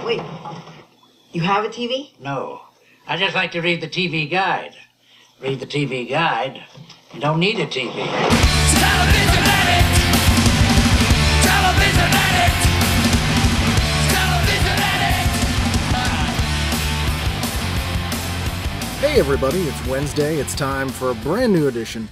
Wait. You have a TV? No. I just like to read the TV guide. Read the TV guide. You don't need a TV. Television addict! Television addict! Television addict! Hey everybody, it's Wednesday. It's time for a brand new edition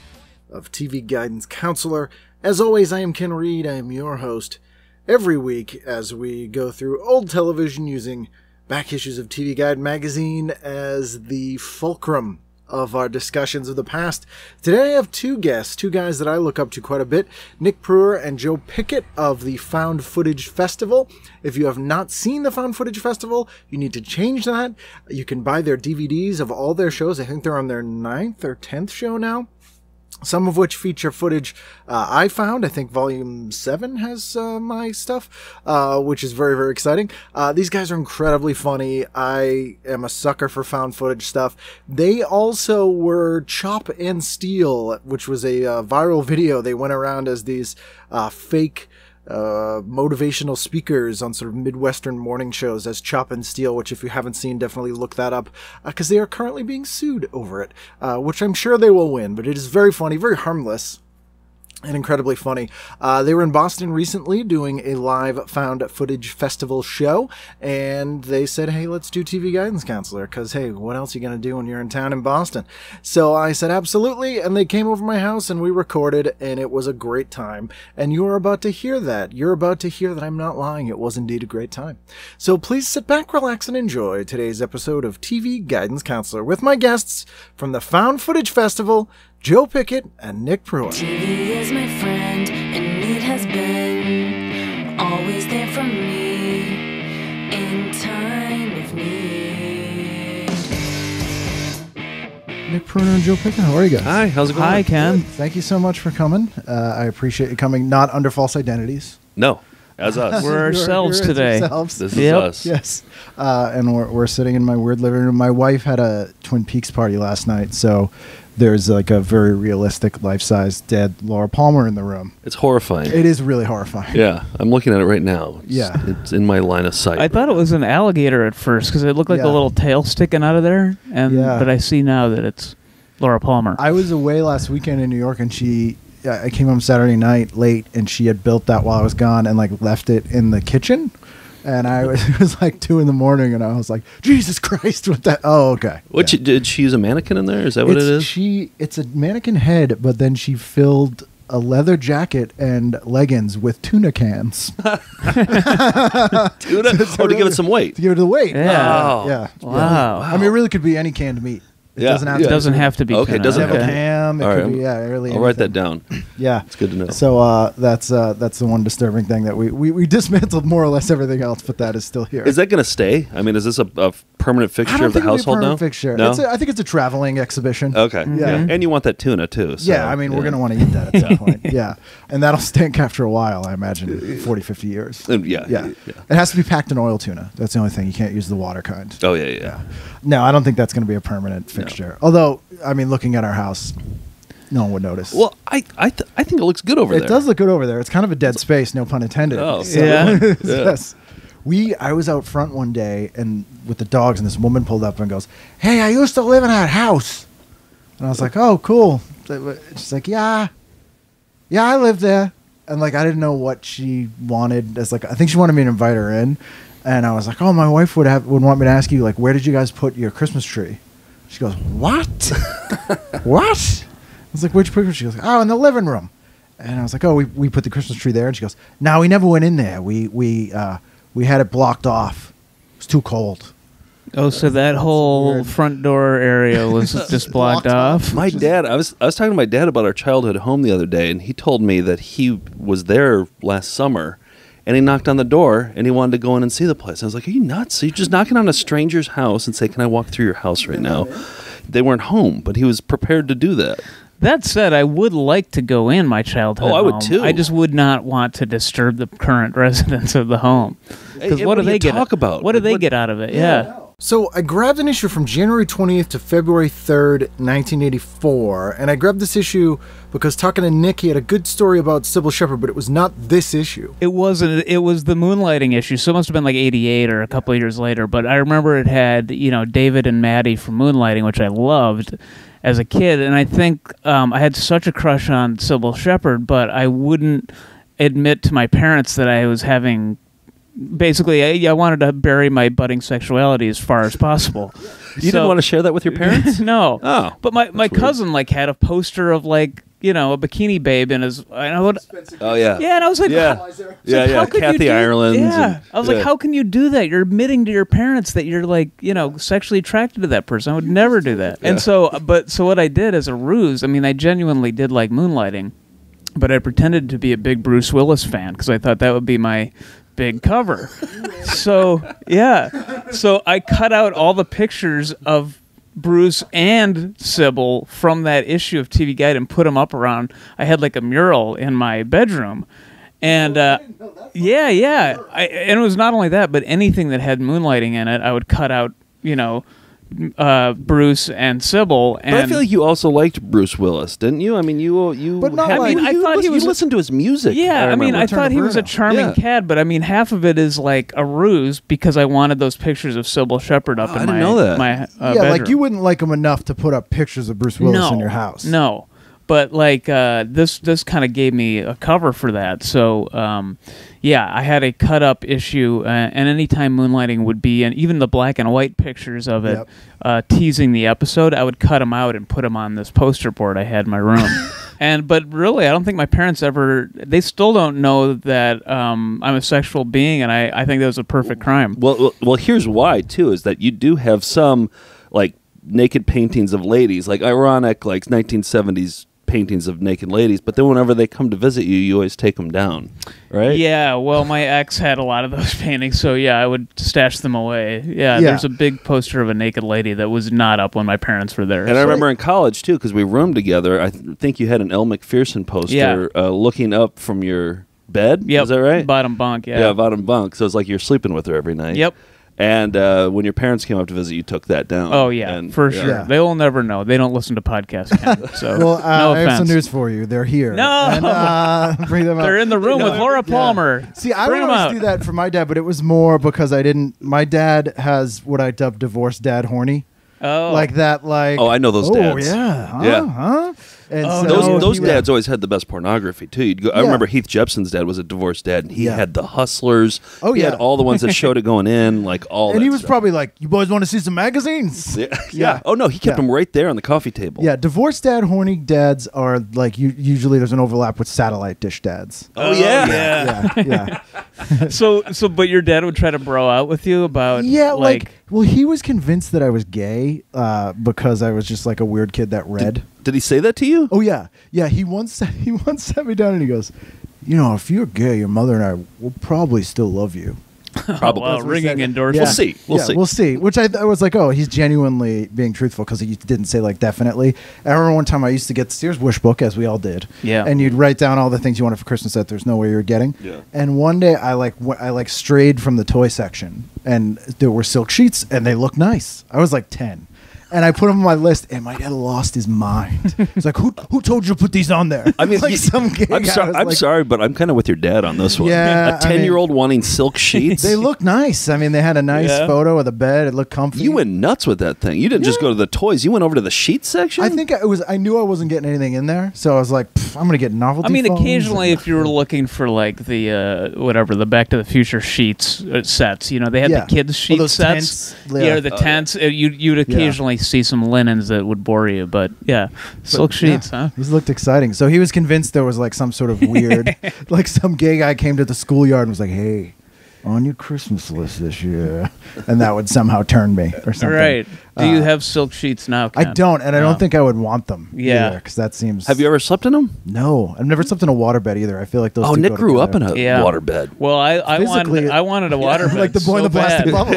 of TV Guidance Counselor. As always, I am Ken Reed. I am your host every week as we go through old television using back issues of TV Guide magazine as the fulcrum of our discussions of the past. Today I have two guests, two guys that I look up to quite a bit, Nick Prueher and Joe Pickett of the Found Footage Festival. If you have not seen the Found Footage Festival, you need to change that. You can buy their DVDs of all their shows. I think they're on their 9th or 10th show now. Some of which feature footage I found. I think Volume 7 has my stuff, which is very, very exciting. These guys are incredibly funny. I am a sucker for found footage stuff. They also were Chop and Steal, which was a viral video. They went around as these fake motivational speakers on sort of Midwestern morning shows as Chop and Steal, which if you haven't seen, definitely look that up, because they are currently being sued over it, which I'm sure they will win, but it is very funny, very harmless, and incredibly funny. They were in Boston recently doing a live found footage festival show, and they said, hey, let's do TV Guidance Counselor, because, hey, what else are you going to do when you're in town in Boston? So I said, absolutely, and they came over my house, and we recorded, and it was a great time, and you are about to hear that. You're about to hear that I'm not lying. It was indeed a great time. So please sit back, relax, and enjoy today's episode of TV Guidance Counselor with my guests from the Found Footage Festival, Joe Pickett and Nick Prueher. TV is my friend, and it has been always there for me in time of need. Nick Prueher and Joe Pickett, how are you guys? Hi, how's it going? Hi, Ken. Good. Thank you so much for coming. I appreciate you coming, not under false identities. No, as us. We're ourselves You're today. yourselves. This is us. Yes. And we're sitting in my weird living room. My wife had a Twin Peaks party last night, so there's like a very realistic, life-size dead Laura Palmer in the room. It's horrifying. It is really horrifying. Yeah, I'm looking at it right now. It's in my line of sight. I thought it was an alligator at first because it looked like Yeah. a little tail sticking out of there, but I see now that it's Laura Palmer. I was away last weekend in New York, and I came home Saturday night late, and she had built that while I was gone and like left it in the kitchen. And it was like 2 a.m, and I was like, Jesus Christ, what that? Oh, okay. Did she use a mannequin in there? Is that what it is? It's a mannequin head, but then she filled a leather jacket and leggings with tuna cans. Tuna? To give it some weight. To give it the weight. Yeah. Oh. Yeah. Wow. I mean, it really could be any canned meat. It doesn't have to. It doesn't have to be. Okay, tuna. doesn't have have a to. ham. It All could right, be really. I'll write that anything. down. Yeah, it's good to know. So that's the one disturbing thing that we dismantled more or less everything else, but that is still here. Is that going to stay? I mean, is this a permanent fixture of the household now? Fixture. No? I think it's a traveling exhibition. Okay. Yeah. And you want that tuna too. So, Yeah, I mean, we're going to want to eat that at some point. Yeah. And that'll stink after a while, I imagine, 40, 50 years. Yeah. It has to be packed in oil tuna. That's the only thing. You can't use the water kind. Oh, yeah. No, I don't think that's going to be a permanent fixture. No. Although, I mean, looking at our house, no one would notice. Well, I think it looks good over there. It does look good over there. It's kind of a dead space, no pun intended. Oh, so, yeah. Yes. I was out front one day and with the dogs, and this woman pulled up and goes, "Hey, I used to live in that house." And I was like, "Oh, cool." She's like, "Yeah, I lived there." And like, I didn't know what she wanted. I think she wanted me to invite her in. And I was like, "Oh, my wife would want me to ask you, like, where did you guys put your Christmas tree?" She goes, "What? What?" I was like, "Where'd you put it?" She goes, "Oh, in the living room." And I was like, "Oh, we put the Christmas tree there." And she goes, "No, we never went in there. We had it blocked off. It was too cold." Oh, so that whole weird. front door area was just blocked off? My dad, I was talking to my dad about our childhood home the other day, and he told me that he was there last summer, and he knocked on the door, and he wanted to go in and see the place. I was like, "Are you nuts? So you're just knocking on a stranger's house and say, 'Can I walk through your house right now?'" They weren't home, but he was prepared to do that. That said, I would like to go in my childhood Oh, I would home. too. I just would not want to disturb the current residents of the home. Because Hey, what do do they you get? talk about? What do they What- get out of it? Yeah. So I grabbed an issue from January 20th to February 3rd, 1984, and I grabbed this issue because talking to Nick, he had a good story about Cybil Sheppard, but it was not this issue. It wasn't. It was the Moonlighting issue, so it must have been like 88 or a couple of years later. But I remember it had, you know, David and Maddie from Moonlighting, which I loved as a kid, and I think I had such a crush on Cybil Sheppard, but I wouldn't admit to my parents that I was having. Basically, I wanted to bury my budding sexuality as far as possible. You didn't want to share that with your parents? No. Oh, but my cousin like had a poster of like, you know, a bikini babe in his. Oh yeah. Yeah, and I was like, yeah. Kathy Ireland. Yeah, I was like, how can you do that? You're admitting to your parents that you're like, you know, sexually attracted to that person. I would never do that. Yeah. And so what I did as a ruse, I mean, I genuinely did like Moonlighting, but I pretended to be a big Bruce Willis fan because I thought that would be my big cover. So I cut out all the pictures of Bruce and Cybil from that issue of TV Guide and put them up around. I had like a mural in my bedroom, and and it was not only that, but anything that had Moonlighting in it, I would cut out, you know, Bruce and Cybil. And but I feel like you also liked Bruce Willis, didn't you? I mean, you. But not I thought you listened to his music. Yeah, I thought he was a charming cat, but I mean, half of it is like a ruse because I wanted those pictures of Cybil Sheppard up in my bedroom. Like you wouldn't like him enough to put up pictures of Bruce Willis in your house. No. But like this kind of gave me a cover for that. So I had a cut up issue, and anytime Moonlighting would be, and even the black and white pictures of it, teasing the episode, I would cut them out and put them on this poster board I had in my room. But really, I don't think my parents ever. They still don't know that I'm a sexual being, and I think that was a perfect crime. Well, here's why too: is that you do have some like naked paintings of ladies, like ironic, like 1970s paintings of naked ladies, but then whenever they come to visit you, you always take them down, right? Yeah, well, my ex had a lot of those paintings, so yeah, I would stash them away. Yeah, there's a big poster of a naked lady that was not up when my parents were there. And I remember in college, too, because we roomed together, I think you had an Elle Macpherson poster looking up from your bed. Yep. Is that right? Bottom bunk, yeah. Yeah, bottom bunk. So it's like you're sleeping with her every night. Yep. And when your parents came up to visit, you took that down. Oh, yeah, for sure. Yeah. They will never know. They don't listen to podcasts, Ken, so well, no I have offense. some news for you. They're here. No! And, bring them out. They're in the room with Laura Palmer. See, I would always do that for my dad, but it was more because I didn't... My dad has what I dubbed divorced Dad Horny. Oh. Like that, like... Oh, I know those dads. Oh, yeah. Huh? Yeah. Huh? And those dads always had the best pornography too. You'd go, I remember Heath Jepson's dad was a divorced dad, and he had the Hustlers. Oh, he had all the ones that showed it going in, like all. And that he was stuff. probably like, "You boys want to see some magazines?" Yeah. Oh no, he kept them right there on the coffee table. Yeah, divorced dad, horny dads are like usually there's an overlap with satellite dish dads. Oh yeah. Yeah. So, but your dad would try to bro out with you about well, he was convinced that I was gay because I was just like a weird kid that read. Did he say that to you? Oh yeah, yeah. He once sat me down and he goes, "You know, if you're gay, your mother and I will probably still love you." Probably. Well, ringing endorsement. We'll see. We'll see. Which I was like, oh, he's genuinely being truthful because he didn't say like definitely. I remember one time I used to get the Sears Wish book, as we all did. Yeah. And you'd write down all the things you wanted for Christmas that there's no way you were getting. Yeah. And one day I strayed from the toy section and there were silk sheets and they looked nice. I was like 10. And I put them on my list, and my dad lost his mind. He's like, "Who told you to put these on there?" I mean, like some gay I'm sorry, but I'm kind of with your dad on this one. Yeah, a 10-year-old wanting silk sheets. They look nice. I mean, they had a nice photo of the bed. It looked comfy. You went nuts with that thing. You didn't just go to the toys. You went over to the sheet section. I think I knew I wasn't getting anything in there, so I was like, "I'm gonna get novelty." I mean, phones occasionally, if you were looking for like the the Back to the Future sheets sets, you know, they had the kids sheet those sets. Tents. Yeah, the tents. You'd occasionally see some linens that would bore you, but silk sheets, huh? These looked exciting. So he was convinced there was like some sort of weird, like some gay guy came to the schoolyard and was like, "Hey, on your Christmas list this year," and that would somehow turn me or something. Right. Do you have silk sheets now, Ken? I don't, and I don't think I would want them. Yeah, because that seems. Have you ever slept in them? No, I've never slept in a waterbed either. I feel like those. Oh, two Nick go grew up in together. a waterbed. Well, I wanted a waterbed, like the boy in the plastic bubble,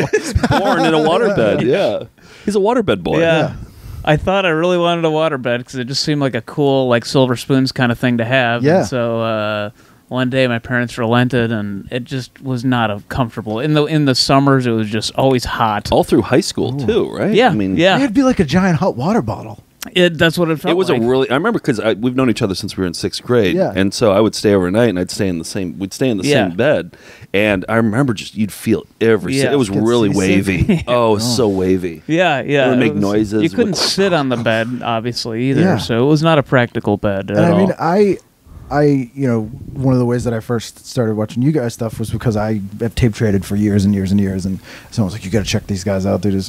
born in a waterbed. Yeah, he's a waterbed boy. Yeah. I thought I really wanted a waterbed because it just seemed like a cool, like Silver Spoons kind of thing to have. Yeah. And so, one day my parents relented, and it just was not comfortable. In the summers, it was just always hot. All through high school too, right? Yeah, I mean, yeah. It'd be like a giant hot water bottle. That's what it felt It was like. I remember because we've known each other since we were in 6th grade, Yeah. and so I would stay overnight, and we'd stay in the same bed, and I remember you'd feel Yeah. it was Get really seasick. wavy. Oh, it was so wavy. Yeah, yeah. It would make was- noises. You couldn't sit on the bed, obviously, either. Yeah. So it was not a practical bed at And I all. mean, I, one of the ways that I first started watching you guys stuff was because I have tape traded for years and years and years, and someone was like, "You got to check these guys out, dude."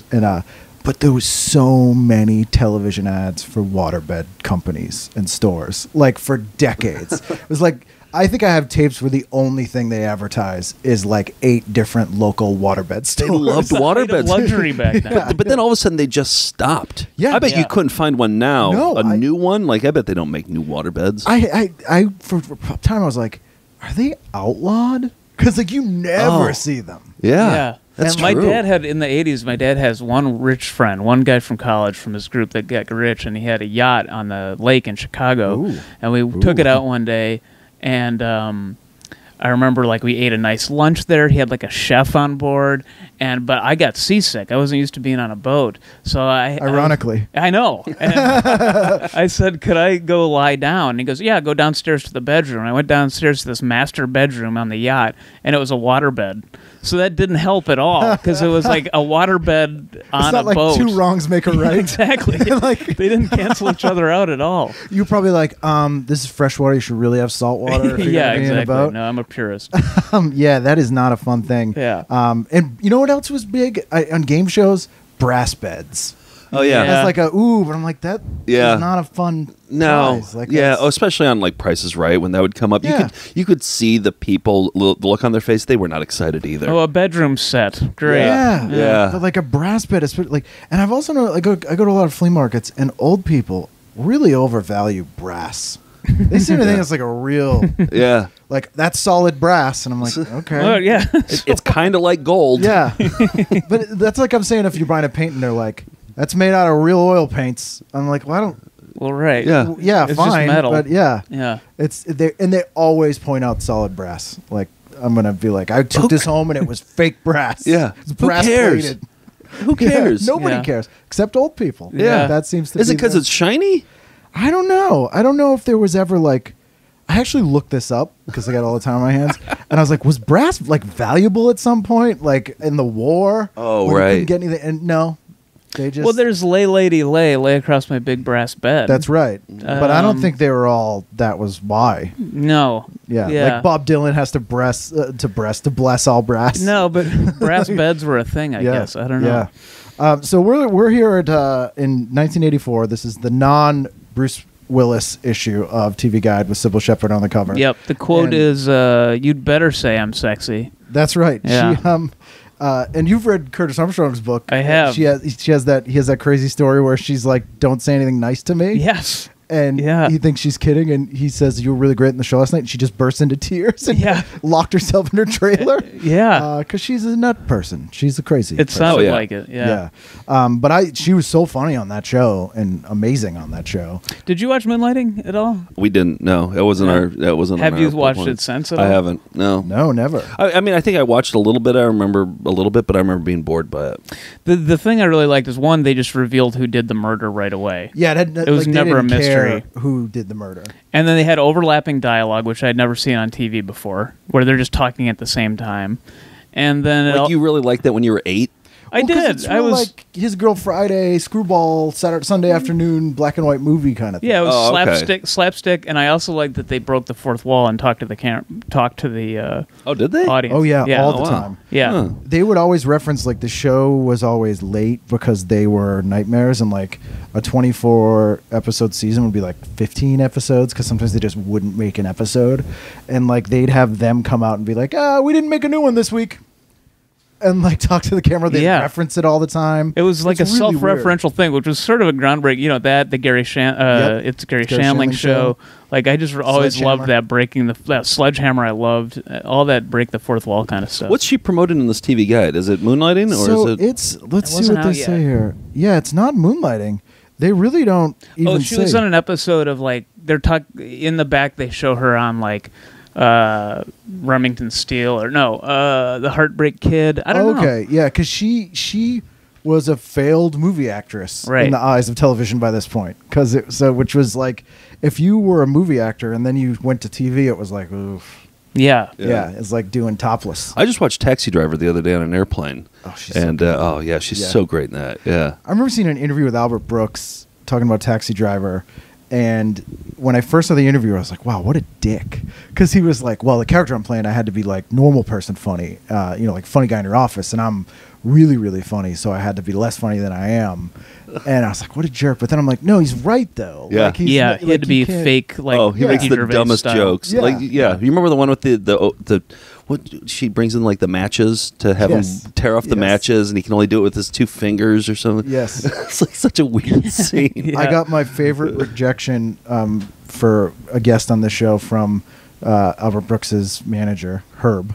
But there was so many television ads for waterbed companies and stores, like for decades. It was like, I think I have tapes where the only thing they advertise is like 8 different local waterbed stores. They loved waterbeds. luxury back then. But then all of a sudden they just stopped. Yeah. I bet Yeah. you couldn't find one now. No, new one? Like, I bet they don't make new waterbeds. I for a time I was like, are they outlawed? Because like you never Oh. see them. Yeah. That's my true. dad had in the 80s. My dad has one rich friend, one guy from college from his group that got rich, and he had a yacht on the lake in Chicago. Ooh. And we took it out one day, and I remember like we ate a nice lunch there. He had like a chef on board, but I got seasick. I wasn't used to being on a boat, so Ironically. I know. And I said, could I go lie down? And he goes, yeah, go downstairs to the bedroom. I went downstairs to this master bedroom on the yacht, and it was a waterbed. So that didn't help at all, because it was like a waterbed on It's not a like boat. 2 wrongs make a right. Exactly. Like- they didn't cancel each other out at all. You probably like, this is fresh water. You should really have salt water. If you're Yeah, gonna be in a exactly. boat. No, I'm a purist. Yeah, that is not a fun thing. Yeah. And you know what else was big on game shows? Brass beds. Oh, yeah. Yeah. That's like but I'm like, that Yeah. is not a fun No, prize. Like, yeah, that's- especially on like Price is Right when that would come up. Yeah. You could see the people, the look on their face. They were not excited either. Oh, a bedroom set. Great. Yeah. Yeah. But like a brass bed is like, and I've also known, I go to a lot of flea markets, and old people really overvalue brass. They seem to think it's like a real, Yeah, like that's solid brass, and I'm like, okay. Oh, yeah. it's kind of like gold. Yeah. But that's like I'm saying if you're buying a paint and they're like, that's made out of real oil paints. I'm like, well, I don't. Well, right. Yeah. Yeah, It's just fine, metal. but yeah, Yeah. they always point out solid brass. Like I'm gonna be like, I took this home and it was fake brass. Yeah. It's Who brass cares? plated. Who cares? Yeah, nobody Yeah. cares except old people. Yeah. that seems to. Is be it because the- it's shiny? I don't know. I don't know if there was ever like. I actually looked this up because I got all the time on my hands, and I was like, was brass like valuable at some point, like in the war? Oh, when you right. couldn't get anything, and no, they just. Well, there's lay across my big brass bed. That's right, but I don't Um, think they were all. That was why. No. Yeah, Yeah. like Bob Dylan has to to bless all brass. No, but brass beds were a thing, I guess. I don't know. Yeah. So we're here at in 1984. This is the non-Bruce Willis issue of TV Guide with Cybil Sheppard on the cover. Yep. The quote And- is, "You'd better say I'm sexy." That's right. Yeah. She and you've read Curtis Armstrong's book. I have. He has that crazy story where she's like, "Don't say anything nice to me." Yes. And Yeah. he thinks she's kidding, and he says, "You were really great in the show last night." And she just bursts into tears and Yeah. locked herself in her trailer. Yeah. Because she's a nut person. She's a crazy. It person. sounded yeah. like it. Yeah. But she was so funny on that show and amazing on that show. Did you watch Moonlighting at all? We didn't. No, it wasn't our. That wasn't. Have on you our watched one. it since at I all? haven't. No. No, never. I mean, I think I watched a little bit. I remember a little bit, but I remember being bored by it. The thing I really liked is, one, they just revealed who did the murder right away. Yeah, It was they never a didn't care mystery. who did the murder. And then they had overlapping dialogue, which I'd never seen on TV before, where they're just talking at the same time. And then Like you really liked that when you were 8. I Well, 'cause did. It's I real was like His Girl Friday, Screwball, Sunday afternoon, black and white movie kind of thing. yeah, it was Oh, okay. slapstick, and I also liked that they broke the fourth wall and talked to the Oh, did they? audience. Oh yeah, all the wow. time. Yeah. Huh. They would always reference like the show was always late because they were nightmares, and like a 24 episode season would be like 15 episodes because sometimes they just wouldn't make an episode, and like they'd have them come out and be like, we didn't make a new one this week, and like talk to the camera. They Yeah. reference it all the time. It was like It's a really self-referential thing, which was sort of a groundbreak. You know the Gary it's Gary Gary Shandling Shandling show. show. Like I just always Sledgehammer. loved that breaking that Sledgehammer. I loved all that break the fourth wall kind of stuff. What's she promoting in this TV Guide? Is it Moonlighting or So is it? it's let's It see wasn't what they out say yet. here. Yeah, it's not Moonlighting. They really don't even Oh, she say. was on an episode of like they're in the back. They show her on like Remington Steele or the Heartbreak Kid. I don't know. Okay, yeah, because she was a failed movie actress in the eyes of television by this point. Which was like, if you were a movie actor and then you went to TV, it was like, oof. Yeah. It's like doing Topless. I just watched Taxi Driver the other day on an airplane. Oh, she's she's so great in that. Yeah. I remember seeing an interview with Albert Brooks talking about Taxi Driver. And when I first saw the interview, I was like, wow, what a dick. Because he was like, well, the character I'm playing, I had to be like normal person funny, like funny guy in your office. And I'm really, really funny. So I had to be less funny than I am. And I was like, what a jerk. But then I'm like, no, he's right, though. Yeah. Like, He had to be fake. Like, he makes the dumbest jokes. Yeah. You remember the one with the what she brings in like the matches to have him tear off the matches, and he can only do it with his 2 fingers or something. Yes. It's like such a weird scene. I got my favorite rejection for a guest on the show from Albert Brooks's manager, Herve,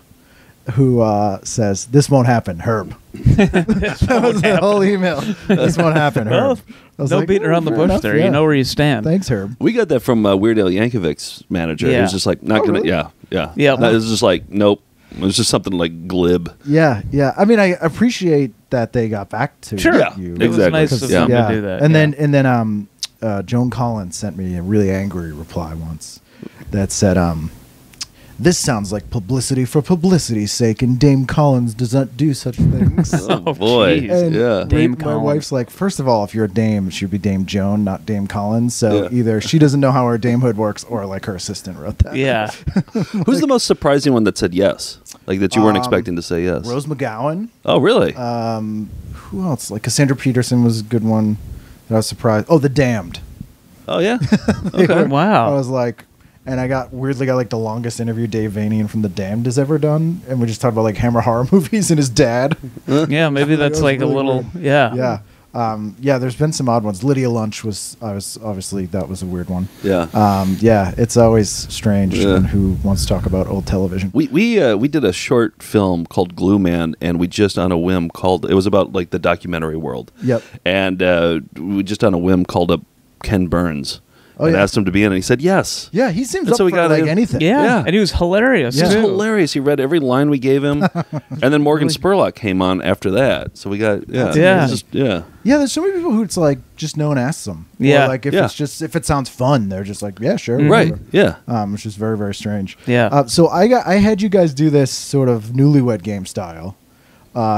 who says, "This won't happen, Herve." That was the whole email. This won't happen, Well, Herve. I was no like, beating around the fair bush enough, there. yeah. You know where you stand. Thanks, Herve. We got that from Weird Al Yankovic's manager. He Yeah. was just like, not gonna, really? yeah. Yeah. It was just like, nope. It was just something like glib. Yeah. I mean, I appreciate that they got back to Sure. Yeah, you. It was exactly. nice of them to do that. And yeah. then Joan Collins sent me a really angry reply once that said, "This sounds like publicity for publicity's sake, and Dame Collins does not do such things." Oh, boy. jeez. And Yeah. Dame my Collins. wife's like, first of all, if you're a dame, it should be Dame Joan, not Dame Collins. So Yeah. either she doesn't know how her damehood works, or like her assistant wrote that. Yeah. Who's the most surprising one that said yes? Like that you weren't expecting to say yes? Rose McGowan. Oh, really? Who else? Like Cassandra Peterson was a good one that I was surprised. Oh, The Damned. Oh, yeah. Okay. Wow. I was like, and I got like the longest interview Dave Vanian from The Damned has ever done, and we just talked about like Hammer horror movies and his dad. Yeah, maybe that's was like really a little. weird. Yeah. Yeah. There's been some odd ones. Lydia Lunch was obviously that was a weird one. Yeah. Yeah, it's always strange Yeah. when who wants to talk about old television. We did a short film called Glue Man, and we just on a whim called it was about like the documentary world. Yep. And we just on a whim called up Ken Burns Oh, and yeah. asked him to be in, and he said yes. Yeah, he seems That's up what we for got like in. anything. Yeah. Yeah. And he was hilarious. Yeah. It was too. hilarious. He read every line we gave him, and then Morgan Spurlock came on after that. So we got Yeah. it was just, yeah. Yeah, there's so many people who it's like just no one asks them. Yeah. Or like if Yeah. it's just if it sounds fun, they're just like, yeah, sure, Right. whatever. Yeah. Which is very, very strange. Yeah. So I had you guys do this sort of newlywed game style.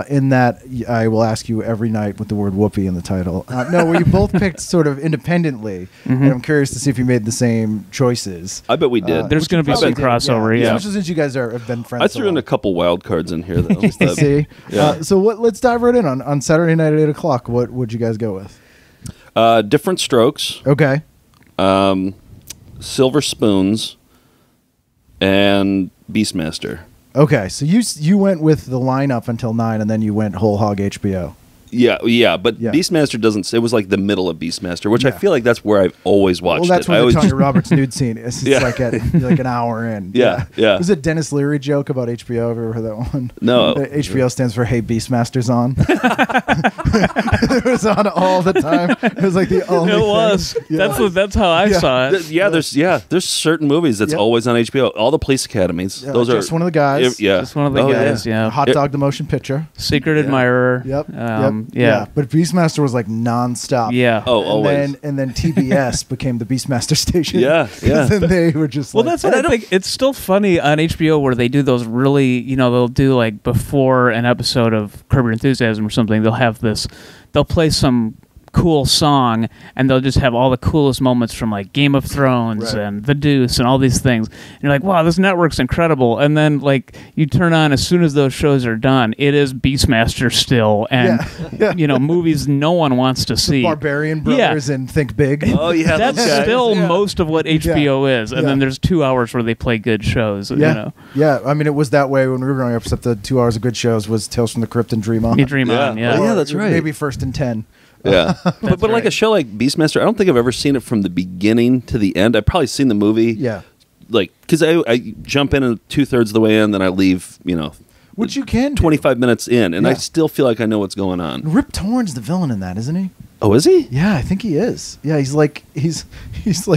In that I will ask you every night with the word whoopee in the title. No, where you both picked sort of independently, and I'm curious to see if you made the same choices. I bet we did. There's going to be Probably some did, crossover. Yeah. Especially since you guys have been friends. I so threw in long. a couple wild cards in here though. See, Yeah. so let's dive right in on Saturday night at 8:00. What would you guys go with? Diff'rent Strokes, Okay, Silver Spoons, and Beastmaster. okay. So you went with the lineup until 9, and then you went whole hog HBO. Yeah, but Yeah. Beastmaster doesn't. It was like the middle of Beastmaster, which I Yeah. feel like that's where I've always watched Well, that's it. I where the always Tanya Roberts nude scene is. It's Yeah. like an hour in. Yeah. Was it Dennis Leary joke about HBO? Have you ever heard that one? No. HBO stands for Hey Beastmaster's on. It was on all the time. It was like the only It thing. was. Yeah. That's how I Yeah. saw it. there's certain movies that's Yep. always on HBO. All the police academies. Yeah, Those Just are One of the Guys. Yeah, Just one of the Oh, guys. Yeah. Hot Dog the Motion Picture. Secret Admirer. Yep. Yeah. But Beastmaster was like nonstop. Yeah. Oh, and always. then TBS became the Beastmaster station. Yeah, yeah. And then they were just Well, like, that's what I think. It's still funny on HBO where they do those really, they'll do like before an episode of Curb Your Enthusiasm or something, they'll play some cool song and they'll just have all the coolest moments from like Game of Thrones Right. and The Deuce and all these things. And you're like, wow, this network's incredible. And then like you turn on as soon as those shows are done, it is Beastmaster still and Yeah. movies no one wants to see. Barbarian Brothers and Think Big. Oh yeah, That's those guys. still Yeah. most of what HBO is. And Yeah. then there's 2 hours where they play good shows. Yeah. Yeah. I mean, it was that way when we were growing up, except the 2 hours of good shows was Tales from the Crypt and Dream On. You dream on, Yeah. yeah. Oh, yeah, that's right. Maybe First and 10. Yeah, but like right. a show like Beastmaster, I don't think I've ever seen it from the beginning to the end. I've probably seen the movie. Yeah. Like, because I jump in 2/3 of the way in, then I leave. Which you can do. 25 minutes in, and I Yeah. still feel like I know what's going on. Rip Torn's the villain in that, isn't he? Oh, is he? Yeah, I think he is. Yeah, he's like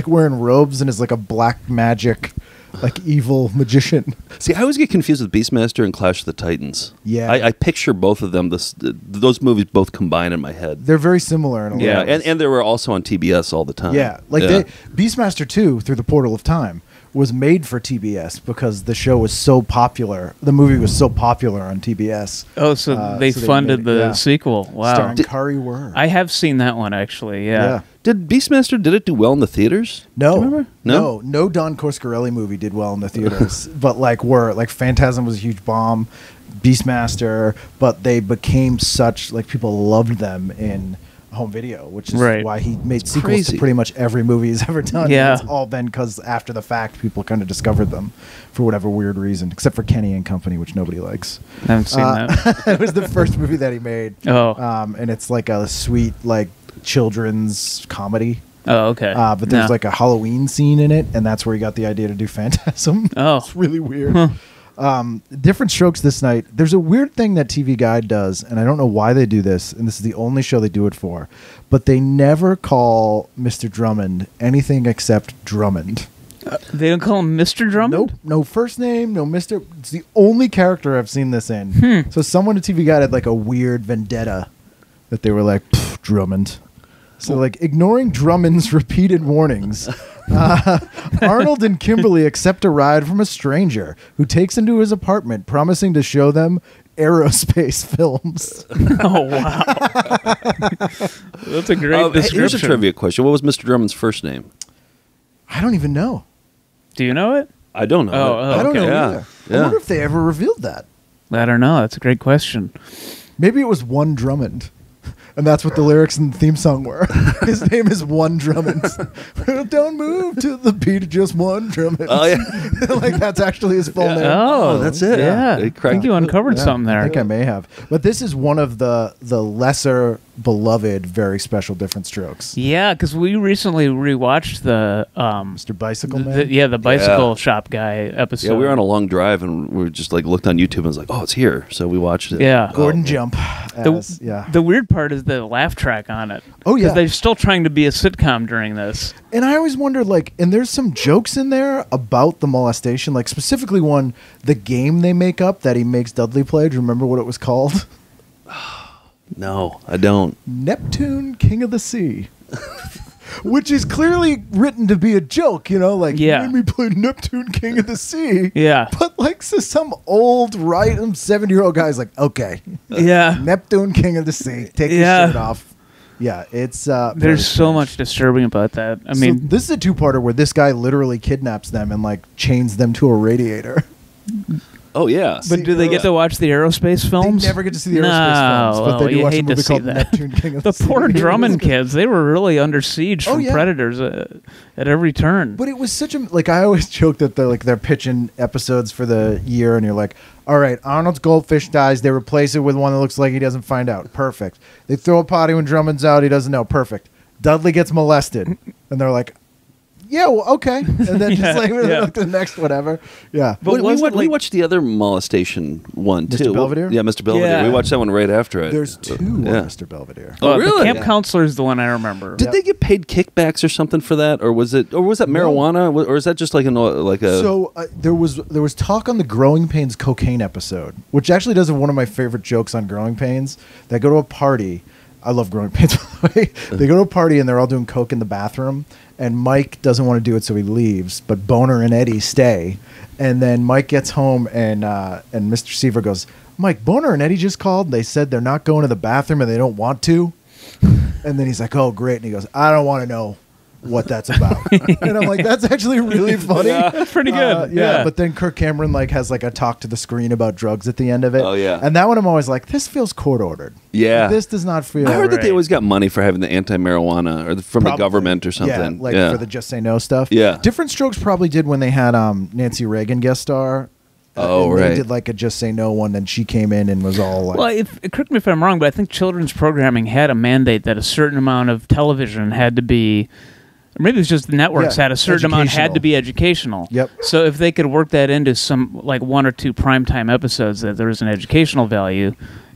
wearing robes and is like a black magic like evil magician. See, I always get confused with Beastmaster and Clash of the Titans. Yeah. I picture both of them, those movies both combined in my head. They're very similar in a Yeah, lot of ways. and they were also on TBS all the time. Yeah, like Beastmaster 2, Through the Portal of Time, was made for TBS because the show was so popular. The movie was so popular on TBS. Oh, so they so they funded made it, the sequel. Wow. Starring Curry Wurr. I have seen that one, actually, yeah. Did Beastmaster, did it do well in the theaters? No, Do you remember? no Don Coscarelli movie did well in the theaters, but like Phantasm was a huge bomb, Beastmaster, but they became such, like, people loved them in home video, which is why he made sequels to pretty much every movie he's ever done. Yeah. It's all been because after the fact, people kind of discovered them for whatever weird reason, except for Kenny and Company, which nobody likes. I haven't seen that. It was the first movie that he made. Oh. And it's like a sweet, like, children's comedy. Oh, okay. But there's like a Halloween scene in it, and that's where he got the idea to do Phantasm. Oh. It's really weird. Diff'rent Strokes this night. There's a weird thing that TV Guide does, and I don't know why they do this, and this is the only show they do it for, but they never call Mr. Drummond anything except Drummond. They don't call him Mr. Drummond? Nope. No first name, no Mr. It's the only character I've seen this in. So someone at TV Guide had like a weird vendetta that they were like, Drummond. So, like, ignoring Drummond's repeated warnings, Arnold and Kimberly accept a ride from a stranger who takes them to his apartment, promising to show them aerospace films. Oh, wow. That's a great description. Here's a trivia question. What was Mr. Drummond's first name? I don't even know. Do you know it? I don't know. I don't know either. Yeah. I wonder if they ever revealed that. I don't know. That's a great question. Maybe it was One Drummond. And that's what the lyrics in the theme song were. His name is One Drummond. Don't move to the beat of just one Drummond. Oh, yeah. Like, that's actually his full name. Oh, that's it. Yeah. They I cracked think you uncovered something there. I think I may have. But this is one of the lesser beloved, very special Diff'rent Strokes. Yeah, because we recently rewatched the Mr. Bicycle Man? the bicycle shop guy episode. Yeah, we were on a long drive and we just like looked on YouTube and was like, oh, it's here. So we watched it. Yeah. Gordon Jump. The weird part is the laugh track on it. Oh, yeah. Because they're still trying to be a sitcom during this. And I always wondered, like, and there's some jokes in there about the molestation, like specifically one, the game they make up that he makes Dudley play. Do you remember what it was called? No, I don't. Neptune, King of the Sea. Which is clearly written to be a joke, you know, like, you made me play Neptune, King of the Sea. Yeah. But, like, so some old, 70-year-old guy's like, okay. Yeah. Neptune, King of the Sea. Take your shirt off. Yeah, it's... There's so much disturbing about that. I mean... So this is a two-parter where this guy literally kidnaps them and, like, chains them to a radiator. Oh, yeah. But do they get to watch the aerospace films? They never get to see the aerospace films, but they do watch a hate to movie see called that. Neptune, King of The the Sea. poor Drummond kids, they were really under siege from predators at every turn. But it was such a... Like, I always joke that they're pitching episodes for the year, and you're like, all right, Arnold's goldfish dies. They replace it with one that looks like he doesn't find out. Perfect. They throw a party when Drummond's out. He doesn't know. Perfect. Dudley gets molested. And they're like... Yeah, well, okay. And then just like the next whatever. Yeah. But we watched the other molestation one, Mr. too. Belvedere? Yeah, Mr. Belvedere. Yeah. We watched that one right after it. There's two on Mr. Belvedere. Oh, really? The camp counselor is the one I remember. Did they get paid kickbacks or something for that, or was that marijuana, or is that just like a? So there was talk on the Growing Pains cocaine episode, which actually does one of my favorite jokes on Growing Pains. They go to a party. I love Growing Pains, by the way. They go to a party and they're all doing coke in the bathroom, and Mike doesn't want to do it, so he leaves. But Boner and Eddie stay, and then Mike gets home and Mr. Seaver goes, Mike, Boner and Eddie just called. They said they're not going to the bathroom and they don't want to. And then he's like, oh, great. And he goes, I don't want to know what that's about. And I'm like, that's actually really funny. Yeah, that's pretty good. Yeah. But then Kirk Cameron has a talk to the screen about drugs at the end of it. Oh, yeah. And that one I'm always like, this feels court ordered. Yeah. This does not feel I heard that they right. always got money for having the anti-marijuana or from the government or something. Yeah, for the Just Say No stuff. Yeah. Diff'rent Strokes probably did when they had Nancy Reagan guest star. Oh, and right. They did like a Just Say No one, and she came in and was all like... Well, correct me if I'm wrong, but I think children's programming had a mandate that a certain amount of television had to be... Or maybe it's just the networks had a certain amount had to be educational. Yep. So if they could work that into some like one or two primetime episodes that there was an educational value,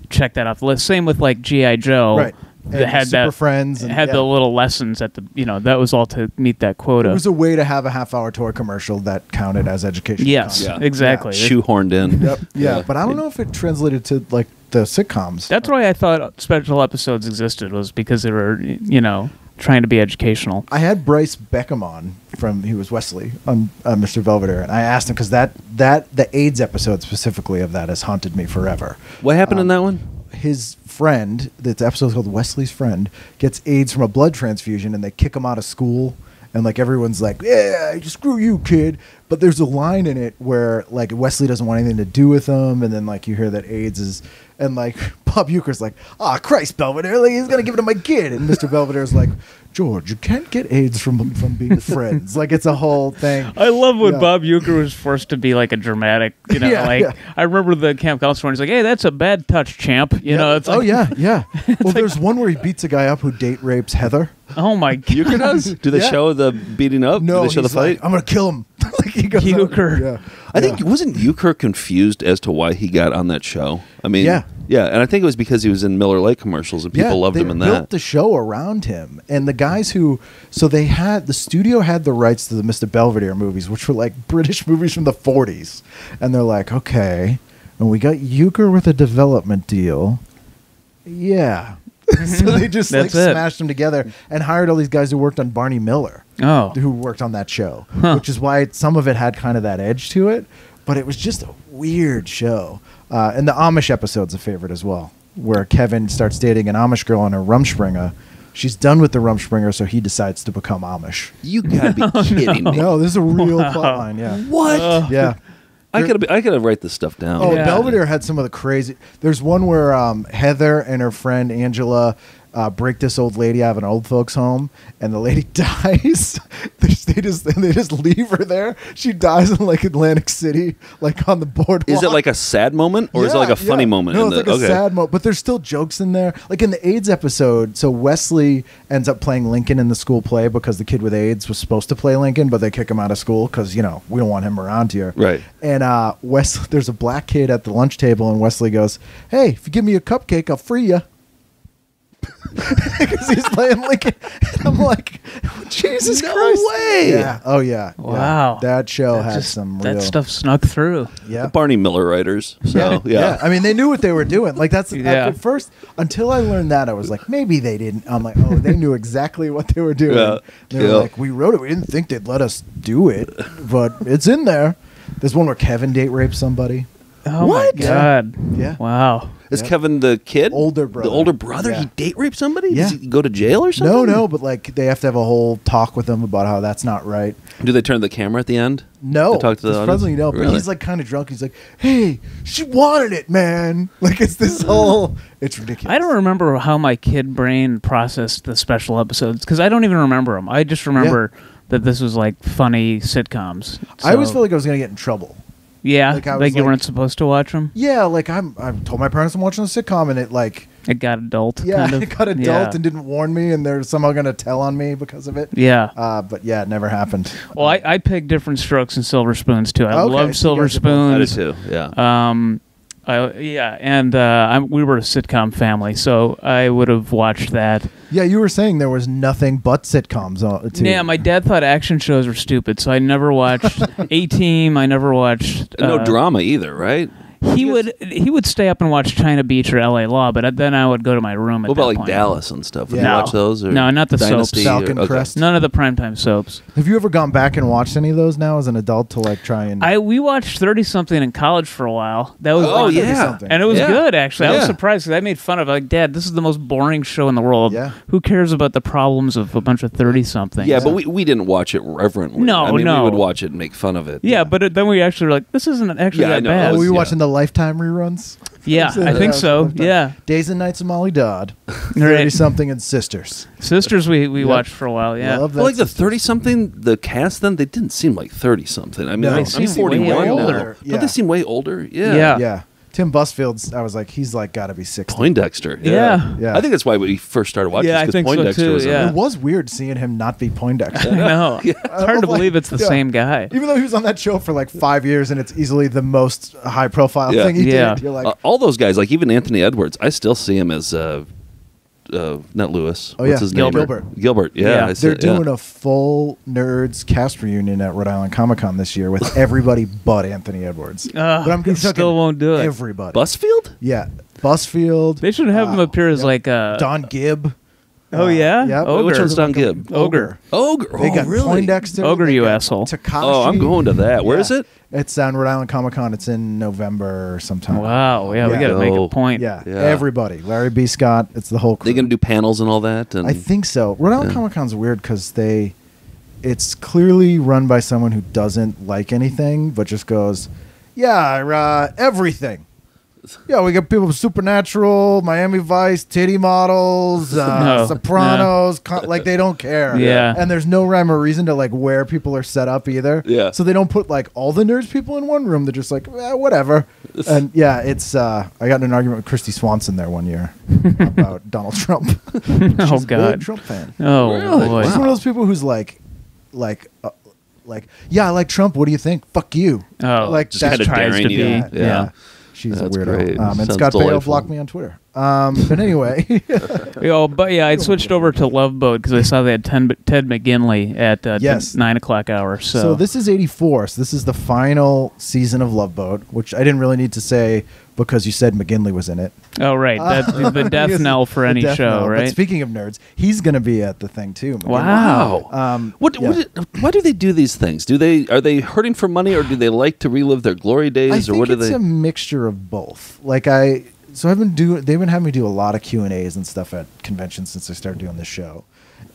check that off the list. Same with like G.I. Joe. Right. that had Super that Friends and had yeah. the little lessons at the that was all to meet that quota. It was a way to have a half-hour toy commercial that counted as educational. Yes, content. exactly. Shoehorned in. Yep. Yeah, but I don't know if it translated to like the sitcoms. That's why I thought special episodes existed, was because they were trying to be educational. I had Bryce Beckham on he was Wesley on Mr. Belvedere, and I asked him because the AIDS episode specifically of that has haunted me forever. What happened in that one? His friend, the episode's called Wesley's Friend, gets AIDS from a blood transfusion, and they kick him out of school, and like everyone's like, yeah, screw you, kid. But there's a line in it where like Wesley doesn't want anything to do with him, and then like you hear that AIDS is, and like Bob Euchre's like, Christ, Belvedere, like, he's gonna give it to my kid, and Mr. Belvedere's like, George, you can't get AIDS from being friends. Like it's a whole thing. I love when Bob Euchre was forced to be like a dramatic, I remember the camp counselor when he's like, hey, that's a bad touch, champ. It's like, yeah. Well, there's one where he beats a guy up who date rapes Heather. Oh my god. Euchre does? Do they show the beating up? No, Do they show the he's fight? like, I'm gonna kill him. Like he goes Euchre. out, yeah. I think, wasn't Euchre confused as to why he got on that show? I mean, Yeah. Yeah, and I think it was because he was in Miller Lite commercials and people loved they him in built that. the show around him, and the guys the studio had the rights to the Mr. Belvedere movies, which were like British movies from the 40s, and they're like, okay, and we got Euchre with a development deal, yeah. So they just like That's it. smashed them together and hired all these guys who worked on Barney Miller, who worked on that show, which is why some of it had kind of that edge to it, but it was just a weird show. And the Amish episode's a favorite as well, where Kevin starts dating an Amish girl on a Rumspringa. She's done with the Rumspringa, so he decides to become Amish. You gotta be kidding me. No, this is a real plot line, yeah. What? Yeah. I gotta write this stuff down. Oh, Yeah. Belvedere had some of the crazy... There's one where Heather and her friend Angela break this old lady out of an old folks home, and the lady dies. they just leave her there. She dies in like Atlantic City, like on the boardwalk. Is it like a sad moment, or is it like a funny moment? No, in it's the, like a sad moment, but there's still jokes in there. Like in the AIDS episode, so Wesley ends up playing Lincoln in the school play because the kid with AIDS was supposed to play Lincoln, but they kick him out of school because we don't want him around here. Right. And there's a black kid at the lunch table, and Wesley goes, "Hey, if you give me a cupcake, I'll free you." Because he's playing Lincoln. And I'm like, Jesus No Christ. way. Yeah. Oh, yeah. Wow. Yeah. That show had some real... That stuff snuck through. Yeah. Barney Miller writers. So yeah. I mean, they knew what they were doing. Like, that's... Yeah. At first, until I learned that, I was like, maybe they didn't. I'm like, oh, they knew exactly what they were doing. Yeah. They were like, we wrote it. We didn't think they'd let us do it, but it's in there. There's one where Kevin date rapes somebody. Oh What? my god. Yeah. Wow. Is Yep. Kevin the kid? Older brother. The older brother? Yeah. He date raped somebody? Yeah. Does he go to jail or something? No, but like they have to have a whole talk with him about how that's not right. Do they turn the camera at the end? No, To talk to the surprisingly audience? no. But Really? he's like kind of drunk. He's like, "Hey, she wanted it, man." Like it's this whole. It's ridiculous. I don't remember how my kid brain processed the special episodes because I don't even remember them. I just remember that this was like funny sitcoms. I always So- felt like I was gonna get in trouble. yeah, like I was like you like- weren't supposed to watch them. Yeah, like I told my parents I'm watching a sitcom, and it like It got adult. yeah, kind of. it got adult Yeah. and didn't warn me, and they're somehow gonna tell on me because of it. Yeah. But yeah, it never happened. Well, I picked Diff'rent Strokes and Silver Spoons too. I Okay, love so you Silver guys are both- I do Spoons. too. Yeah. We were a sitcom family, so I would have watched that. Yeah, you were saying there was nothing but sitcoms. Too. Yeah, my dad thought action shows were stupid, so I never watched A-Team. I never watched No drama either, right? He would stay up and watch China Beach or L.A. Law, but then I would go to my room. At What about that like point. Dallas and stuff? Would Yeah. you watch those? Or No, not the Dynasty soaps. Falcon or, okay. Crest. None of the primetime soaps. Have you ever gone back and watched any of those now as an adult to like try and? We watched 30-something in college for a while. That was Oh, fun. yeah. Something. And it was Yeah. good, actually. I was Yeah. surprised because I made fun of it. Like, Dad, this is the most boring show in the world. Yeah. Who cares about the problems of a bunch of 30-somethings? Yeah, but we didn't watch it reverently. No, I mean, no. we would watch it and make fun of it. Yeah, but then we actually were like, this isn't actually Yeah, I that know. bad. That Were was- you yeah. watching the Lifetime reruns? Yeah, I think so. Yeah. Days and Nights of Molly Dodd, Right. 30-something and Sisters. Sisters we watched for a while, yeah. Love that. But like the Sisters. 30-something, the cast then, they didn't seem like 30-something. I mean, No. They I'm seem way 41 now. older. Yeah. Don't they seem way older? Yeah. Yeah. Yeah. Tim Busfield's, I was like, he's like got to be 60. Poindexter. Yeah. Yeah. I think that's why we first started watching Yeah, I because think so, Poindexter too, was in yeah. it. It was weird seeing him not be Poindexter. I know. It's hard to believe it's the Yeah. same guy. Even though he was on that show for like 5 years and it's easily the most high-profile Yeah. thing he Yeah. did. You're like, All those guys, like even Anthony Edwards, I still see him as not Lewis. Oh, What's yeah. his name? Gilbert. Yeah, Yeah. I said, They're doing a full Nerds cast reunion at Rhode Island Comic Con this year with everybody but Anthony Edwards. But I'm he still won't do it. Everybody. Busfield. Yeah. Busfield. They should have him appear as like Don Gibb. Oh yeah. Yep. Ogre. Which one's Don Gibb? Ogre. Ogre. They got Poindexter. Ogre, they you got asshole. Takashi. Oh, I'm going to that. Where is it? It's on Rhode Island Comic Con. It's in November sometime. Wow. Yeah, we Yeah. got to make Oh. a point. Yeah. Yeah. Everybody. Larry B. Scott. It's the whole crew. They going to do panels and all that? And I think so. Rhode Island Comic Con's weird because it's clearly run by someone who doesn't like anything, but just goes, yeah, everything. Yeah, we got people from Supernatural, Miami Vice, titty models, No, Sopranos. Like they don't care. Yeah. And there's no rhyme or reason to like where people are set up either. Yeah. So they don't put like all the nerds people in one room. They're just like, whatever. And yeah, it's. I got in an argument with Christy Swanson there one year about Donald Trump. Oh She's a God. big Trump fan. Oh Really? boy. She's one of those people who's like, yeah, I like Trump. What do you think? Fuck you. Oh, like just that kinda tries daring to you. be. Yeah. She's That's a weirdo. great. And Sounds Scott Baio delightful. blocked me on Twitter. But anyway, But yeah, I switched over to Love Boat because I saw they had Ted McGinley at Yes. the 9 o'clock hour. so this is 84. So this is the final season of Love Boat, which I didn't really need to say because you said McGinley was in it. Oh right, that's the death knell for The any death show, knell. But right? speaking of nerds, he's going to be at the thing too. McGinley. Wow. Why do they do these things? Are they hurting for money, or do they like to relive their glory days, I or think what do it's they? a mixture of both. They've been having me do a lot of Q&As and stuff at conventions since I started doing this show.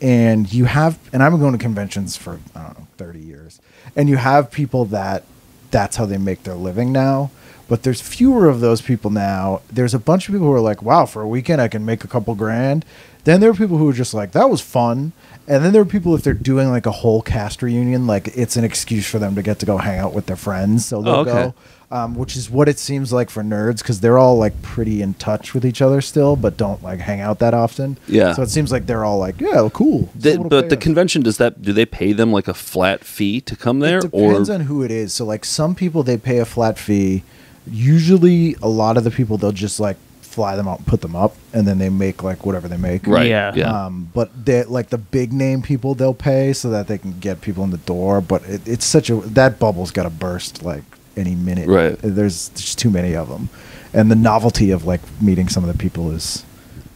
And I've been going to conventions for, I don't know, 30 years. And you have people that's how they make their living now. But there's fewer of those people now. There's a bunch of people who are like, wow, for a weekend I can make a couple grand. Then there are people who are just like, that was fun. And then there are people, if they're doing like a whole cast reunion, like it's an excuse for them to get to go hang out with their friends. So they'll okay. go, which is what it seems like for nerds, because they're all like pretty in touch with each other still, but don't like hang out that often. Yeah. So it seems like they're all like, yeah, cool. But the convention, do they pay them like a flat fee to come there? It depends on who it is. So like some people, they pay a flat fee. Usually a lot of the people, they'll just like fly them out and put them up, and then they make like whatever they make. Right. Yeah. But they like the big name people, they'll pay so that they can get people in the door. But it's such that bubble's got to burst like any minute. Right. There's just too many of them, and the novelty of like meeting some of the people is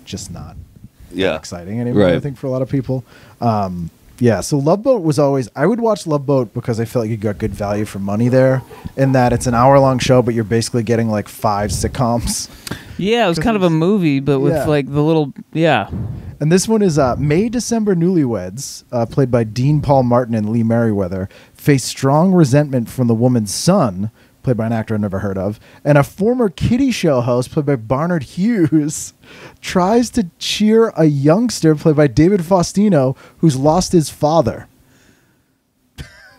just not that exciting anymore. Right. I think for a lot of people. Yeah, so Love Boat was always... I would watch Love Boat because I felt like you got good value for money there, in that it's an hour-long show, but you're basically getting like 5 sitcoms. Yeah, it was kind of a movie, but with Yeah. like the little And this one is May-December newlyweds, played by Dean Paul Martin and Lee Merriweather, face strong resentment from the woman's son, played by an actor I've never heard of, and a former kiddie show host, played by Barnard Hughes, tries to cheer a youngster, played by David Faustino, who's lost his father.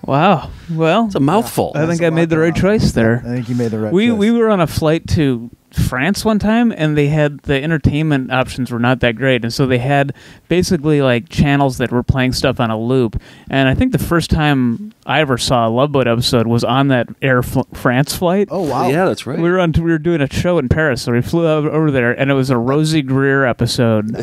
Wow. Well, It's a mouthful. I think I made the right choice there. I think you made the right We choice. were on a flight to France one time, and they had the entertainment options were not that great, and so they had basically like channels that were playing stuff on a loop. And I think the first time I ever saw a Love Boat episode was on that Air France flight. Oh, wow. Yeah, that's right. We were doing a show in Paris, so we flew over there, and it was a Rosie Greer episode.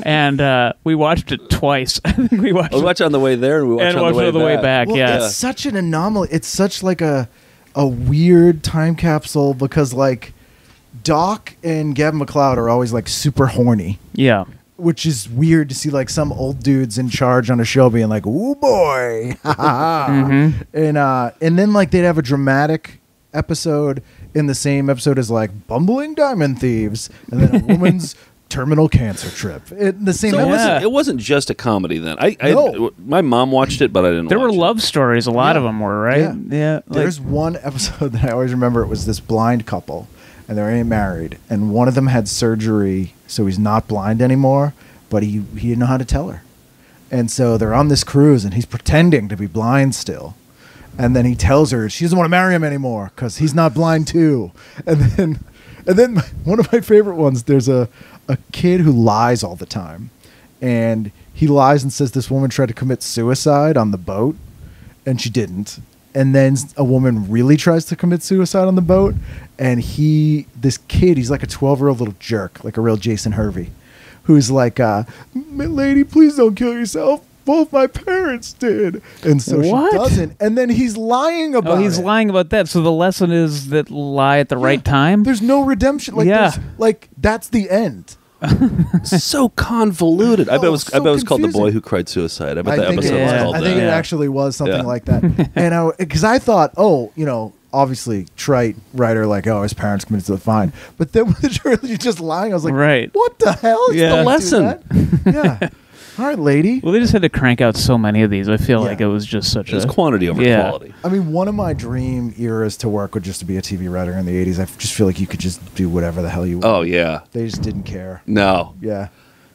And we watched it twice. I think we watched We watch on the way there, and we watch on the way back. Well, Yeah. it's such an anomaly. It's such like a weird time capsule because like Doc and Gavin McLeod are always like super horny, Yeah. which is weird to see like some old dudes in charge on a show being like, "Ooh boy," and then like they'd have a dramatic episode in the same episode as like bumbling diamond thieves, and then a woman's terminal cancer trip. In the same So episode. it wasn't just a comedy then. No. My mom watched it, but I didn't There were watch it. love stories. A lot of them were, right? Yeah. Yeah. Like, There's one episode that I always remember. It was this blind couple, and they were married, and one of them had surgery, so he's not blind anymore, but he didn't know how to tell her. And so they're on this cruise, and he's pretending to be blind still. And then he tells her she doesn't want to marry him anymore because he's not blind too. And then one of my favorite ones, there's a kid who lies all the time. And he lies and says this woman tried to commit suicide on the boat, and she didn't. And then a woman really tries to commit suicide on the boat, and this kid, he's like a 12-year-old little jerk, like a real Jason Hervey, who's like, lady, please don't kill yourself. Both my parents did. And so What? she doesn't. And then he's lying about it. Oh, he's lying about that. So the lesson is that lie at the right time? There's no redemption. Like, Yeah. that's the end. So convoluted. I bet it was. I so bet it was called The confusing. Boy Who Cried Suicide. I bet I that think, episode it was was. called I think that. it Yeah. actually was something Yeah. like that. And because I thought, obviously trite writer, like, his parents committed suicide, fine. But then when you're just lying, I was like, Right. what the hell? It's Yeah. the lesson. Yeah. All right, lady. Well, they just had to crank out so many of these. I feel Yeah. like it was just such It was a quantity over Yeah. quality. I mean, one of my dream eras to work would just to be a TV writer in the 80s. I just feel like you could just do whatever the hell you want. Oh yeah. They just didn't care. No. Yeah.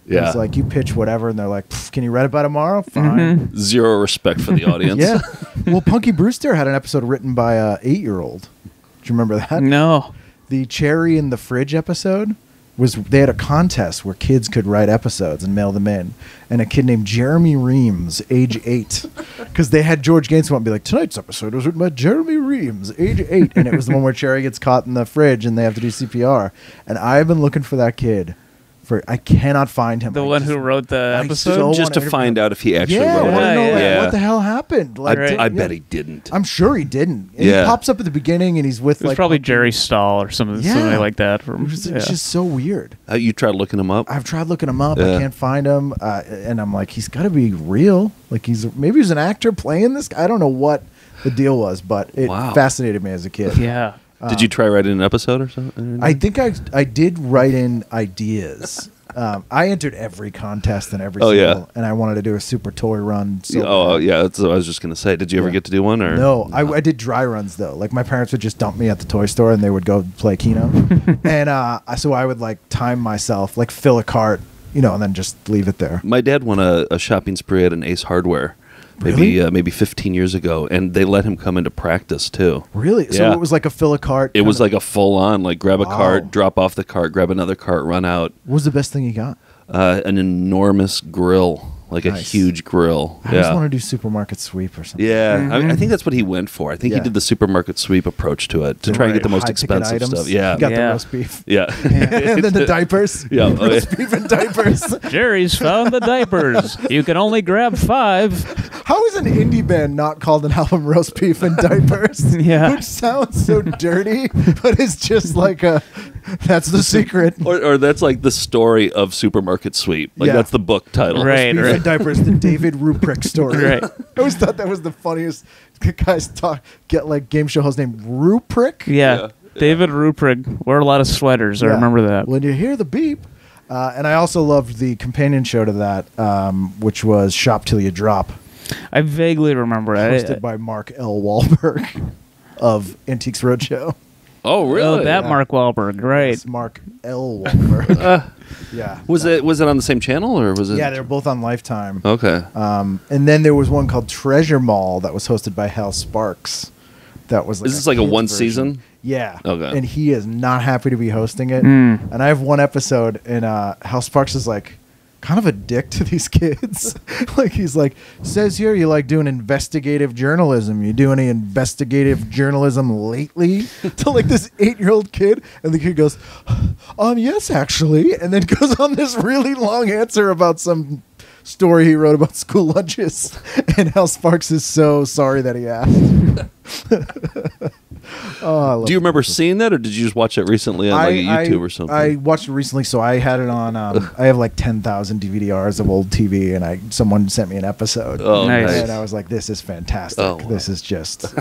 Yeah. It's like you pitch whatever, and they're like, can you write it by tomorrow? Fine. Zero respect for the audience. Yeah. Well, Punky Brewster had an episode written by a 8-year-old. Do you remember that? No. The Cherry in the Fridge episode they had a contest where kids could write episodes and mail them in, and a kid named Jeremy Reems, age 8, because they had George Gaines come up and be like, tonight's episode was written by Jeremy Reems, age 8, and it was the one where Cherry gets caught in the fridge and they have to do CPR, and I've been looking for that kid. I cannot find him. The one who wrote the I episode? so Just to wanna find out if he actually Yeah, I wrote want to it. know Yeah. what the hell happened. Like, I bet he didn't. I'm sure he didn't. And Yeah. He pops up at the beginning and he's with It was like probably Jerry Stahl or somebody like that. It's just so weird. You tried looking him up. I've tried looking him up. Yeah. I can't find him, and I'm like, he's got to be real. Like maybe he's an actor playing this guy. I don't know what the deal was, but it Wow. fascinated me as a kid. Yeah. Did you try writing an episode or something? I think I did write in ideas. I entered every contest and every Oh, single, yeah. and I wanted to do a super toy run. So Oh bad. yeah, that's what I was just gonna say. Did you ever Yeah. get to do one or No, I did dry runs though. Like my parents would just dump me at the toy store and they would go play Keno, and so I would like time myself, like fill a cart, and then just leave it there. My dad won a shopping spree at an Ace Hardware, Really? maybe 15 years ago, and they let him come into practice too. Really? So Yeah. it was like a fill a cart. It was like a full on like grab a Wow. cart, drop off the cart, grab another cart, run out. What was the best thing you got? An enormous grill, like a Nice. huge grill. I just want to do supermarket sweep or something. Yeah, I think that's what he went for. I think he Yeah. did the supermarket sweep approach to it to try and get the most High-ticket expensive items. stuff. Yeah, You got the Yeah. roast beef. yeah. And then the diapers. Yeah, oh, yeah. Roast beef and diapers. Jerry's found the diapers. You can only grab 5. How is an indie band not called an album roast beef and diapers? Yeah. Which sounds so dirty, but it's just like that's the secret. Or that's like the story of Supermarket Sweep. Like Yeah. that's the book title. Right. Beef and diapers, the David Ruprecht story. Right. I always thought that was the funniest. Guys get like game show host named Ruprecht. Yeah. David Ruprig wore a lot of sweaters. I Yeah. remember that. When you hear the beep. And I also loved the companion show to that, which was Shop Till You Drop, I vaguely remember it. hosted by Mark L. Wahlberg of Antiques Roadshow. Oh, really? Oh, that Yeah. Mark Wahlberg, right? It's Mark L. Wahlberg. Yeah. Was it on the same channel or was it? Yeah, they're both on Lifetime. Okay. And then there was one called Treasure Mall that was hosted by Hal Sparks. That was like Is this like a kid's one version. season? Yeah. Okay. And he is not happy to be hosting it. Hmm. And I have one episode, and Hal Sparks is like kind of a dick to these kids. Like he's like, says here you like doing investigative journalism. You do any investigative journalism lately? To like this 8-year-old kid, and the kid goes, yes, actually, and then goes on this really long answer about some story he wrote about school lunches. And Hal Sparks is so sorry that he asked. Oh, I love Do you remember seeing that, or did you just watch it recently on like a YouTube or something? I watched it recently, so I had it on. I have like 10,000 DVDRs of old TV, and someone sent me an episode. Oh, Nice. nice. And I was like, "This is fantastic. Oh, wow. This is just."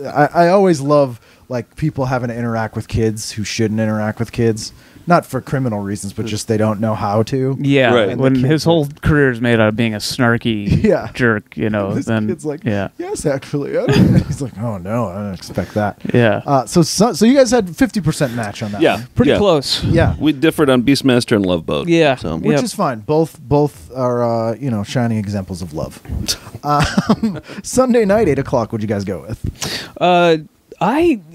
I always love like people having to interact with kids who shouldn't interact with kids, not for criminal reasons, but just they don't know how to. Yeah, Right. when And the his kid- whole career is made out of being a snarky Yeah. jerk, This then kid's like, yeah, "Yes, actually." And he's like, "Oh no, I didn't expect that." yeah, So you guys had 50% match on that. Yeah. one. pretty yeah. close. Yeah. We differed on Beastmaster and Love Boat. Yeah. So. Which Yep. is fine. Both are shining examples of love. Sunday night, 8:00. What'd you guys go with?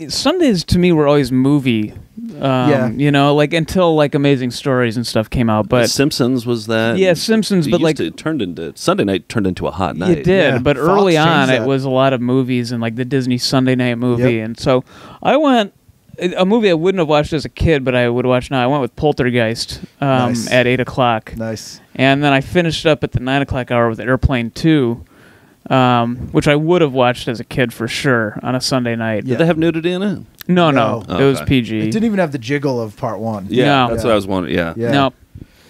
Sundays to me were always movie. Yeah. Like until like Amazing Stories and stuff came out, but Simpsons was that. Yeah, Simpsons, It but, used like- to- it turned into Sunday night turned into a hot night. it did. Yeah, But Fox early on, changed it that. was a lot of movies and like the Disney Sunday night movie, Yep. and so I went. a movie I wouldn't have watched as a kid, but I would watch now. I went with Poltergeist Nice. at 8 o'clock. Nice. And then I finished up at the 9 o'clock hour with Airplane 2, which I would have watched as a kid for sure on a Sunday night. Yeah. Did they have nudity in it? No. No. It was Okay. PG. It didn't even have the jiggle of part 1. Yeah, No. that's what I was wondering. Yeah. Yeah. No.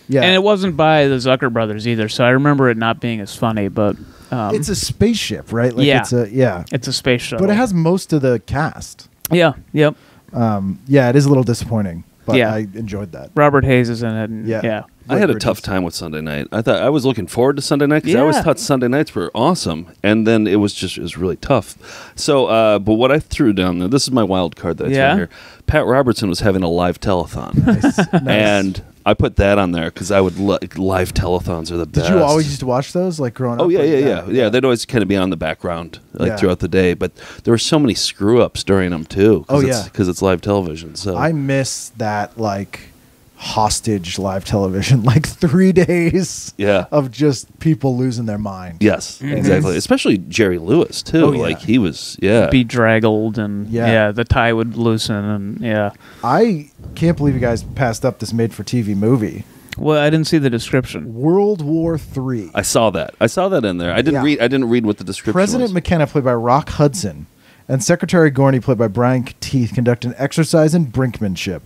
Yeah. And it wasn't by the Zucker brothers either, so I remember it not being as funny, but it's a spaceship, right? Like yeah. It's a space shuttle. but it has most of the cast. Yeah, yep. Yeah, it is a little disappointing, but Yeah. I enjoyed that. Robert Hayes is in it. And Yeah. yeah. I had a Bridges. tough time with Sunday night. I thought I was looking forward to Sunday night because I always Yeah. thought Sunday nights were awesome, and then it was really tough. So, but what I threw down there, this is my wild card that I Yeah? threw here. Pat Robertson was having a live telethon, Nice. and I put that on there because I would live telethons are the best. Did you always used to watch those, like growing Oh up? yeah, Like, yeah. They'd always kind of be on the background, like Yeah. throughout the day. But there were so many screw ups during them too. Oh, yeah. because it's live television. So I miss that like hostage live television, like 3 days. Yeah. Of just people losing their mind. yes, exactly. Especially Jerry Lewis too. Oh, yeah. Like he was, yeah. Bedraggled and Yeah. the tie would loosen and yeah. I can't believe you guys passed up this made-for-TV movie, Well, I didn't see the description. World War III. I saw that. I saw that in there. I didn't Yeah. read. I didn't read what the description President was. McKenna, McKenna, played by Rock Hudson, and Secretary Gorney, played by Brian Teeth, conduct an exercise in brinkmanship.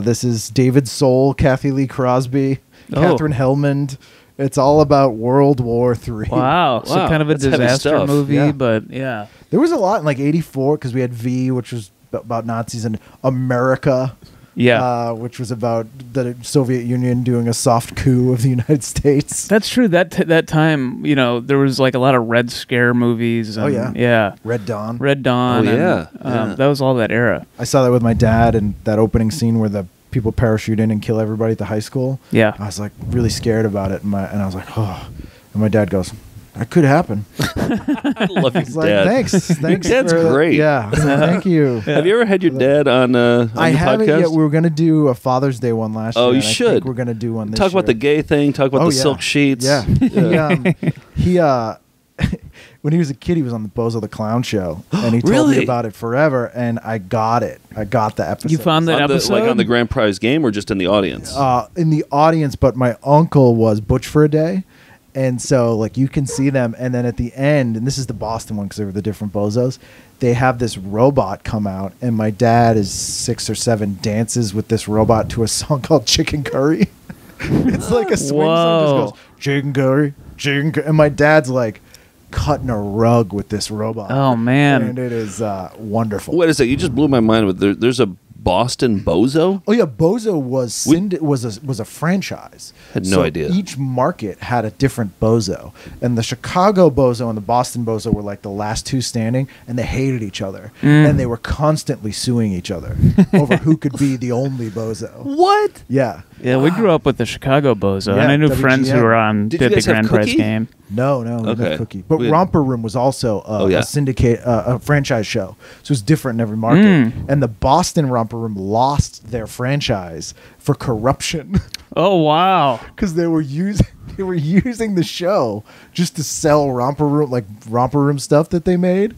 This is David Soul, Kathy Lee Crosby, Oh. Catherine Hellmond. It's all about World War III. Wow. So Wow, kind of a that's heavy disaster stuff. movie, Yeah. but yeah. There was a lot in like '84 because we had V, which was about Nazis, and America, Yeah. which was about the Soviet Union doing a soft coup of the United States. That's true. That time, there was like a lot of Red Scare movies. And, Oh, yeah. Yeah. Red Dawn. Red Dawn. Oh, and, yeah. Yeah. That was all that era. I saw that with my dad, and that opening scene where the people parachute in and kill everybody at the high school. Yeah. I was like really scared about it, and I was like, oh. And my dad goes, "That could happen." I love your It's like, dad. thanks. Dad's for that." great. Yeah, thank you. Have you ever had your dad on I the haven't podcast? yet. We were gonna do a Father's Day one last year. Oh, you and I should. think we're gonna do one this Talk about year. the gay thing. Talk about Oh, the yeah. silk sheets. Yeah. He when he was a kid, he was on the Bozo the Clown show, and he told Really? me about it forever, and I got it. I got the episode. You found that On the, episode? like on the grand prize game or just in the audience? In the audience, but my uncle was Butch for a Day. And so, like, you can see them. And then at the end, and this is the Boston one because they were the different Bozos, they have this robot come out. And my dad is 6 or 7, dances with this robot to a song called Chicken Curry. It's like a swing song. Just Whoa. goes, Chicken Curry, Chicken Curry. And my dad's like cutting a rug with this robot. Oh, man. And it is wonderful. Wait a second. You just blew my mind with there's a Boston Bozo? Oh yeah, Bozo was a franchise. Had no So idea. Each market had a different Bozo, and the Chicago Bozo and the Boston Bozo were like the last two standing, and they hated each other, and they were constantly suing each other over who could be the only Bozo. What? Yeah. Yeah, we grew up with the Chicago Bozo, Yeah, and I knew WGN. friends who were on Did did you the guys have Grand Prize Cookie? game. No, Okay. no cookie. But We had- Romper Room was also yeah. a syndicate, a franchise show, so it was different in every market. And the Boston Romper Room lost their franchise for corruption. Oh wow! Because they were using the show just to sell romper room stuff that they made,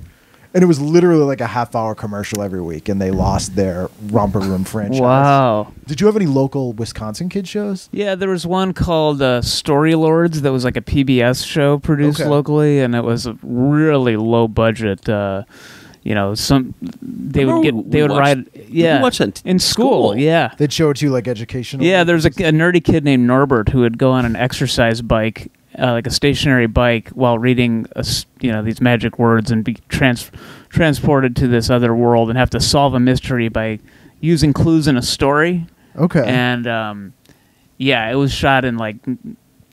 and it was literally like a half-hour commercial every week, and they lost their romper room franchise. Wow. Did you have any local Wisconsin kid shows? Yeah, there was one called Story Lords that was like a PBS show produced Okay. locally, and it was a really low budget. They would ride. Yeah, We watched that in school. Yeah. They'd show it to you like educational. Yeah, there's a nerdy kid named Norbert who would go on an exercise bike, like a stationary bike, while reading, these magic words and be transported to this other world and have to solve a mystery by using clues in a story. Okay. And it was shot in like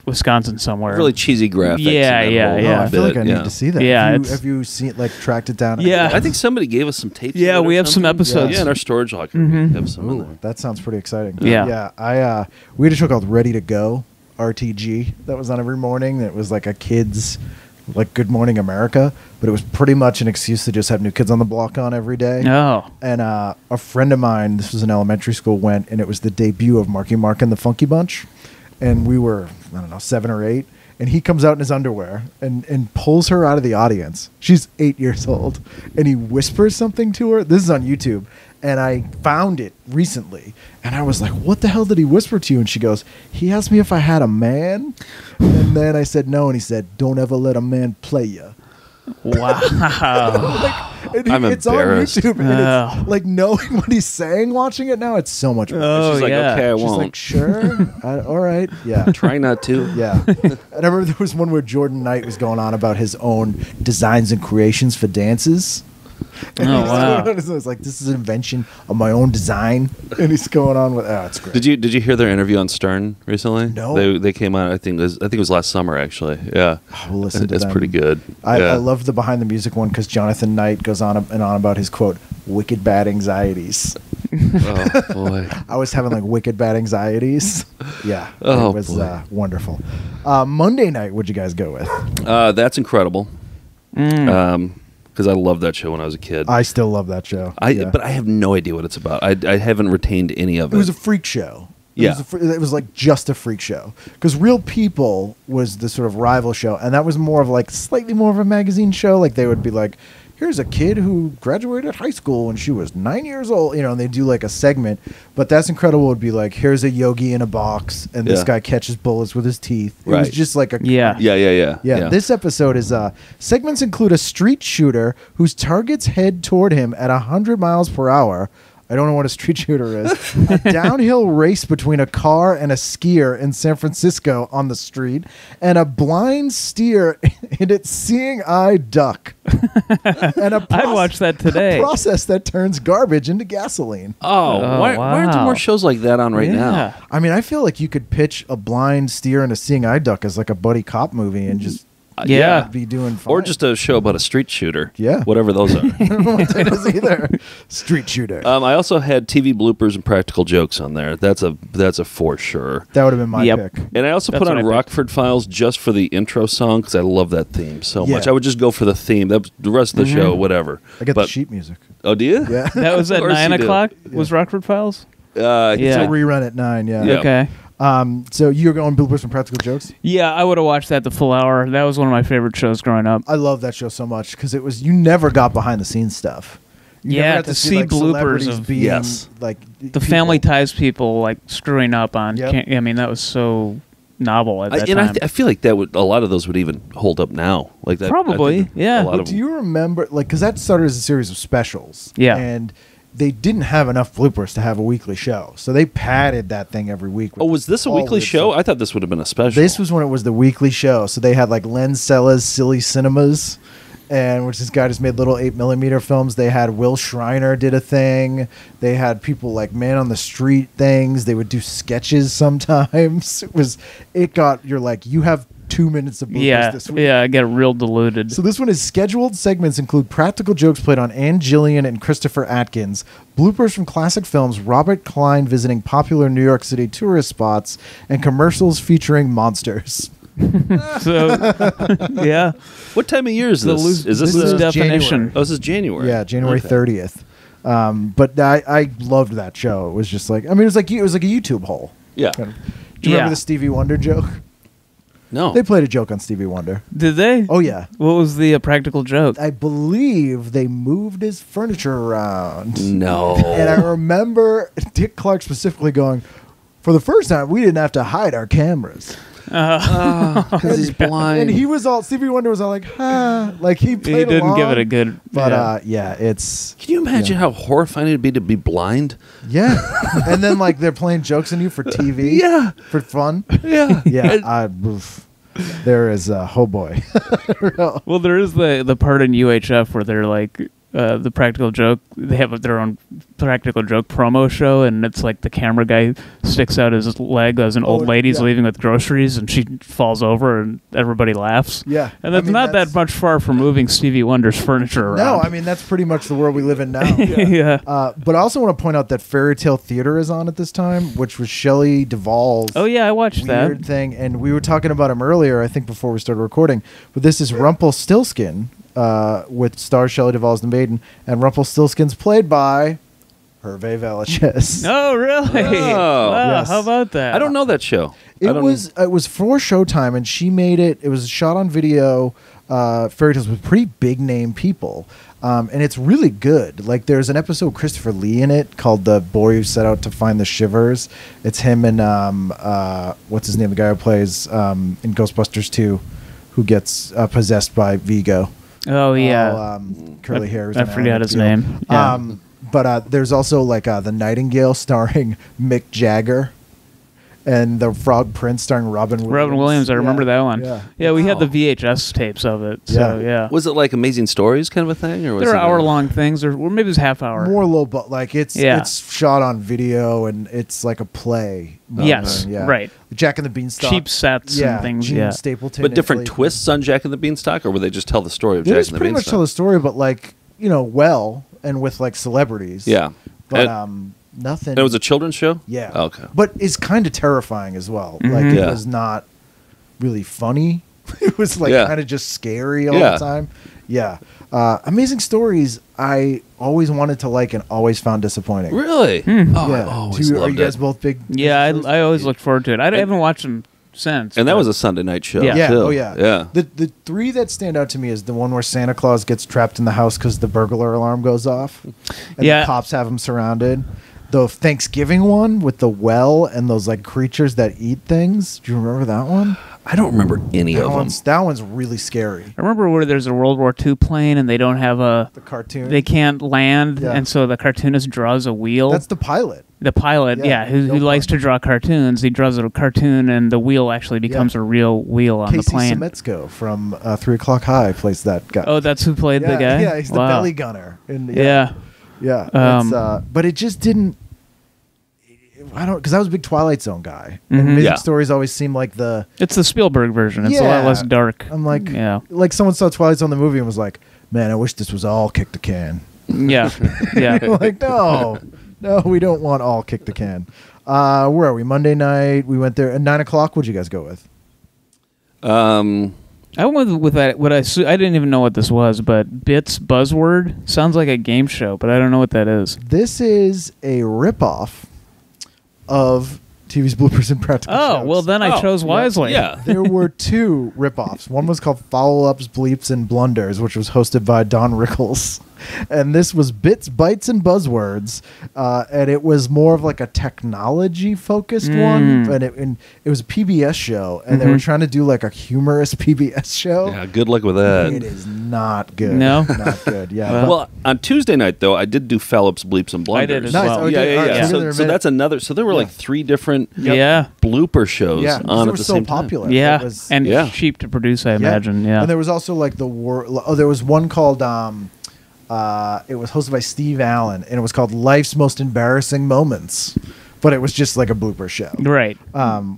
Wisconsin somewhere. Really cheesy graphics. Yeah, and that yeah, whole yeah. I feel like I bit, need to see that. Yeah, Have you seen tracked it down? Yeah. I think somebody gave us some tapes. Yeah, of it or we have some something. episodes. Yeah, in our storage locker. We have some in Ooh, there. that sounds pretty exciting. Yeah. Yeah. We had a show called Ready to Go, RTG, that was on every morning. That was like a kids, like Good Morning America, but it was pretty much an excuse to just have New Kids on the Block on every day. Oh. And a friend of mine, this was in elementary school, went, and it was the debut of Marky Mark and the Funky Bunch, and we were 7 or 8. and he comes out in his underwear and pulls her out of the audience. She's 8 years old, and he whispers something to her. This is on YouTube, and I found it recently, and I was like, what the hell did he whisper to you? And she goes, he asked me if I had a man, and then I said no, and he said, don't ever let a man play you. Wow. I'm it's embarrassed. on YouTube, and it's like knowing what he's saying, watching it now, it's so much better. Oh, She's like, yeah. okay, I She's won't. like, sure, all right, yeah. Try not to. Yeah. And I remember there was one where Jordan Knight was going on about his own designs and creations for dances. And Oh, he's wow. going on, it's like, this is an invention of my own design. And he's going on with, it's great. Did you hear their interview on Stern recently? No. They came on. I think it was last summer actually. Yeah. We'll listen to It's them. pretty good. I Yeah. love the behind the music one because Jonathan Knight goes on and on about his quote, wicked bad anxieties. Oh boy. I was having like wicked bad anxieties. Yeah. Oh, it was boy. wonderful. Monday night, what'd you guys go with? That's incredible. Because I loved that show when I was a kid. I still love that show. But I have no idea what it's about. I haven't retained any of it. It was a freak show. Yeah. It was like just a freak show. Because Real People was the sort of rival show, and that was more of like slightly more of a magazine show. Like they would be like, here's a kid who graduated high school when she was 9 years old, and they do like a segment. But That's Incredible would be like, here's a yogi in a box, and this Yeah. guy catches bullets with his teeth. It was Right. just like a Yeah. Yeah. This episode is segments include a street shooter whose targets head toward him at 100 miles per hour. I don't know what a street shooter is. A downhill race between a car and a skier in San Francisco on the street, and a blind steer in its seeing eye duck. And I'd watch that today. A process that turns garbage into gasoline. Oh, why aren't there wow. more shows like that on right Yeah. now? I mean, I feel like you could pitch a blind steer and a seeing eye duck as like a buddy cop movie and just Yeah. be doing fine. Or just a show about a street shooter. Yeah. Whatever those are. I don't know what that is either. Street shooter. I also had TV bloopers and practical jokes on there. That's a for sure. That would have been my Yep. pick. And I also That's put what on I picked. Rockford Files just for the intro song because I love that theme so Yeah. much. I would just go for the theme. The rest of the show, whatever. I get But- the sheet music. Oh, do you? Yeah. That was Of at course 9 you do. o'clock? Was Rockford Files? Yeah. Yeah. It's a rerun at 9, yeah. Yeah. Okay. So you're going bloopers and practical jokes? Yeah, I would have watched that the full hour. That was one of my favorite shows growing up. I love that show so much because you never got behind the scenes stuff. You Yeah, never got to see like, bloopers celebrities of- being, Yes. like The people. Family Ties people like screwing up on. Yep. I mean, that was so novel at that time. I feel like a lot of those would even hold up now. Like that. Probably, I think yeah. A lot But of do you remember, like, because that started as a series of specials. Yeah. And they didn't have enough bloopers to have a weekly show. So they padded that thing every week. with Oh, was this a all weekly weird show? stuff. I thought this would have been a special. This was when it was the weekly show. So they had like Len Cella's Silly Cinemas, and which this guy just made little 8mm films. They had Will Schreiner did a thing. They had people like Man on the Street things. They would do sketches sometimes. You're like, you have 2 minutes of bloopers this week. I get real diluted. So this one is scheduled segments include practical jokes played on Ann Gillian and Christopher Atkins, bloopers from classic films, Robert Klein visiting popular New York City tourist spots, and commercials featuring monsters. So, yeah, What time of year is this? Is this loose the definition. January. Oh, this is January. Yeah, January Okay. 30th. But I loved that show. It was just like, I mean, it was like a YouTube hole. Yeah. Do you remember the Stevie Wonder joke? No. They played a joke on Stevie Wonder. Did they? Oh yeah. What was the practical joke? I believe they moved his furniture around. No. And I remember Dick Clark specifically going, for the first time, we didn't have to hide our cameras. Because he's blind. And he was all, Stevie Wonder was all like, like he played He didn't along, give it a good. But it's, Can you imagine how horrifying it'd be to be blind? yeah. And then like they're playing jokes on you for TV. Yeah. For fun. Yeah. Yeah. Oof. There is, oh boy. Well, there is the part in UHF where they're like the practical joke. They have their own practical joke promo show, and it's like the camera guy sticks out his leg as an old lady's yeah. leaving with groceries, and she falls over, and everybody laughs. Yeah. And that's not that much far from moving Stevie Wonder's furniture around. No, I mean, that's pretty much the world we live in now. yeah. But I also want to point out that Fairy Tale Theater is on at this time, which was Shelley Duvall's Oh yeah, I watched weird that. thing. And we were talking about him earlier, I think, before we started recording. But this is Rumpelstiltskin with star Shelley Duvall as the maiden. And Rumpelstiltskin's played by Herve Valechez. Oh, really? Oh. Wow, Yes. how about that? I don't know that show. It was for Showtime, and she made it. It was shot on video, fairy tales with pretty big name people, and it's really good. Like there's an episode with Christopher Lee in it called "The Boy Who Set Out to Find the Shivers." It's him and what's his name, the guy who plays in Ghostbusters 2, who gets possessed by Vigo. Oh, yeah. All, curly hair. I forgot his name. Yeah. But there's also like The Nightingale starring Mick Jagger. And The Frog Prince starring Robin Williams. Robin Williams, I remember that one. Yeah. We had the VHS tapes of it. So, yeah. Was it like Amazing Stories kind of a thing? Or was They're it hour-long things, or maybe it was half hour. More low, but like it's shot on video and it's like a play. Yes, Yeah. right. Jack and the Beanstalk. Cheap sets and things. Gene Yeah. Stapleton. But different like, twists on Jack and the Beanstalk, or would they just tell the story of They Jack just and the pretty much Beanstalk? tell the story, but like well, and with like celebrities. Yeah. But And- nothing. And it was a children's show? Yeah. Okay. But it's kind of terrifying as well. Mm-hmm. Like it Yeah. was not really funny. It was like Yeah. kind of just scary all Yeah. the time. Yeah. Amazing Stories I always wanted to like and always found disappointing. Really? Oh, I Yeah. always Are you loved guys it. both big? Yeah, I always looked forward to it. I haven't watched them since. And that but- was a Sunday night show. Yeah. Yeah. too. Oh yeah. Yeah. The three that stand out to me is the one where Santa Claus gets trapped in the house because the burglar alarm goes off, and Yeah. the cops have him surrounded. The Thanksgiving one with the well and those like creatures that eat things. Do you remember that one? I don't remember any of them. That one's really scary. I remember where there's a World War II plane and they don't have The cartoon. they can't land, Yeah. and so the cartoonist draws a wheel. That's the pilot. The pilot, Yeah, who Bill likes Pullman. to draw cartoons. He draws a cartoon, and the wheel actually becomes a real wheel on Casey the plane. Simetsko from 3 O'Clock High plays that guy. Oh, that's who played the guy? Yeah, he's the Wow. belly gunner. Yeah. Yeah. But it just didn't. I don't, because I was a big Twilight Zone guy. And Amazing Yeah. Stories always seemed like the. It's the Spielberg version. It's a lot less dark. I'm like, Yeah. like someone saw Twilight Zone the movie and was like, "Man, I wish this was all Kick the Can." Yeah. Yeah. Like, no, we don't want all Kick the Can. Where are we? Monday night. We went there at 9 o'clock. What'd you guys go with? I went with that. I didn't even know what this was, but Bits Buzzword sounds like a game show, but I don't know what that is. This is a ripoff of TV's Bloopers and Practical Oh, Jokes. well, then I chose wisely. Yeah. There were two ripoffs. One was called Follow-Ups, Bleeps, and Blunders, which was hosted by Don Rickles. And this was Bits, Bytes, and Buzzwords. And it was more of like a technology-focused one. And it was a PBS show. And they were trying to do like a humorous PBS show. Yeah, good luck with that. It is not good. No? Not good. Yeah. Well, on Tuesday night though, I did do Fallops, Bleeps, and Blunders. I did as Nice. well. Oh, Yeah, did? yeah, All right, yeah. so they're So that's another. So there were like 3 different Yeah. blooper shows yeah, on they at were the so same time. popular. Yeah. It was, And Yeah. cheap to produce, I imagine. Yeah. And there was also like there was one called it was hosted by Steve Allen, and it was called Life's Most Embarrassing Moments. But it was just like a blooper show. Right.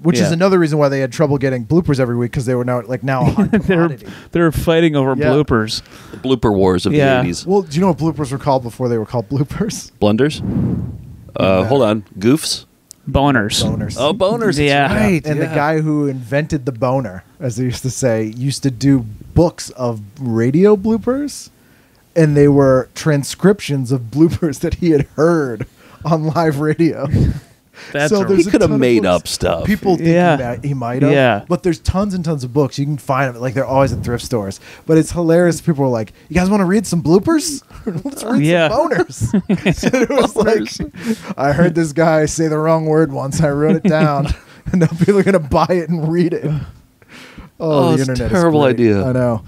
Which is Yeah. another reason why they had trouble getting bloopers every week, because they were now a hot commodity. They're fighting over Yeah. bloopers. The blooper wars of Yeah. the 80s. Well, do you know what bloopers were called before they were called bloopers? Blunders. Hold on. Goofs. Boners. Boners. Oh, boners. Yeah. That's right. And the guy who invented the boner, as they used to say, used to do books of radio bloopers, and they were transcriptions of bloopers that he had heard on live radio. That's So right. there's He a could have ton of made books. up stuff. People think Yeah. he might have. Yeah. But there's tons and tons of books. You can find them. Like, they're always at thrift stores. But it's hilarious. People are like, "You guys want to read some bloopers? Let's read Yeah. some boners." So it was like, I heard this guy say the wrong word once. I wrote it down. And now people are going to buy it and read it. Oh, the it's a internet terrible is great. idea. I know.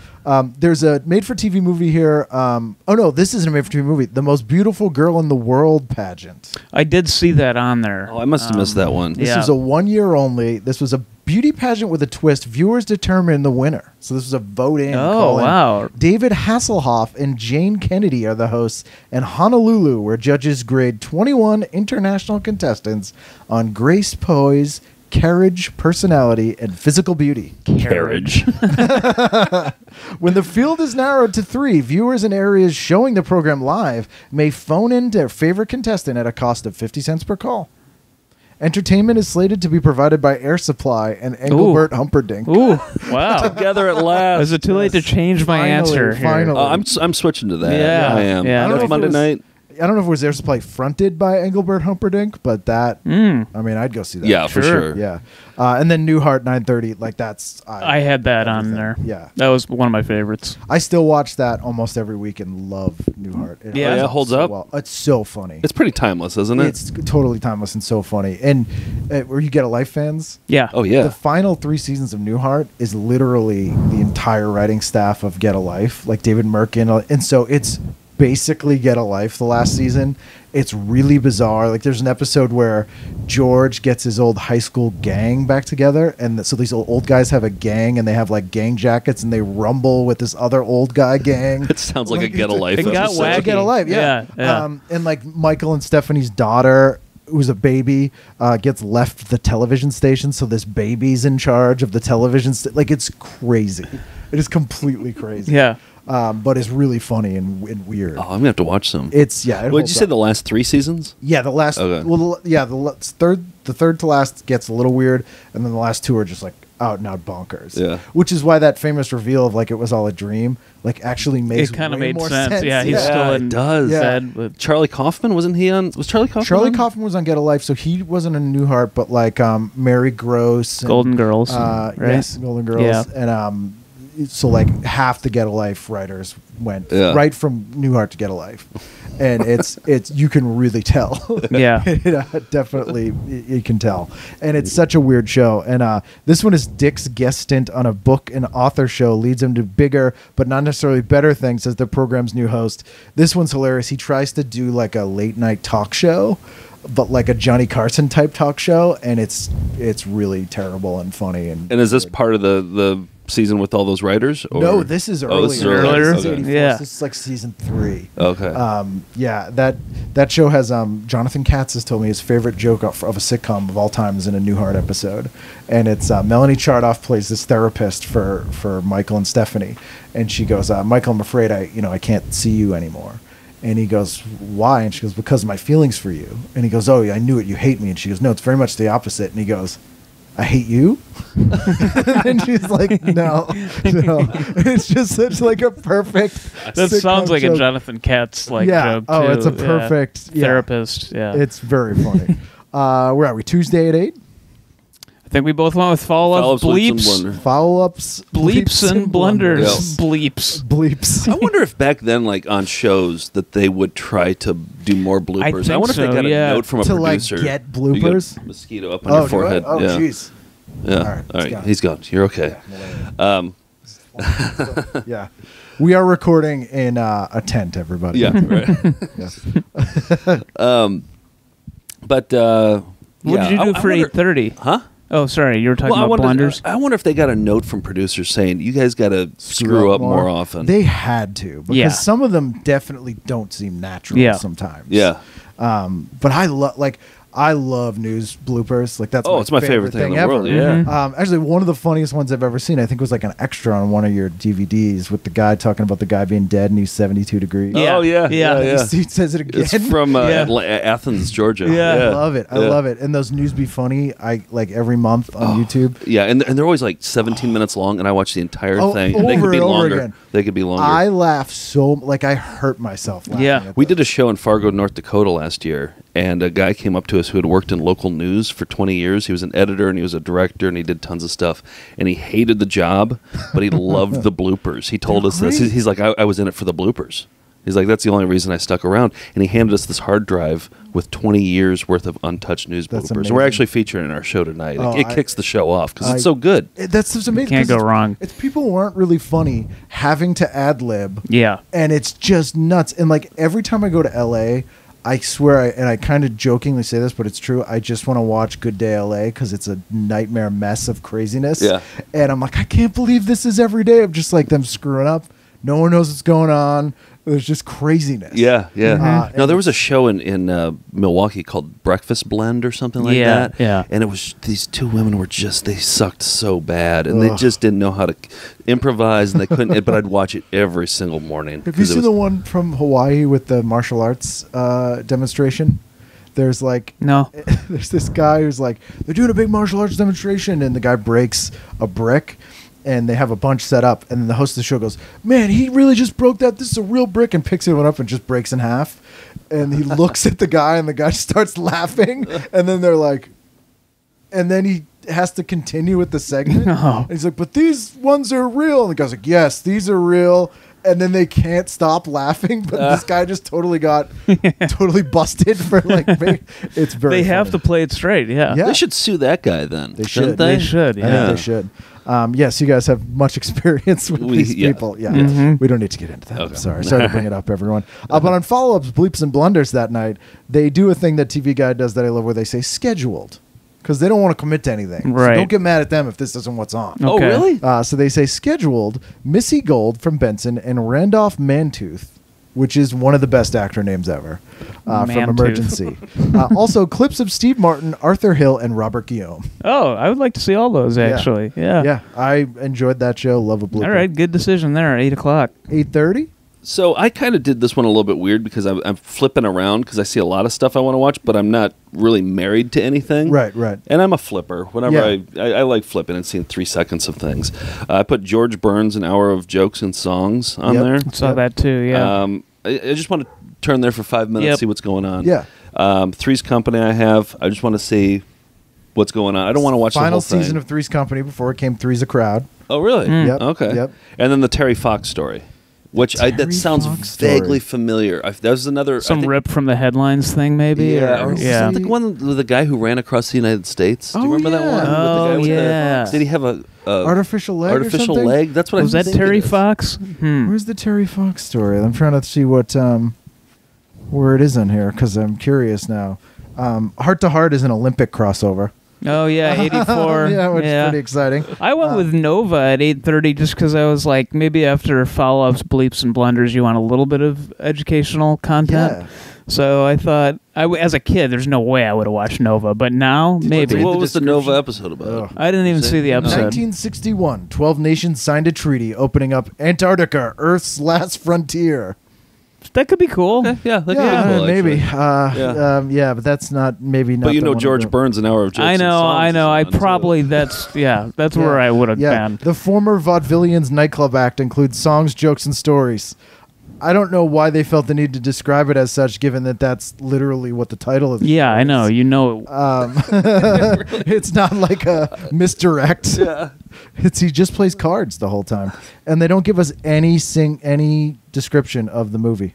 There's a made-for-TV movie here. Oh, no, this isn't a made-for-TV movie. The Most Beautiful Girl in the World pageant. I did see that on there. Oh, I must have missed that one. This Yeah. was a 1 year only. This was a beauty pageant with a twist. Viewers determine the winner. So this was a vote-in. Oh, call-in. wow. David Hasselhoff and Jane Kennedy are the hosts, and Honolulu, where judges grade 21 international contestants on grace, poise, carriage, personality, and physical beauty. Carriage. When the field is narrowed to 3, viewers in areas showing the program live may phone in their favorite contestant at a cost of 50 cents per call. Entertainment is slated to be provided by Air Supply and Engelbert Humperdinck. Ooh, wow. Together at last. Is it too late to change my Finally, answer here? finally. I'm switching to that. Yeah, I am. yeah. I don't know That's if Monday it was- night. I don't know if it was there to play fronted by Engelbert Humperdinck, but that I mean, I'd go see that. Yeah, for sure. Yeah, and then Newhart 9:30. Like that's I had that on there. Yeah, that was one of my favorites. I still watch that almost every week and love Newhart. Yeah, it holds up. Well. It's so funny. It's pretty timeless, isn't it? It's totally timeless and so funny. And were you Get a Life fans? Yeah. Oh yeah. The final 3 seasons of Newhart is literally the entire writing staff of Get a Life, like David Merkin, and so it's basically Get a Life the last season. It's really bizarre. Like there's an episode where George gets his old high school gang back together, and so these old guys have a gang, and they have like gang jackets, and they rumble with this other old guy gang. It sounds like a Get a Life. It got episode. wacky. Get a Life, yeah. And like Michael and Stephanie's daughter, who's a baby, gets left the television station, so this baby's in charge of the television. Like it's crazy. It is completely crazy. Yeah. But it's really funny and weird. Oh, I'm gonna have to watch some. It's it What did holds you say? up. The last 3 seasons? Yeah, the last. Okay. Well, the third to last gets a little weird, and then the last 2 are just like out and out bonkers. Yeah. Which is why that famous reveal of like it was all a dream, like actually makes It kind of way made more sense. Yeah, he's Yeah, still it in does. bed with Charlie Kaufman, wasn't he on? Was Charlie Kaufman? Charlie on? Kaufman was on Get a Life, so he wasn't in Newhart, but like Mary Gross, and, Golden Girls, right? Yes, Golden Girls, Yeah. and so like half the Get a Life writers went Yeah. right from Newhart to Get a Life, and it's you can really tell. Yeah. Definitely you can tell, and it's such a weird show. And this one is Dick's guest stint on a book and author show leads him to bigger but not necessarily better things as the program's new host. This one's hilarious. He tries to do like a late night talk show, but like a Johnny Carson type talk show, and it's really terrible and funny. And And is this weird. part of the season with all those writers? Or? No, this is earlier. Oh, this is earlier? This is Okay. 84, Yeah. so this is like season 3. Okay. Yeah, that show has Jonathan Katz has told me his favorite joke of a sitcom of all time is in a Newhart episode, and it's Melanie Chardoff plays this therapist for Michael and Stephanie, and she goes, Michael, I'm afraid I can't see you anymore. And he goes, why? And she goes, because of my feelings for you. And he goes, oh, yeah, I knew it. You hate me. And she goes, no, it's very much the opposite. And he goes, I hate you. And she's like, no. It's just such like a perfect. That sitcom sounds like joke. a Jonathan Katz like Yeah. joke. Oh, too. it's a Yeah. perfect therapist. Yeah, It's very funny. Where are we? Tuesday at 8. I think we both went with follow-up Follow-ups, bleeps, and bleeps, blunder. Follow-ups, bleeps and blunders, Yep. bleeps. bleeps. I wonder if back then, like on shows, that they would try to do more bloopers. think wonder if they so, got yeah. a note from a To, like, producer. get You got bloopers? a mosquito up on your do I? forehead. Oh, yeah. jeez. Yeah. All right, All it's right. gone. He's gone. You're okay. Yeah. We are recording in a tent, everybody. Yeah. Right. Yeah. But What did you do for 8:30? Huh? Oh, sorry, you were talking Well, about blunders. I wonder if they got a note from producers saying you guys got to screw up more often. They had to, because Yeah. some of them definitely don't seem natural Yeah. sometimes. yeah. But I love news bloopers. Like that's It's my favorite thing in the ever. world. Yeah. Actually, one of the funniest ones I've ever seen, I think, was like an extra on one of your DVDs with the guy talking about the guy being dead and he's 72 degrees. Yeah. Oh yeah. Yeah. Yeah. He says it again. It's from Yeah. Athens, Georgia. Yeah. I love it. I Yeah. love it. And those news be funny. I like every month on YouTube. Yeah, and they're always like 17 minutes long, and I watch the entire Oh, thing. And they could over be and over longer. again. They could be longer. I laugh so like I hurt myself laughing. Yeah. at We those. did a show in Fargo, North Dakota last year, and a guy came up to us who had worked in local news for 20 years. He was an editor, and he was a director, and he did tons of stuff. And he hated the job, but he loved the bloopers. He told us this. great. He's like, I was in it for the bloopers. He's like, that's the only reason I stuck around. And he handed us this hard drive with 20 years worth of untouched news That's bloopers. And we're amazing. actually featuring it in our show tonight. Oh, it I- kicks the show off because I- it's so good. That's just amazing. Can't 'cause go wrong. It's people who aren't really funny having to ad lib. Yeah. And it's just nuts. And like every time I go to LA, I swear, I kind of jokingly say this, but it's true. I just want to watch Good Day LA because it's a nightmare mess of craziness. Yeah. And I'm like, I can't believe this is every day of just like them screwing up. No one knows what's going on. There's just craziness. Yeah, yeah. Mm-hmm. No, there was a show in Milwaukee called Breakfast Blend or something like Yeah, that. yeah. And it was these two women were just they sucked so bad, and they Ugh. just didn't know how to improvise, and they couldn't. But I'd watch it every single morning. Have you 'cause it seen was- the one from Hawaii with the martial arts demonstration? There's like No. there's this guy who's like they're doing a big martial arts demonstration, and the guy breaks a brick, and they have a bunch set up, and the host of the show goes, "Man, he really just broke that. This is a real brick," and picks it one up and just breaks in half. And he looks at the guy, and the guy starts laughing, and then they're like, and then he has to continue with the segment. Oh. And he's like, "But these ones are real," and the guy's like, "Yes, these are real." And then they can't stop laughing, but this guy just totally got totally busted for like. It's very. They have funny. to play it straight. Yeah. Yeah. They should sue that guy then. They shouldn't should. they? They should. I Yeah. think they should. Yes, you guys have much experience with these people. Yeah, we don't need to get into that. Okay. I'm sorry to bring it up, everyone. But on follow-ups, bleeps and blunders that night, they do a thing that TV Guide does that I love, where they say scheduled, because they don't want to commit to anything. Right. So don't get mad at them if this isn't what's on. Okay. Oh, really? So they say scheduled Missy Gold from Benson and Randolph Mantooth, which is one of the best actor names ever, from Mantooth. Emergency. Also, clips of Steve Martin, Arthur Hill, and Robert Guillaume. Oh, I would like to see all those actually. Yeah. Yeah, I enjoyed that show. Love a blooper. All right, good decision there. 8:00. 8:30. So I kind of did this one a little bit weird because I'm flipping around because I see a lot of stuff I want to watch, but I'm not really married to anything. Right. And I'm a flipper. Whenever Yeah. I like flipping and seeing 3 seconds of things. I put George Burns' An Hour of Jokes and Songs on Yep. there. Saw that too. Yeah. I just want to turn there for 5 minutes, Yep. see what's going on. Yeah. Three's Company I have. I just want to see what's going on. I don't want to watch the Final whole thing. season of Three's Company before it came Three's a Crowd. Oh, really? Yep. Okay. Yep. And then the Terry Fox story, which Terry that sounds Fox vaguely story. familiar. That was another Some I think- rip from the headlines thing, maybe. Yeah, Or, or yeah. was that the one with the guy who ran across the United States? Do you Oh, remember that yeah. one? With the guy Oh, with yeah. Did he have a Artificial leg or artificial something? leg? That's what Was I that think it Terry is. Fox? Where's the Terry Fox story? I'm trying to see what where it is in here because I'm curious now. Heart to Heart is an Olympic crossover. Oh yeah, 84. Yeah, which is pretty exciting. I went with Nova at 8:30 just because I was like, maybe after follow-ups, bleeps, and blunders, you want a little bit of educational content. Yeah. So I thought, as a kid, there's no way I would have watched Nova, but now maybe. What the was the Nova episode about? Ugh. I didn't even see the episode. 1961, 12 nations signed a treaty opening up Antarctica, Earth's last frontier. That could be cool. Okay, yeah, that could Yeah, be cool, maybe. actually. Yeah, but that's not maybe not. But you the know one George to do. Burns' An Hour of Jokes I and know. Songs I is on, so- probably that's where I would have Yeah, been. the former Vaudevillians nightclub act includes songs, jokes, and stories. I don't know why they felt the need to describe it as such, given that that's literally what the title of the Yeah, show I know. is. You know. It's not like a misdirect. Yeah. He just plays cards the whole time, and they don't give us any description of the movie.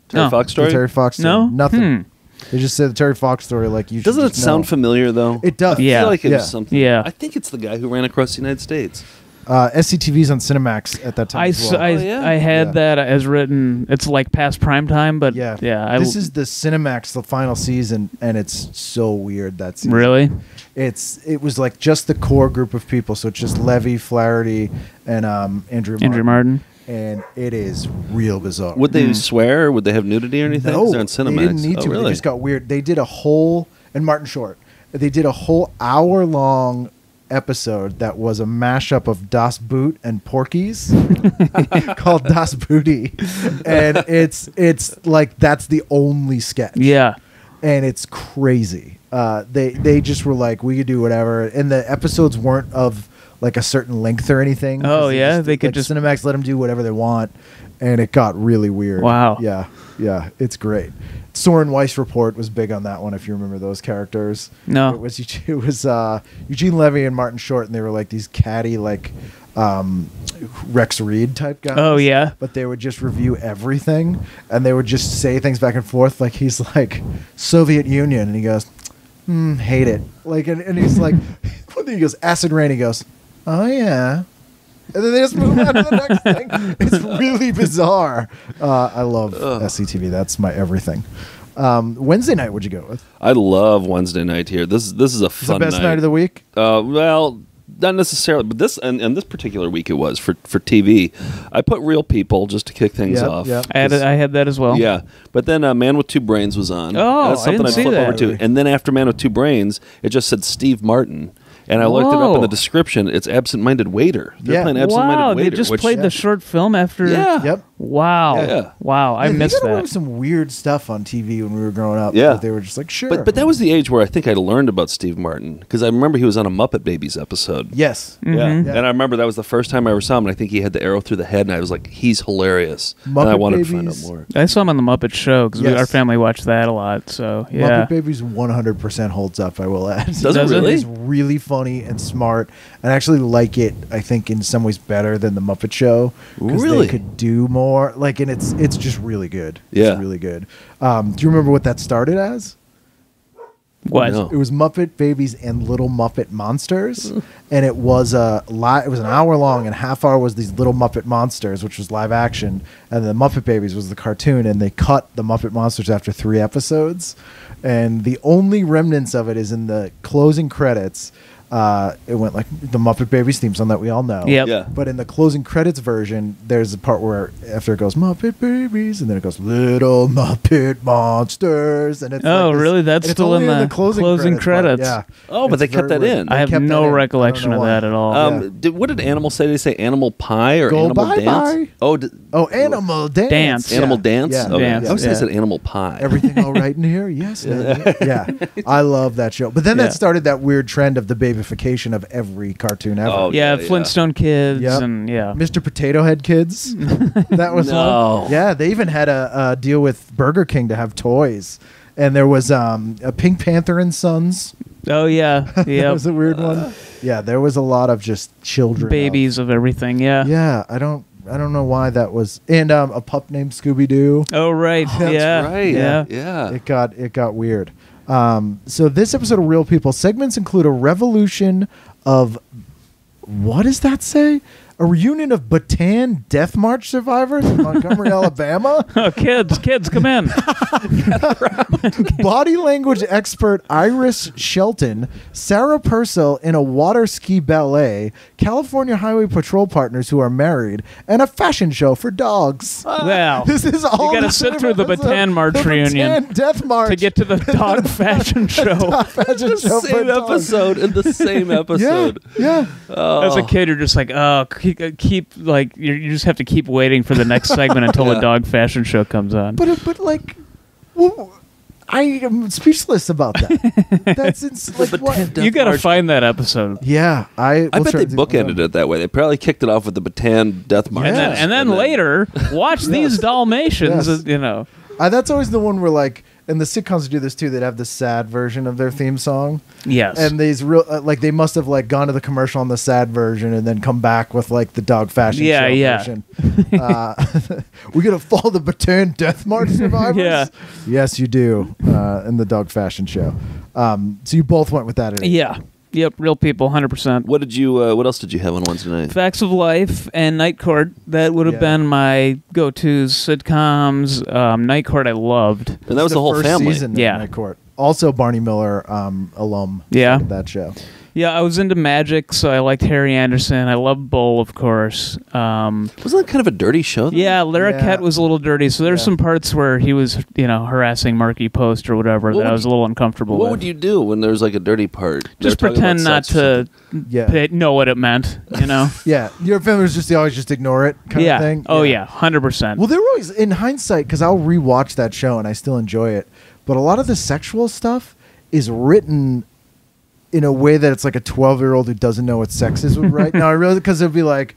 Terry No. Fox The story? Terry Fox story. No? Nothing. They just said the Terry Fox story like you. Doesn't should it just sound know. familiar though? It does. I Yeah. feel like it Yeah. was something. Yeah. I think it's the guy who ran across the United States. SCTV's on Cinemax at that time. I, as s- well. I, Oh, yeah? I had Yeah. that as written. It's like past prime time, but Yeah. yeah. This is the Cinemax, the final season, and it's so weird that season. really. It was like just the core group of people, so it's just Levy, Flaherty, and Andrew Martin. and it is real bizarre. Would they swear? Would they have nudity or anything? 'Cause No, they're on Cinemax. they didn't need Oh, to. Really? They just got weird. They did a whole and Martin Short. They did a whole hour-long episode that was a mashup of Das Boot and Porky's called Das Booty, and it's like that's the only sketch. Yeah. And it's crazy. They just were like, we could do whatever, and the episodes weren't of like a certain length or anything. Oh, 'cause yeah? They could like, just- Cinemax let them do whatever they want, and it got really weird. Wow. Yeah, it's great. Soren Weiss Report was big on that one, if you remember those characters. No. It was Eugene Levy and Martin Short, and they were like these catty, like Rex Reed type guys. Oh, yeah. But they would just review everything, and they would just say things back and forth. Like he's like Soviet Union, and he goes, hate it. Like, and he's like, he goes Acid Rain. He goes, oh yeah. And then they just move on to the next thing. It's really bizarre. I love SCTV. That's my everything. Wednesday night, what'd you go with? I love Wednesday night here. This is a It's the fun best night of the week. Well, not necessarily, but this and this particular week it was for TV. I put Real People just to kick things Yep, off. yep. I had that as well. Yeah, but then Man with Two Brains was on. Oh, That's I something didn't I'd see flip that. over to. And then after Man with Two Brains, it just said Steve Martin. And I looked it up in Whoa. the description. It's Absent-Minded Waiter. They're Yeah. playing Absent-Minded Wow, Waiter. they just which- played the short film after. Yeah. Yep. Wow. Yeah. Wow. I Yeah, missed they got away that. with some weird stuff on TV when we were growing up. Yeah. But they were just like, sure. But that was the age where I think I learned about Steve Martin because I remember he was on a Muppet Babies episode. Yes. Yeah. Mm-hmm. And I remember that was the first time I ever saw him, and I think he had the arrow through the head, and I was like, he's hilarious. Muppet and I wanted to find out Babies. more. I saw him on the Muppet Show because Yes. our family watched that a lot. So yeah. Muppet Babies 100% holds up, I will add. Does it Does it? really? It's really funny and smart, and I actually like it, I think, in some ways better than the Muppet Show. 'Cause Really? they could do more. Like, and it's just really good. Yeah. It's really good. Do you remember what that started as? What? No. It was Muppet Babies and Little Muppet Monsters, and it was it was an hour long, and half hour was these Little Muppet Monsters, which was live action, and the Muppet Babies was the cartoon, and they cut the Muppet Monsters after 3 episodes, and the only remnants of it is in the closing credits. It went like the Muppet Babies theme song that we all know. Yep. Yeah. But in the closing credits version, there's a part where after it goes Muppet Babies, and then it goes Little Muppet Monsters, and it's Oh, like this- really? That's and it's still only in the closing credits. part. Yeah. Oh, but It's they kept very that weird. in. I have kept that no in. I recollection don't of know that why. at all. Yeah. What did Animal say? Did they say Animal Pie or Go Animal bye-bye. Dance? Oh, Oh, Animal Dance. Dance. Animal Yeah. Dance? Yeah. Okay. Dance, I was yeah. going to say Animal Pie. Everything all right in here? Yes. Daddy. Yeah. I love that show. But then Yeah. that started that weird trend of the babification of every cartoon ever. Oh, yeah, yeah, yeah. Flintstone Kids Yep. and yeah. Mr. Potato Head Kids. That was No. one. Yeah, they even had a deal with Burger King to have toys. And there was a Pink Panther and Sons. Oh yeah. That Yeah. was a weird one. Yeah, there was a lot of just children. Babies of everything. Yeah. Yeah, I don't know why that was. And a pup named Scooby Doo. Oh right. That's yeah. Right. Yeah. Yeah. It got weird. So this episode of Real People segments include a revolution of, what does that say? A reunion of Batan Death March survivors in Montgomery, Alabama. Oh, kids, come in. Body language expert Iris Shelton, Sarah Purcell in a water ski ballet, California Highway Patrol partners who are married, and a fashion show for dogs. Wow. This is all. You gotta the sit same through the episode. Batan March The reunion Batan Death March to get to the dog fashion show. fashion show for Same dogs. episode in the same Yeah, episode. yeah. As a kid, you're just like, oh, keep like you just have to keep waiting for the next segment until the Yeah. dog fashion show comes on. But like, well, I am speechless about that. That's like what? You got to March. find that episode. Yeah, I bet they bookended it that way. They probably kicked it off with the Batan Death March. Yeah. And then later, watch these Dalmatians. Yes. You know, That's always the one where like, and the sitcoms do this too. They'd have the sad version of their theme song, yes. and these real like they must have like gone to the commercial on the sad version and then come back with like the dog fashion Yeah, show yeah. version. We're gonna follow the Batan Death March survivors. Yeah. Yes, you do. In the dog fashion show. So you both went with that. At yeah. Yep. Real people, 100%. What did you? What else did you have on Wednesday night? Facts of Life and Night Court. That would have Yeah. been my go-tos. Sitcoms. Night Court I loved. And that was the whole first family. season of Yeah. Night Court. Also, Barney Miller alum. Yeah. started that show. Yeah, I was into magic, so I liked Harry Anderson. I loved Bull, of course. Wasn't that kind of a dirty show? Though? Yeah, Larroquette Yeah. was a little dirty. So there's Yeah. some parts where he was, harassing Marky Post or whatever What that I would was a little uncomfortable What with. would you do when there's like a dirty part? Just They're talking pretend about not sex or to something? Yeah. know what it meant, you know? Yeah, your family was just they always just ignore it kind yeah. of thing. Oh, yeah, 100%. Well, there were always in hindsight because I'll rewatch that show and I still enjoy it. But a lot of the sexual stuff is written in a way that it's like a 12-year-old who doesn't know what sex is would write. Now I realize because it'd be like,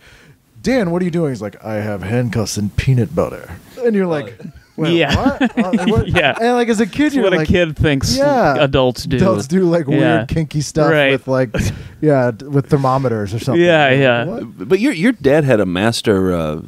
Dan, what are you doing? He's like, I have handcuffs and peanut butter, and you're like, wait, Yeah. what? Yeah. And like as a kid, It's you're what like, a kid thinks Yeah. adults do. adults do like Yeah. weird kinky stuff Right. with like, with thermometers or something. Yeah, You're yeah. like, what? But your dad had a master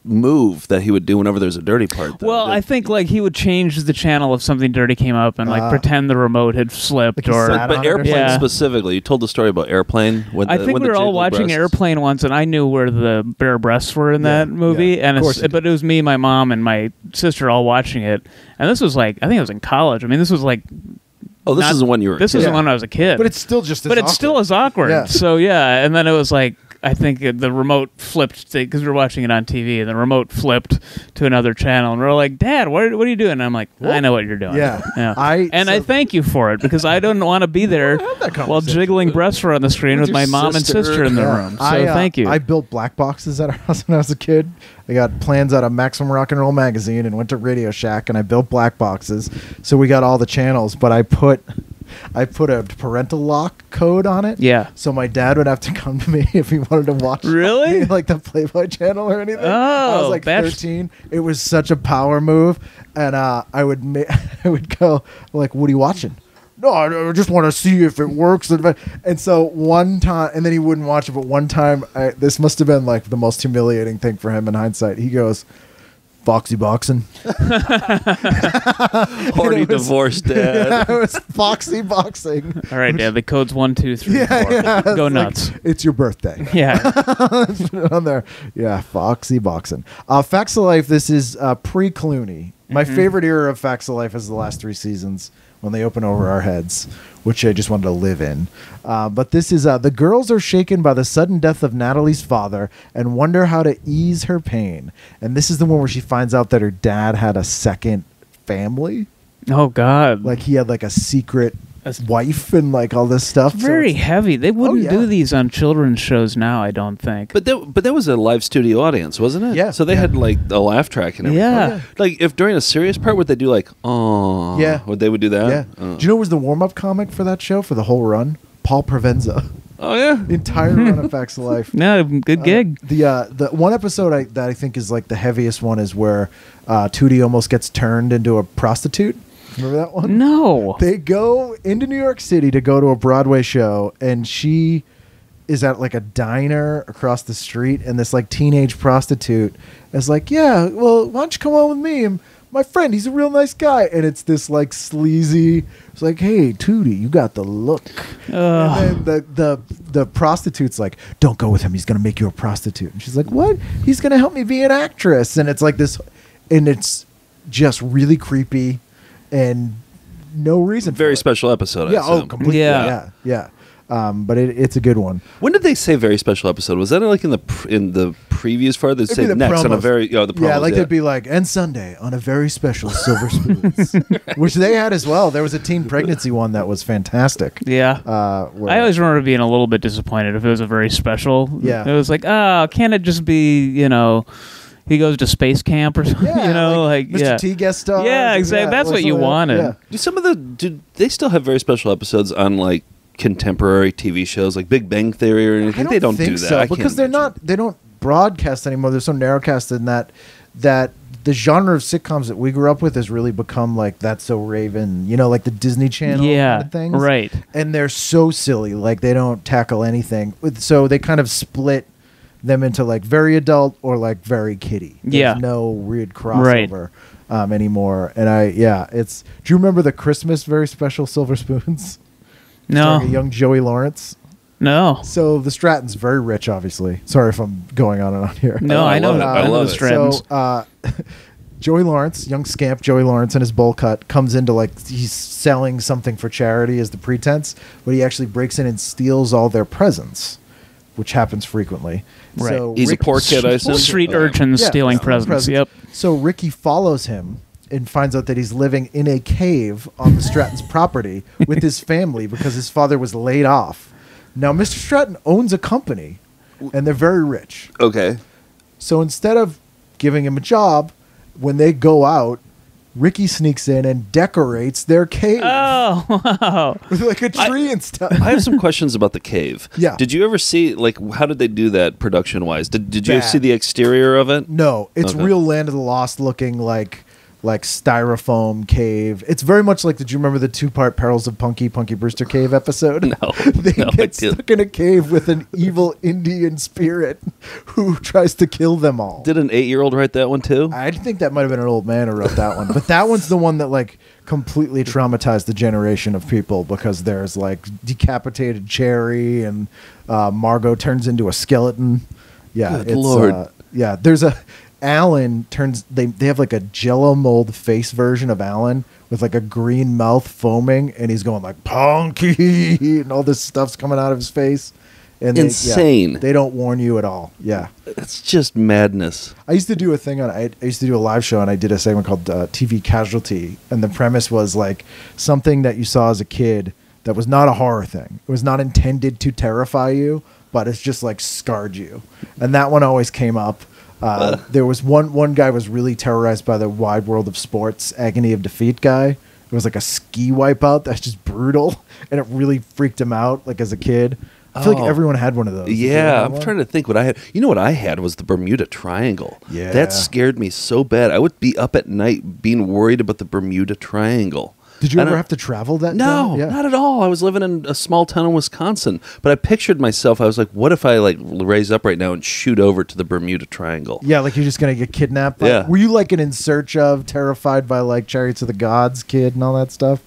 move that he would do whenever there's a dirty part. Though. Well, I think like he would change the channel if something dirty came up and like pretend the remote had slipped Like he or sat But on it or Airplane Yeah. specifically, you told the story about Airplane. When I the, think when we the were all jiggle watching breasts. Airplane once, and I knew where the bare breasts were in that movie, yeah. and Of course you but it was me, my mom, and my sister all watching it. And this was like, I think I was in college. I mean, this was like, Oh, this not- isn't when you were. this a was kid. when I was a kid. But it's still just as but it's awkward. still as awkward. Yeah. So yeah, and then it was like, I think the remote flipped because we were watching it on TV, and the remote flipped to another channel, and we're like, "Dad, what are you doing?" And I'm like, "I know what you're doing." Yeah. I thank you for it because I don't want to be there while jiggling breasts were on the screen with my mom and sister in the room. So thank you. I built black boxes at our house when I was a kid. I got plans out of Maximum Rock and Roll magazine and went to Radio Shack, and I built black boxes. So we got all the channels, but I put a parental lock code on it. Yeah. So my dad would have to come to me if he wanted to watch Really? like the Playboy channel or anything. Oh, I was like 13. It was such a power move, and I would I would go like, "What are you watching?" "No, I just want to see if it works." And so one time, and then he wouldn't watch it, but one time, this must have been like the most humiliating thing for him in hindsight. He goes, "Foxy boxing." Horny divorced dad. It was foxy boxing. All right, Dad. The code's 1, 2, 3, 4. Yeah, Go it's nuts. like, it's your birthday. Yeah. On there. Yeah, foxy boxing. Facts of Life, this is pre-Clooney. My favorite era of Facts of Life is the last 3 seasons when they open over our heads, which I just wanted to live in. But this is the girls are shaken by the sudden death of Natalie's father and wonder how to ease her pain. And this is the one where she finds out that her dad had a second family. Oh God. Like he had like a secret wife and like all this stuff. Very heavy. They wouldn't yeah. do these on children's shows now, I don't think. But that was a live studio audience, wasn't it? Yeah. So they had like a laugh track and everything. Yeah. Like if during a serious part, would they do like, "Oh"? Yeah. Would they do that? Yeah. Do you know who was the warm-up comic for that show for the whole run? Paul Provenza. Oh yeah. The entire run of Facts of Life. No, good gig. The one episode that I think is like the heaviest one is where Tootie almost gets turned into a prostitute. Remember that one? No. They go into New York City to go to a Broadway show, and she is at like a diner across the street, and this like teenage prostitute is like, "Yeah, well, why don't you come on with me? And my friend, he's a real nice guy." And it's this like sleazy, it's like, "Hey, Tootie, you got the look." And then the prostitute's like, "Don't go with him. He's gonna make you a prostitute." And she's like, "What? He's gonna help me be an actress." And it's like this, and it's just really creepy. And no reason. Very for it. special episode. Yeah. I Oh, assume. completely. Yeah. Yeah. But it's a good one. When did they say very special episode? Was that like in the previews for it? They'd It'd say be the next on a promos. very the promos, Yeah, like they'd be like, "And Sunday on a very special Silver Spoons," which they had as well. There was a teen pregnancy one that was fantastic. Yeah. Where- I always remember being a little bit disappointed if it was a very special. Yeah. It was like, can't it just be, he goes to space camp or something, like Mr. yeah. T guest star. Yeah, exactly. That's what you wanted. Yeah. Do they still have very special episodes on like contemporary TV shows like Big Bang Theory or anything? They don't think do that. so, I can't because imagine. they don't broadcast anymore. They're so narrowcast in that the genre of sitcoms that we grew up with has really become like That's So Raven, like the Disney Channel kind of things. Right. And they're so silly, like they don't tackle anything. So they kind of split them into like very adult or like very kiddie. There's no weird crossover anymore. And do you remember the Christmas very special Silver Spoons? No. Starring a young Joey Lawrence. No. So the Stratton's very rich, obviously. Sorry if I'm going on and on here. No, I know. I love the it. Strattons. So Joey Lawrence, young scamp Joey Lawrence, in his bowl cut comes into he's selling something for charity as the pretense, but he actually breaks in and steals all their presents, which happens frequently. Right. So He's a poor kid, I assume. Street urchins stealing presents. Yep. So Ricky follows him and finds out that he's living in a cave on the Stratton's property with his family because his father was laid off. Now, Mr. Stratton owns a company, and they're very rich. Okay. So instead of giving him a job, when they go out, Ricky sneaks in and decorates their cave Oh, wow. with like a tree and stuff. I have some questions about the cave. Yeah. Did you ever see how did they do that production wise? Did you Bad. see the exterior of it? No, it's Okay. real Land of the Lost looking like styrofoam cave. It's very much like, did you remember the 2-part Perils of Punky Brewster cave episode? No. They No, I get didn't. stuck in a cave with an evil Indian spirit who tries to kill them all. Did an 8-year-old write that one too? I think that might have been an old man who wrote that one. But that one's the one that completely traumatized the generation of people because there's decapitated Cherry and Margot turns into a skeleton. Yeah. Good Lord. There's Alan turns, they have like a Jell-O mold face version of Alan with like a green mouth foaming, and he's going like Punky, and all this stuff's coming out of his face. And Insane. They don't warn you at all. Yeah. It's just madness. I used to do a thing I used to do a live show, and I did a segment called TV Casualty, and the premise was like something that you saw as a kid that was not a horror thing. It was not intended to terrify you, but it's just like scarred you. And that one always came up. There was one guy was really terrorized by the Wide World of Sports Agony of Defeat guy. It was like a ski wipeout that's just brutal, and it really freaked him out like as a kid. I feel like everyone had one of those. Yeah, I'm trying to think what I had. You know what I had was the Bermuda Triangle. Yeah. That scared me so bad. I would be up at night being worried about the Bermuda Triangle. Did you ever have to travel that? No, not at all. I was living in a small town in Wisconsin, but I pictured myself. I was like, "What if I like raise up right now and shoot over to the Bermuda Triangle?" Yeah, like you're just gonna get kidnapped. Yeah. Were you like an In Search Of, terrified by like Chariots of the Gods kid and all that stuff?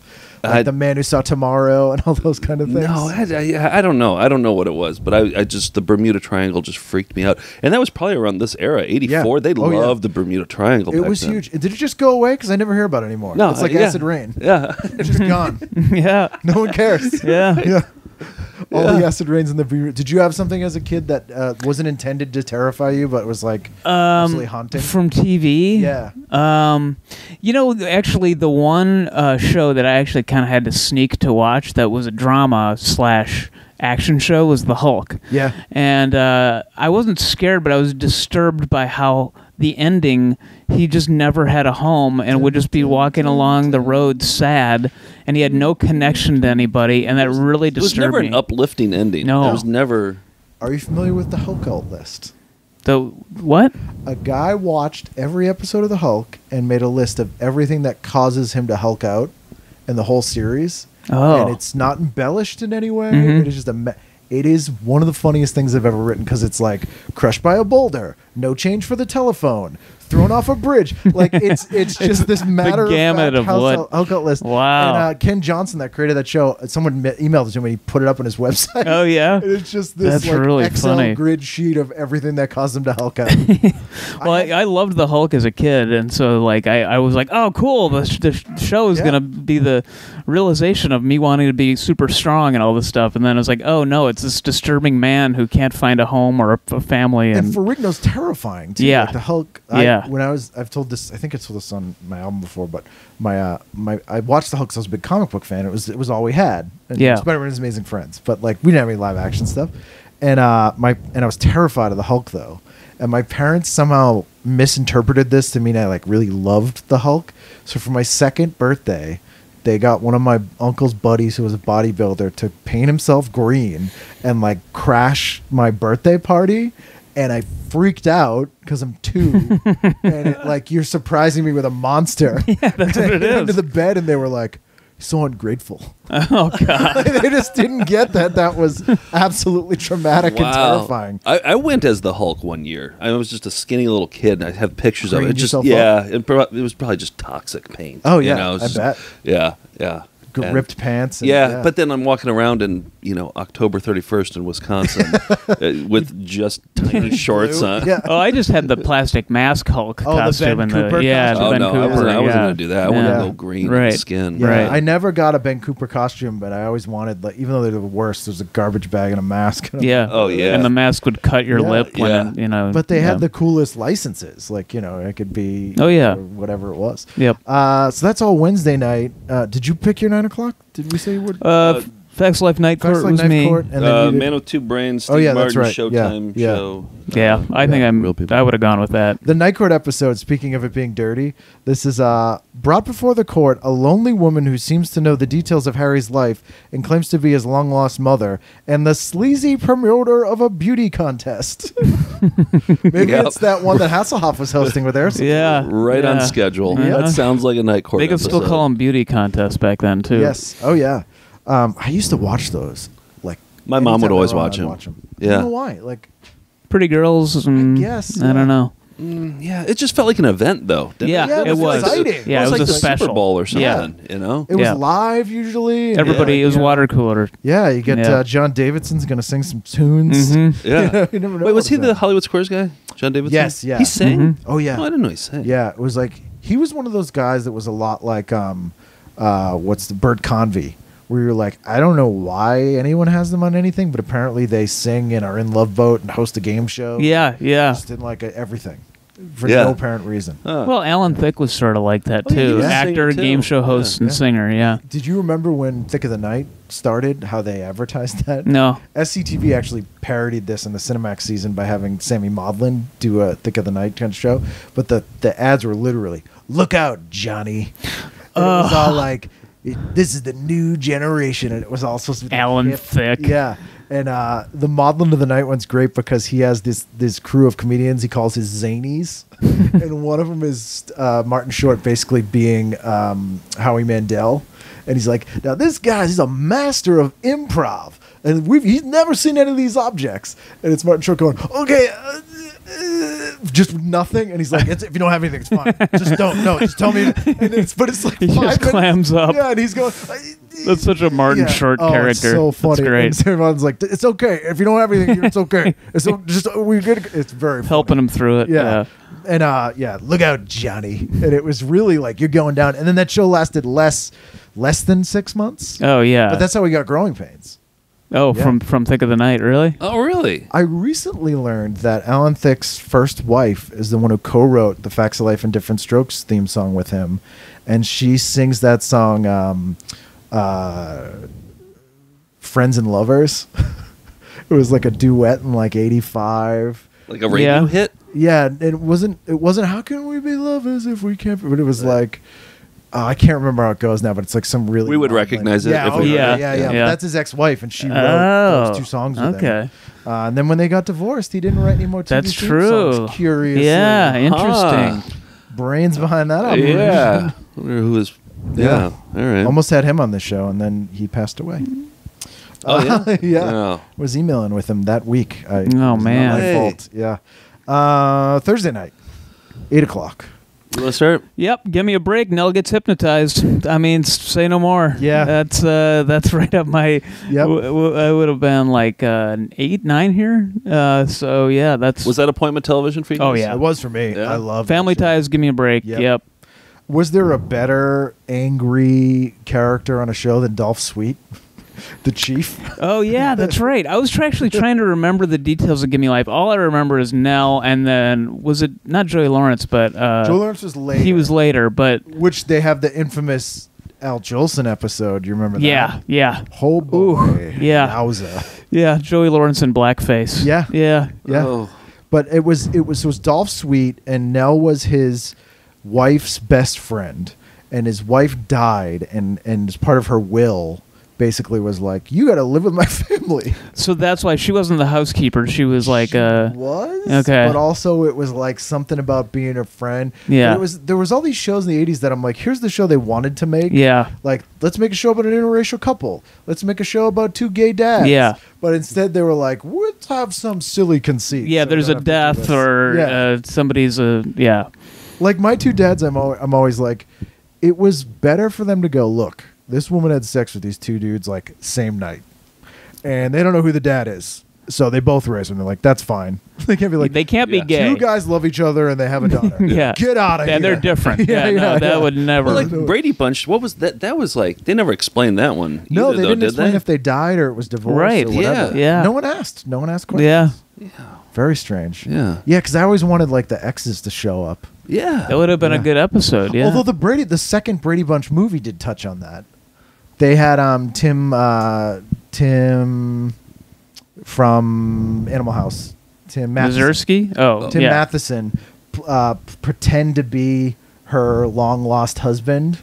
Like The Man Who Saw Tomorrow and all those kind of things. No, I don't know. I don't know what it was, but I just the Bermuda Triangle just freaked me out, and that was probably around this era, '84. Yeah. They loved the Bermuda Triangle. It back was then. huge. Did it just go away? Because I never hear about it anymore. No, it's like yeah. acid rain. Yeah, It's just gone. Yeah. No one cares. Yeah. Yeah. All the acid rains in the Bermuda. Did you have something as a kid that wasn't intended to terrify you, but was like absolutely haunting? From TV? Yeah. Actually, the one show that I actually kind of had to sneak to watch that was a drama / action show was The Hulk. Yeah. And I wasn't scared, but I was disturbed by how the ending, he just never had a home and would just be walking along the road sad, and he had no connection to anybody, and that really disturbed me. it was never an uplifting ending. No. It was never. Are you familiar with the Hulk Out list? The what? A guy watched every episode of the Hulk and made a list of everything that causes him to Hulk out in the whole series. Oh. And it's not embellished in any way. Mhm. It is just it is one of the funniest things I've ever written, because it's like crushed by a boulder, no change for the telephone, thrown off a bridge. Like it's just this matter gamut of what? Hulk Out list. Wow. And Ken Johnson, that created that show, someone emailed it to him and he put it up on his website. Oh, yeah? And it's just this That's really Excel funny. grid sheet of everything that caused him to Hulk out. Well, I loved the Hulk as a kid, and so like I was like, oh, cool, the show is gonna be the realization of me wanting to be super strong and all this stuff, and then I was like, oh no, it's this disturbing man who can't find a home or a family, And Ferrigno's terrifying too. Yeah. Like the Hulk. Yeah. I've told this. I think I told this on my album before, but I watched the Hulk because I was a big comic book fan. It was all we had. And Yeah. Spider-Man and His Amazing Friends, but like we didn't have any live action stuff. And I was terrified of the Hulk though. And my parents somehow misinterpreted this to mean I like really loved the Hulk. So for my second birthday, they got one of my uncle's buddies who was a bodybuilder to paint himself green and like crash my birthday party. And I freaked out because I'm 2. And it, like, you're surprising me with a monster. Yeah, that's what it I went is. into the bed and they were like, so ungrateful. oh god, They just didn't get that. That was absolutely traumatic and terrifying. I went as the Hulk one year. I was just a skinny little kid, and I have pictures of it. Cleaned Just yourself it was probably just toxic paint. Oh, yeah, you know, it was I just- bet. Yeah. And- Ripped pants. And, Yeah, but then I'm walking around in October 31st in Wisconsin with just tiny shorts on. Yeah. oh, I just had the plastic mask Hulk Oh, the costume Ben and Cooper the costume. Oh Ben no, Cooper. I wasn't yeah. going to do that. I wanted Yeah. to go green Right. in the skin. Yeah, Right. I never got a Ben Cooper costume, but I always wanted, like, even though they're the worst, there's a garbage bag and a mask. Yeah. Oh, yeah. And the mask would cut your Yeah. lip when Yeah. it, But they yeah. had the coolest licenses, like, it could be Oh, yeah. whatever it was. Yep. So that's all Wednesday night. Did you pick your 9 o'clock? Did we say you would? Facts Life Night Facts Court Like was Knife me. Court, and then you did- Man with Two Brains, Steve Oh, yeah, that's Martin right. Yeah, Showtime yeah. show. Yeah, I think Real people. I would have gone with that. The Night Court episode, speaking of it being dirty, this is brought before the court a lonely woman who seems to know the details of Harry's life and claims to be his long-lost mother, and the sleazy promoter of a beauty contest. Maybe Yep. it's that one that Hasselhoff was hosting with Erskine. Yeah. Right on yeah. schedule. Yeah. That sounds like a Night Court They could still episode. call them beauty contests back then, too. Yes. Oh, yeah. I used to watch those. Like My mom would anytime always they were on, watch I'd them. I Yeah. don't know why. Like, Pretty Girls. And, guess, I yeah. don't know. Yeah, it just felt like an event, though. Didn't Yeah, it? it was exciting. Yeah, it was like a the special. Super Bowl or something. Yeah. it was Yeah. live usually. and Everybody, it was water cooler. Yeah, you get Yeah. John Davidson's going to sing some tunes. Mhm. Yeah. You never know Wait, was what's he the gonna- Hollywood Squares guy? John Davidson? Yes, yeah. He sang? Mhm. Oh, yeah. Oh, I didn't know he sang. Yeah, it was like he was one of those guys that was a lot like what's the Bert Convy, where you're like, I don't know why anyone has them on anything, but apparently they sing and are in Love Boat and host a game show. Yeah, yeah. Just in like everything for Yeah. no apparent reason. Well, Alan Thicke was sort of like that Oh, yeah, he too. was a Actor, singer, game too. show host, Yeah. and singer. Yeah. Did you remember when Thick of the Night started, how they advertised that? No. SCTV actually parodied this in the Cinemax season by having Sammy Maudlin do a Thick of the Night kind of show. But the ads were literally, "Look out, Johnny." And it was all like, this is the new generation. And it was all supposed to be like Alan hip. Thicke. Yeah. And the Maudlin of the Night one's great because he has this crew of comedians he calls his zanies. And one of them is Martin Short basically being Howie Mandel. And he's like, now this guy, he's a master of improv. And he's never seen any of these objects. And it's Martin Short going, okay, just nothing. And he's like, if you don't have anything, it's fine. Just don't. No, just tell me. And it's like He 5 just minutes. clams up. Yeah, and he's going. That's such a Martin Short character. It's so funny. That's great. And everyone's like, it's okay. If you don't have anything, it's okay. It's we're good. It's very funny. Helping him through it. Yeah. And look out, Johnny. And it was really like you're going down. And then that show lasted less than 6 months. Oh yeah. But that's how we got Growing Pains. Oh, Yeah. from Thick of the Night, really? Oh, really? I recently learned that Alan Thicke's first wife is the one who co-wrote the Facts of Life and Diff'rent Strokes theme song with him. And she sings that song, Friends and Lovers. It was like a duet in like 85. Like a radio Yeah. hit? Yeah, it wasn't how can we be lovers if we can't, but it was like I can't remember how it goes now, but it's like some really We would long, recognize like, it yeah, if oh, we yeah, heard it. yeah, Yeah. But Yeah. that's his ex-wife, and she wrote Oh, those 2 songs with okay. him. And then when they got divorced, he didn't write any more TV That's theme true. songs, curiously. Yeah, interesting. Brains behind that album. Yeah. I wonder who is. Yeah. All right. Almost had him on the show, and then he passed away. Oh, yeah? yeah. Oh. Was emailing with him that week. Oh, it was not man. my Hey. fault. Yeah. Thursday night, 8:00. You want to start? Yep, give me a break. Nell gets hypnotized. I mean, say no more. Yeah. that's right up my. Yep. I would have been like an 8, 9 here. So yeah, that's. Was that appointment television for you? Oh, guys? yeah. It was for me. Yeah. I love Family Ties? Give me a break. Yep. Yep. Was there a better angry character on a show than Dolph Sweet, the chief? Oh yeah, that's right. I was actually trying to remember the details of Gimme Life. All I remember is Nell, and then was it not Joey Lawrence, but Joe Lawrence was later. he was later. But Which they have the infamous Al Jolson episode. You remember that? yeah, Oh boy. Ooh, yeah. Yowza. yeah, Joey Lawrence in blackface. Yeah. yeah. Yeah. Oh. But it was Dolph Sweet, and Nell was his wife's best friend, and his wife died, and as part of her will basically was like, you got to live with my family. So that's why she wasn't the housekeeper. She was like was okay. but also it was like something about being a friend. Yeah. But there was all these shows in the 80s that I'm like, here's the show they wanted to make. Yeah. Like, let's make a show about an interracial couple. Let's make a show about 2 gay dads. Yeah. But instead they were like, let's have some silly conceit. Yeah, so we there's a don't have to do death this. or Yeah. somebody's yeah. Like my 2 dads, I'm always like, it was better for them to go, look, this woman had sex with these 2 dudes like same night, and they don't know who the dad is, so they both raise them. They're like, that's fine. They can't be like, They can't be gay. 2 guys love each other and they have a daughter. Yeah. Get out of here. And they're different. yeah, no, that would never. Well, like Brady Bunch, what was that? That was like, they never explained that one. No, either, they though, didn't did explain they? if they died or it was divorce Right, or whatever. yeah. No one asked. No one asked questions. yeah. Very strange. Yeah. Yeah, because I always wanted like the exes to show up. Yeah. That would have been Yeah. a good episode. Yeah. Although the second Brady Bunch movie did touch on that. They had Tim from Animal House, Tim Matheson. Mazursky? Oh, Tim yeah. Matheson pretend to be her long lost husband,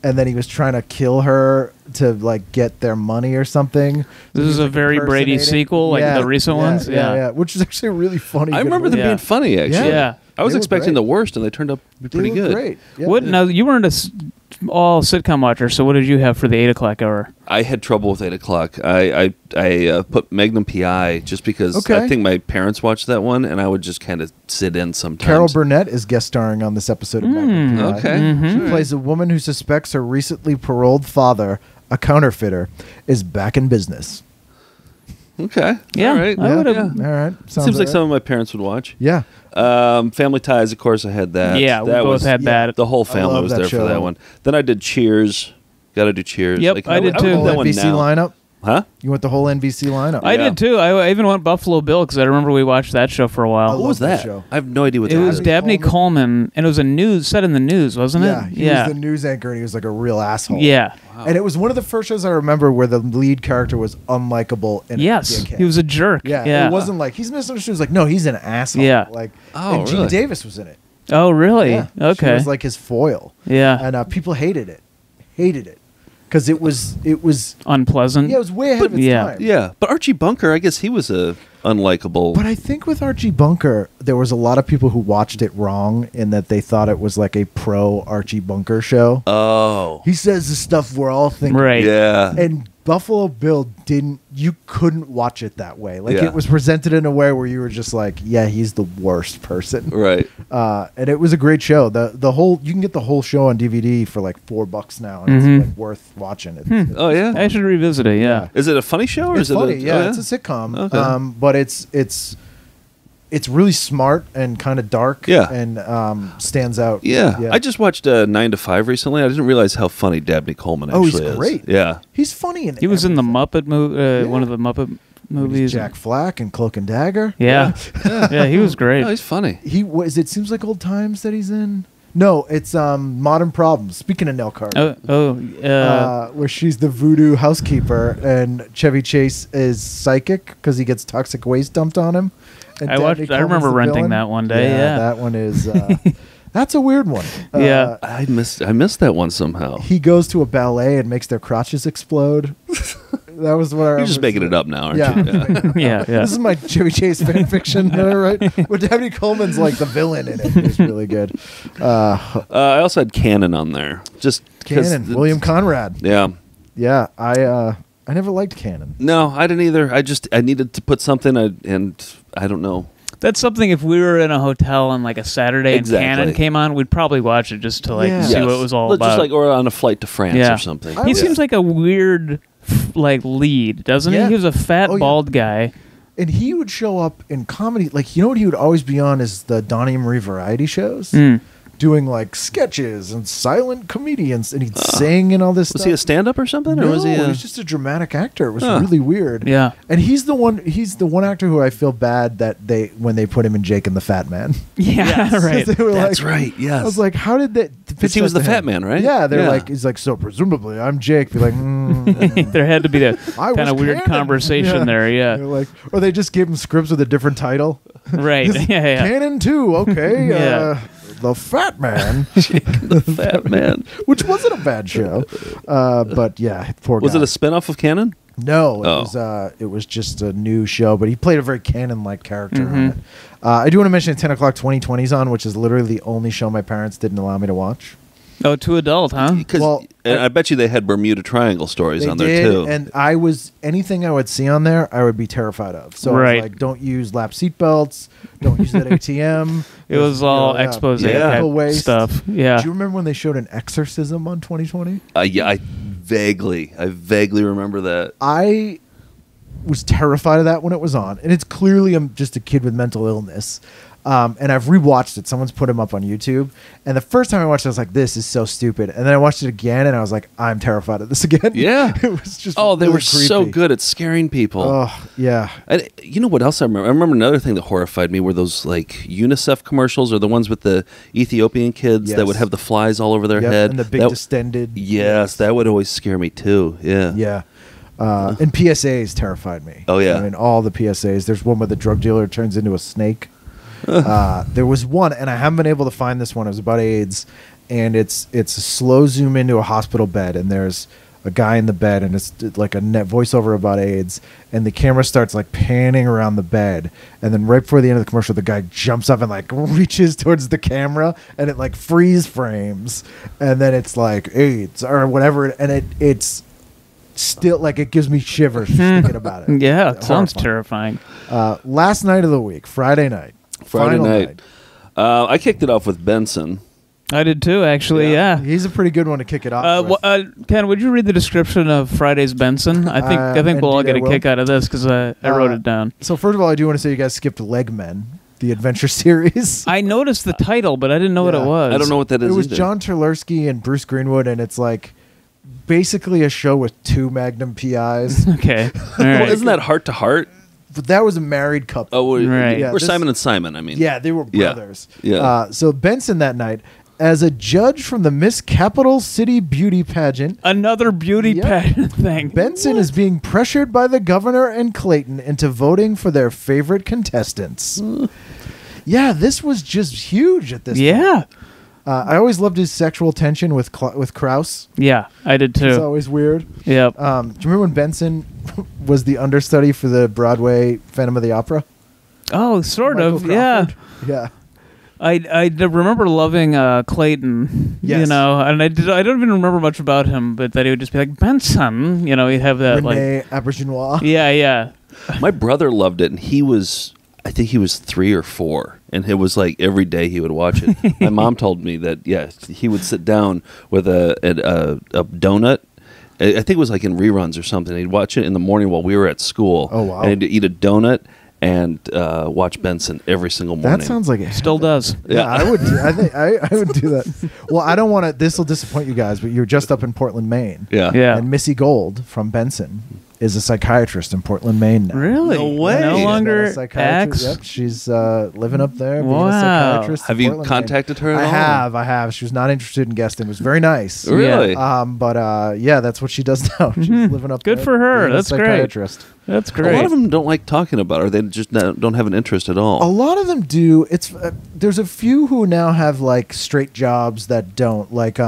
and then he was trying to kill her to like get their money or something. This is a like, very Brady impersonating. sequel, like the recent ones? Yeah, which is actually really funny. I good remember them movie. Yeah. being funny, actually. Yeah. I was They were expecting great. the worst, and they turned out to be pretty They were good. Great. Yeah. What? Now you weren't all sitcom watcher, so what did you have for the 8 o'clock hour? I had trouble with 8 o'clock. I put Magnum P.I. just because Okay. I think my parents watched that one, and I would just kind of sit in sometimes. Carol Burnett is guest starring on this episode of Magnum P.I. Okay. Mm-hmm. She plays a woman who suspects her recently paroled father, a counterfeiter, is back in business. Okay. Yeah, All right. I would've- All right. Sounds Seems like right. some of my parents would watch. Yeah. Family Ties, of course, I had that. Yeah, we that both was, had that. The whole I family love was that there show. for that one. Then I did Cheers. Got to do Cheers. Yep, I did too. would do that one NBC now. lineup. Huh? You went the whole NBC lineup. I did too. I even went Buffalo Bill because I remember we watched that show for a while. What was that that? show. I have no idea what It that was is. Dabney Coleman, and it was a news set in the news, wasn't it? Yeah, he was the news anchor, and he was like a real asshole. Yeah. And it was one of the first shows I remember where the lead character was unlikable. And Yes, a dickhead. he was a jerk. Yeah, it wasn't like he's misunderstood. It was like, no, he's an asshole. Yeah. Like, Oh, and Gene really? Davis was in it. Oh, really? Yeah. Okay. She was like his foil. Yeah. And people hated it. Because it was Unpleasant. yeah, it was way ahead of its yeah. time. Yeah, but Archie Bunker, I guess he was a unlikable. But I think with Archie Bunker, there was a lot of people who watched it wrong in that they thought it was like a pro Archie Bunker show. Oh. He says the stuff we're all thinking. Right. Yeah. And Buffalo Bill you couldn't watch it that way. Like Yeah. it was presented in a way where you were just like, yeah, he's the worst person. Right. And it was a great show. The whole you can get the whole show on DVD for like $4 now, and Mhm. it's like worth watching. It's Oh, yeah? I should revisit it. Yeah. Is it a funny show or it's is it funny. a, Yeah, oh, it's a sitcom. Okay. But it's really smart and kind of dark. Yeah. And stands out. Yeah. I just watched 9 to 5 recently. I didn't realize how funny Dabney Coleman Oh, actually he's is. great. Yeah. He's funny in He was in the everything. Muppet movie, Yeah. one of the Muppet movies. Jack Flack and Cloak and Dagger. Yeah. Yeah, he was great. Oh, he's funny. He was. It seems like Old Times that he's in. No, it's Modern Problems. Speaking of Nell Carter, where she's the voodoo housekeeper and Chevy Chase is psychic because he gets toxic waste dumped on him. And I Dabney watched. I Coleman's remember the renting villain. that one day. Yeah. that one is. That's a weird one. Yeah. I missed that one somehow. He goes to a ballet and makes their crotches explode. That was what I You're just remember making it up now, aren't Yeah. you? Yeah. Yeah. Yeah. This is my Chevy Chase fan fiction, right? But Dabney Coleman's like the villain in it. It's really good. I also had Cannon on there. Just 'cause Cannon, the- William Conrad. Yeah. Yeah, I never liked Cannon. No, I didn't either. I needed to put something, and I don't know. That's something. If we were in a hotel on like a Saturday Exactly. and Cannon came on, we'd probably watch it just to like Yeah. see Yes. what it was all Just about. like, or on a flight to France Yeah. or something. I He was- seems like a weird, like lead, doesn't Yeah. he? He was a fat, Oh, yeah. bald guy. And he would show up in comedy. Like, you know what he would always be on is the Donnie and Marie variety shows? Mm. Doing like sketches and silent comedians. And he'd sing and all this Was stuff. he a stand-up or something? No, or was he he's just a dramatic actor. It was Huh. really weird. Yeah. And he's the one actor who I feel bad that when they put him in Jake and the Fat Man. Yeah. Right. They were That's like- right, yes. I was like, how did that? Because he was the Fat Man, right? Yeah, they're Yeah. like, he's like, so presumably I'm Jake. Be like, There had to be that I kind of was weird Cannon. conversation there. Yeah. They're like, or they just gave him scripts with a different title. Right. Yeah. Yeah. Cannon 2, okay. Yeah. The Fat Man, the Fat Man. which wasn't a bad show. But yeah, poor guy. Was it a spin-off of Cannon? No, Oh. it was just a new show, but he played a very Cannon-like character Mm-hmm. on it. I do want to mention 10 o'clock 2020's on, which is literally the only show my parents didn't allow me to watch. Oh, to adult, huh? Because Well, I bet you they had Bermuda Triangle stories They on there did, too. and anything I would see on there, I would be terrified of. So I Right. was like, don't use lap seatbelts, don't use that ATM. It was all yeah. expose Yeah. type Medical waste. stuff. Yeah. Do you remember when they showed an exorcism on 2020? Yeah, I vaguely remember that. I was terrified of that when it was on, and it's clearly I'm just a kid with mental illness. And I've rewatched it. Someone's put him up on YouTube, and the first time I watched it, I was like, "This is so stupid." And then I watched it again, and I was like, "I'm terrified of this again." Yeah. it was just Oh, they really were so creepy. good at scaring people. Oh yeah, And you know what else I remember? I remember another thing that horrified me were those like UNICEF commercials, or the ones with the Ethiopian kids that Yes. would have the flies all over their Yep, head. and the big That- distended. Yes, that would always scare me too. Yeah. Yeah. And PSAs terrified me. Oh, yeah. I mean, all the PSAs. There's one where the drug dealer turns into a snake. There was one, and I haven't been able to find this one. It was about AIDS, and it's a slow zoom into a hospital bed, and there's a guy in the bed, and it's like a net voiceover about AIDS, and the camera starts like panning around the bed, and then right before the end of the commercial, the guy jumps up and like reaches towards the camera, and it like freeze frames, and then it's like AIDS or whatever, and it's still like it gives me shivers just thinking about it. Yeah, it sounds Horrifying. terrifying. Last night of the week, Friday night. Friday Final night. I kicked it off with Benson. I did too, actually. Yeah. He's a pretty good one to kick it off with. Ken, would you read the description of Friday's Benson? I think we'll all indeed get I a will. kick out of this because I wrote it down. So first of all, I do want to say you guys skipped Legmen, the adventure series. I noticed the title, but I didn't know what Yeah. it was. I don't know what that is. It was either. John Turlersky and Bruce Greenwood, and it's like basically a show with 2 Magnum P.I.s. Okay. All Well, right. isn't that Heart to Heart? But that was a married couple. Oh, Right. Yeah, we're this- Simon and Simon. I mean, Yeah, they were Yeah. brothers. Yeah. So Benson that night, as a judge from the Miss Capital City Beauty Pageant, Another beauty Yep. pageant thing. Benson is being pressured by the governor and Clayton into voting for their favorite contestants. Yeah, this was just huge at this point. Yeah. I always loved his sexual tension with Krause. Yeah, I did It's too. always weird. Yep. Do you remember when Benson was the understudy for the Broadway Phantom of the Opera? Oh, sort Michael of. Yeah. Crawford? Yeah. I remember loving Clayton, you Yes. know, and I don't even remember much about him, but that he would just be like, Benson, you know, he'd have that Renee Auberginois. yeah. my brother loved it, and I think he was 3 or 4, and it was like every day he would watch it. My mom told me that he would sit down with a donut. I think it was like in reruns or something. He'd watch it in the morning while we were at school. Oh, wow. And he'd eat a donut and watch Benson every single morning. That sounds like it. Still does. Yeah, I would. I think I would do that. Well, I don't want to. This will disappoint you guys, but you're just up in Portland, Maine. Yeah. Yeah. And Missy Gold from Benson is a psychiatrist in Portland, Maine now. Really? No way. No She's She's longer got a psychiatrist- acts. Yep, she's living up there. Being a Wow. psychiatrist. in Have you Portland, Maine. contacted her at all? I have. She was not interested in guesting. It was very nice. Really? But yeah, that's what she does now. She's living up Good there. for her. being a That's great. psychiatrist. That's A great. lot of them don't like talking about her. They just don't have an interest at all. A lot of them do. It's there's a few who now have like straight jobs that don't. Like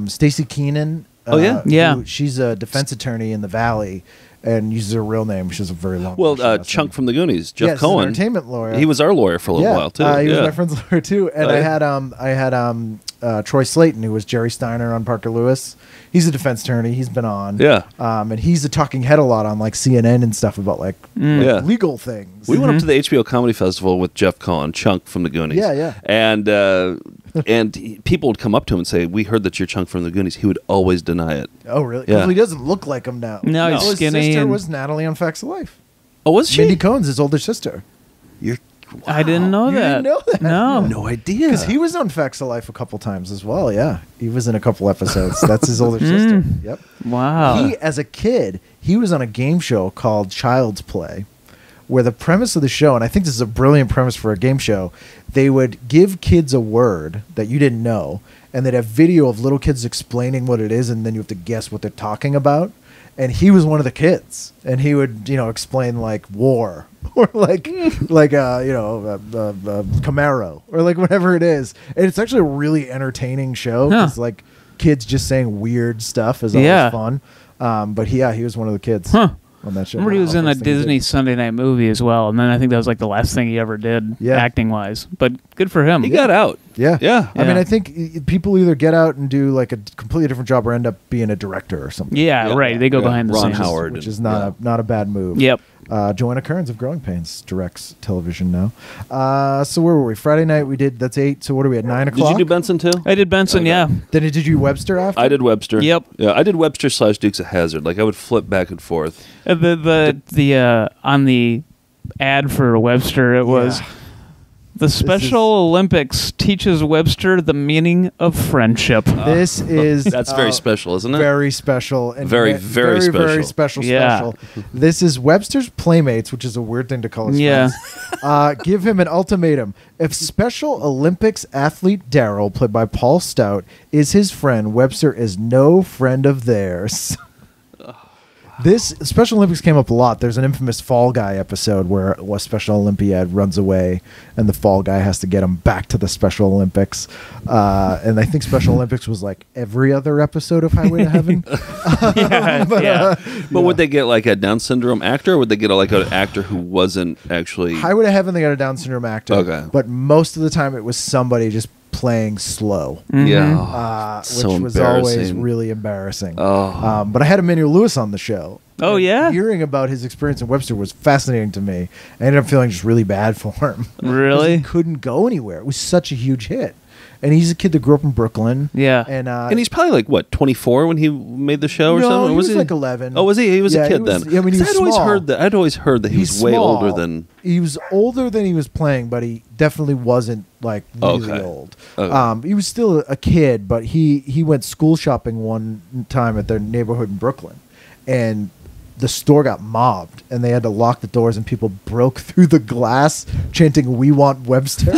Stacey Keenan. Oh, yeah? Yeah. She's a defense attorney in the Valley, and uses her real name. She has a very long. Well, last Chunk name. from the Goonies, Jeff Yes, he's an Cohen. entertainment lawyer. He was our lawyer for a little while too. He was Yeah. my friend's lawyer too. And Oh, yeah. I had Troy Slayton, who was Jerry Steiner on Parker Lewis. He's a defense attorney. He's been on. Yeah. And he's a talking head a lot on like CNN and stuff about like Yeah. legal things. We went up to the HBO Comedy Festival with Jeff Cohen, Chunk from the Goonies. Yeah, yeah. And people would come up to him and say, "We heard that you're Chunk from the Goonies." He would always deny it. Oh, really? Yeah. Because he doesn't look like him now. No, he's His skinny sister and- was Natalie on Facts of Life. Oh, was she? Mindy Cohn's his older sister. You're I didn't know You that. didn't know that? No. no idea. Because he was on Facts of Life a couple times as well. Yeah, he was in a couple episodes. That's his older sister. Yep. Wow. He, as a kid, he was on a game show called Child's Play, where the premise of the show, and I think this is a brilliant premise for a game show, they would give kids a word that you didn't know, and they'd have video of little kids explaining what it is, and then you have to guess what they're talking about. And he was one of the kids, and he would, explain like war or like Camaro or like whatever it is. And it's actually a really entertaining show. Huh. It's like kids just saying weird stuff is Yeah. always fun. But he was one of the kids Huh. on that show. I remember he was in a First thing he Disney did. Sunday night movie as well, and then I think that was like the last thing he ever did, Yeah. acting wise. But good for him. he got out. Yeah. Yeah. I mean, Yeah. I think people either get out and do like a completely different job or end up being a director or something. Yeah, Yeah. right. They go Yeah. behind the Ron scenes. Howard. Which and- is not a bad move. Yep. Joanna Kearns of Growing Pains directs television now. So where were we? Friday night we did. That's 8. So what are we at 9 Did o'clock? you do Benson too? I did Benson, Okay. yeah. Then did you Webster after? I did Webster. Yep. Yeah, I did Webster / Dukes of Hazzard. Like I would flip back and forth. The on the ad for Webster, it was Yeah. the Special Olympics teaches Webster the meaning of friendship. This is That's very special, isn't it? Very special and Very, ve- very very special. special. Yeah. This is Webster's Playmates, which is a weird thing to call his Yeah. friends. Give him an ultimatum. If Special Olympics athlete Daryl, played by Paul Stout, is his friend, Webster is no friend of theirs. This Special Olympics came up a lot. There's an infamous Fall Guy episode where a Special Olympiad runs away, and the Fall Guy has to get him back to the Special Olympics. And I think Special Olympics was like every other episode of Highway to Heaven. Yeah. But would they get like a Down syndrome actor, or would they get like an actor who wasn't actually? Highway to Heaven, they got a Down syndrome actor. Okay. But most of the time, it was somebody just playing slow. Yeah. Which So was always embarrassing. really embarrassing. Oh. But I had Emmanuel Lewis on the show. Oh, And yeah? hearing about his experience in Webster was fascinating to me. I ended up feeling just really bad for him. Really? He couldn't go anywhere. It was such a huge hit. and he's a kid that grew up in Brooklyn. Yeah. And he's probably like what 24 when he made the show or no, something. He was like 11. Oh, was he? He was a kid then. I mean, he was small. I'd always heard that he was way older than. He was older than he was playing, but he definitely wasn't like really old. Okay. He was still a kid, but he went school shopping one time at their neighborhood in Brooklyn, and the store got mobbed, and they had to lock the doors, and people broke through the glass chanting "We want Webster,"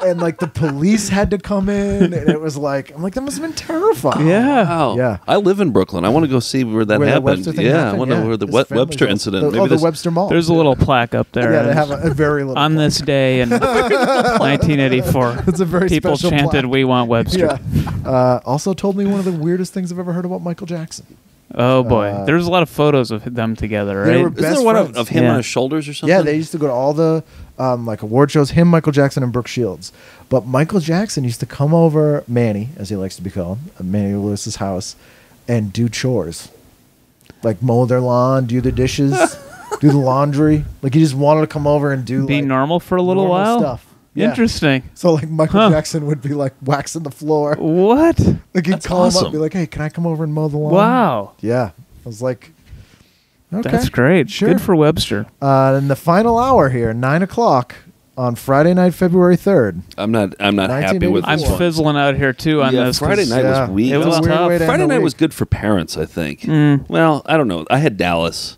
and like the police had to come in, and it was like, I'm like, that must have been terrifying. Yeah. Wow. Yeah. I live in Brooklyn. I want to go see where that Where the happened. Webster thing Yeah, happened, I want to know where the His family's Webster all- incident. The, the Webster Mall. There's a little plaque up there. Yeah, they have a very little. On this day in 1984, It's a very people special chanted, plaque. "We want Webster." Yeah. Also told me one of the weirdest things I've ever heard about Michael Jackson. Oh boy, there's a lot of photos of them together, They right? were Isn't best there one friends. of him Yeah. on his shoulders or something? Yeah, they used to go to all the like award shows. Him, Michael Jackson, and Brooke Shields. But Michael Jackson used to come over, Manny, as he likes to be called, Manny Lewis's house, and do chores, like mow their lawn, do the dishes, do the laundry. Like he just wanted to come over and do Be like, normal for a little normal while. stuff. Yeah. Interesting. So like Michael Huh. Jackson would be like waxing the floor. What? Like he'd call him up, awesome. and be like, "Hey, can I come over and mow the lawn?" Wow. Yeah, I was like, okay, That's great. Sure. Good for Webster. In the final hour here, 9:00 on Friday night, February 3rd. I'm not happy with I'm this one. fizzling out here too on Yeah, this. 'cause Friday night yeah. was weak. It was a weird tough. way to end Friday the night week. was good for parents, I think. Mm. Well, I don't know. I had Dallas.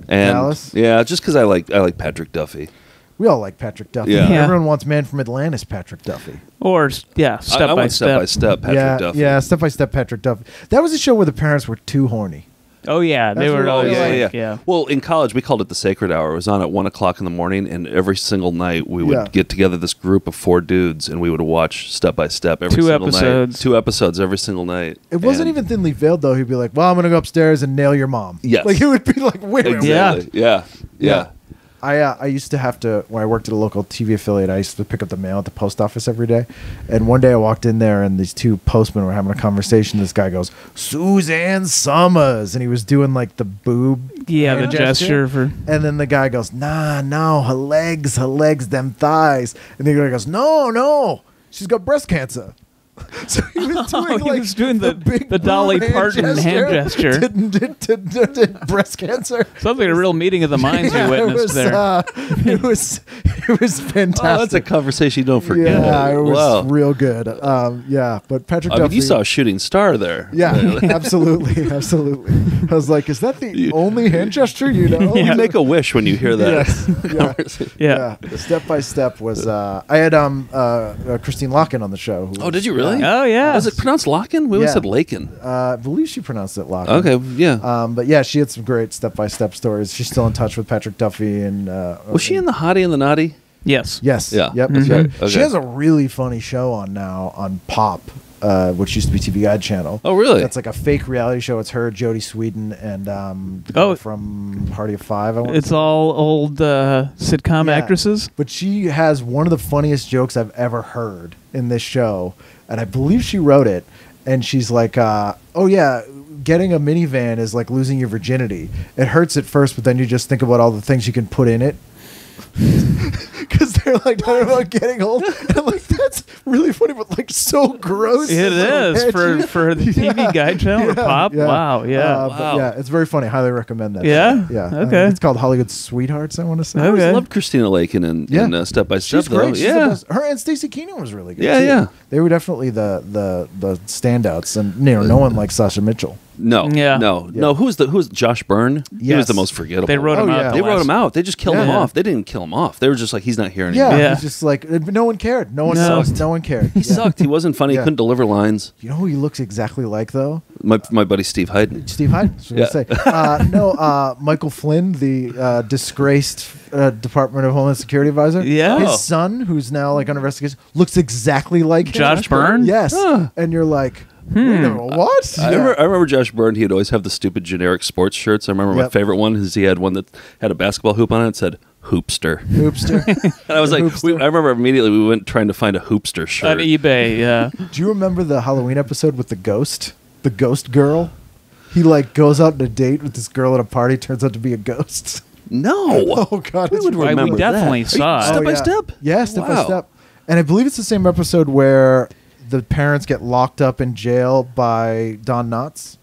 And Dallas? Yeah, just because I like Patrick Duffy. We all like Patrick Duffy. Yeah. Yeah. Everyone wants Man from Atlantis Patrick Duffy. Or step I by went step by step Patrick yeah, Duffy. Yeah, Step by Step Patrick Duffy. That was a show where the parents were too horny. Oh yeah, they That's were what always it was like, yeah. Well, in college we called it the Sacred Hour. It was on at 1:00 in the morning, and every single night we would Yeah. get together this group of 4 dudes, and we would watch Step by Step every 2 single episodes. night. 2 episodes every single night. It wasn't And- even thinly veiled though. He'd be like, "Well, I'm gonna go upstairs and nail your mom." Yes. Like it would be like, "Wait, wait, wait." Exactly. Yeah. I used to have to, when I worked at a local TV affiliate, I used to pick up the mail at the post office every day. And one day I walked in there and these 2 postmen were having a conversation. This guy goes, "Suzanne Summers." And he was doing like the boob. Yeah, the hand gesture for. And then the guy goes, "Nah, no, her legs, them thighs." And the guy goes, "No, she's got breast cancer." So he was doing, he was doing the big Dolly boob Parton hand gesture. Did breast cancer. Sounds like a real meeting of the minds you witnessed there. It was fantastic. Oh, that's a conversation you don't forget. Yeah, it was Wow. real good. Yeah, but Patrick I Duffy. mean, you saw a shooting star there. Yeah, absolutely. I was like, is that the only hand gesture you know? You make a wish when you hear that. Yes. Yeah. Step by Step was. I had Christine Locken on the show. Who Oh, did you really? Oh yeah. Was it pronounced Locken? We always Yeah. said Lakin. I believe she pronounced it Locken. Okay, yeah. But yeah, she had some great step-by-step stories. She's still in touch with Patrick Duffy and. Was she in the Hottie and the Naughty? Yes. Yes. Yeah. Yep. Mhm. That's right. Okay. She has a really funny show on now on Pop, which used to be TV Guide channel. Oh, really? That's like a fake reality show. It's her, Jodie Sweetin, and the girl from Party of Five. I want It's all old sitcom Yeah. actresses. But she has one of the funniest jokes I've ever heard in this show, and I believe she wrote it. And she's like, "Oh yeah, getting a minivan is like losing your virginity. It hurts at first, but then you just think about all the things you can put in it." Because they're like talking about getting old, and I'm like, that's really funny, but like so gross. It and so is edgy. for the TV Guide channel or Pop. yeah. Wow. Yeah. But yeah, it's very funny. Highly recommend that. Yeah? show. Yeah. Okay. It's called Hollywood Sweethearts. I want to say. I always Okay. loved Christina Lakin in Step by Step. She's great. Though. She's the Yeah. best. Her and Stacey Keenan was really good. Yeah, too. yeah. They were definitely the standouts, and no one likes Sasha Mitchell. No. Yeah. No. Who's Josh Byrne? He was Yes. the most forgettable. They wrote Oh, him yeah. out. They wrote him out. They just killed him Yeah. off. They didn't kill him off. They were just like, he's not here anymore. Yeah, Yeah. he's just like no one cared. No one No. sucked. No one cared. He sucked. He wasn't funny. Yeah. He couldn't deliver lines. You know who he looks exactly like though? My buddy Steve Hyden. Steve Hyde. I was gonna say. Michael Flynn, the disgraced Department of Homeland Security advisor. Yeah. his son, who's now like under investigation, looks exactly like him. Josh Byrne? Yes, and you're like, wait a minute, what? I remember Josh Byrne. He'd always have the stupid generic sports shirts. I remember my Yep. favorite one is he had one that had a basketball hoop on it. It said Hoopster. Hoopster. And I was like, Hoopster. I remember immediately we went trying to find a Hoopster shirt. On eBay. Yeah. Do you remember the Halloween episode with the ghost girl? He like goes out on a date with this girl at a party, turns out to be a ghost. No. Oh God, We would really remember we definitely that. saw it. Step by yeah. Step? Yeah, Step by Wow. Step. And I believe it's the same episode where the parents get locked up in jail by Don Knotts.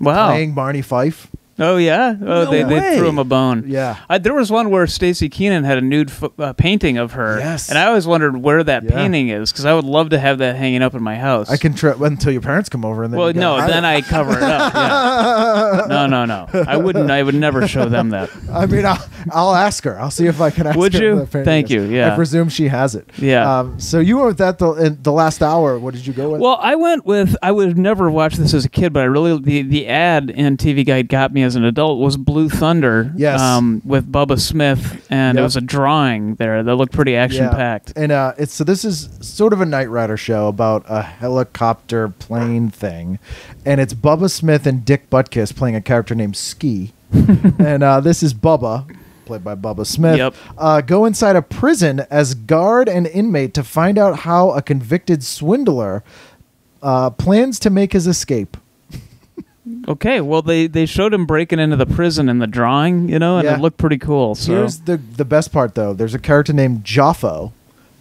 Wow. Playing Barney Fife. Oh yeah, they threw him a bone. Yeah, there was one where Stacey Keenan had a nude painting of her. Yes, and I always wondered where that painting is because I would love to have that hanging up in my house. I can until your parents come over and then. Well, no, then I cover it up. Yeah. No. I wouldn't. I would never show them that. I mean, I'll ask her. I'll see if I can ask her. Would you? Thank you. Yeah. I presume she has it. Yeah. So you went with that in the last hour. What did you go with? Well, I went with. I would have never watched this as a kid, but I really the ad in TV Guide got me as an adult was Blue Thunder. Yes. With Bubba Smith, and it was a drawing there that looked pretty action packed. And this is sort of a Knight Rider show about a helicopter plane thing, and it's Bubba Smith and Dick Butkus playing a character named Ski, and this is Bubba, played by Bubba Smith. Yep. Go inside a prison as guard and inmate to find out how a convicted swindler plans to make his escape. Okay, well, they showed him breaking into the prison in the drawing, and it looked pretty cool. So here's the best part, though. There's a character named Joffo,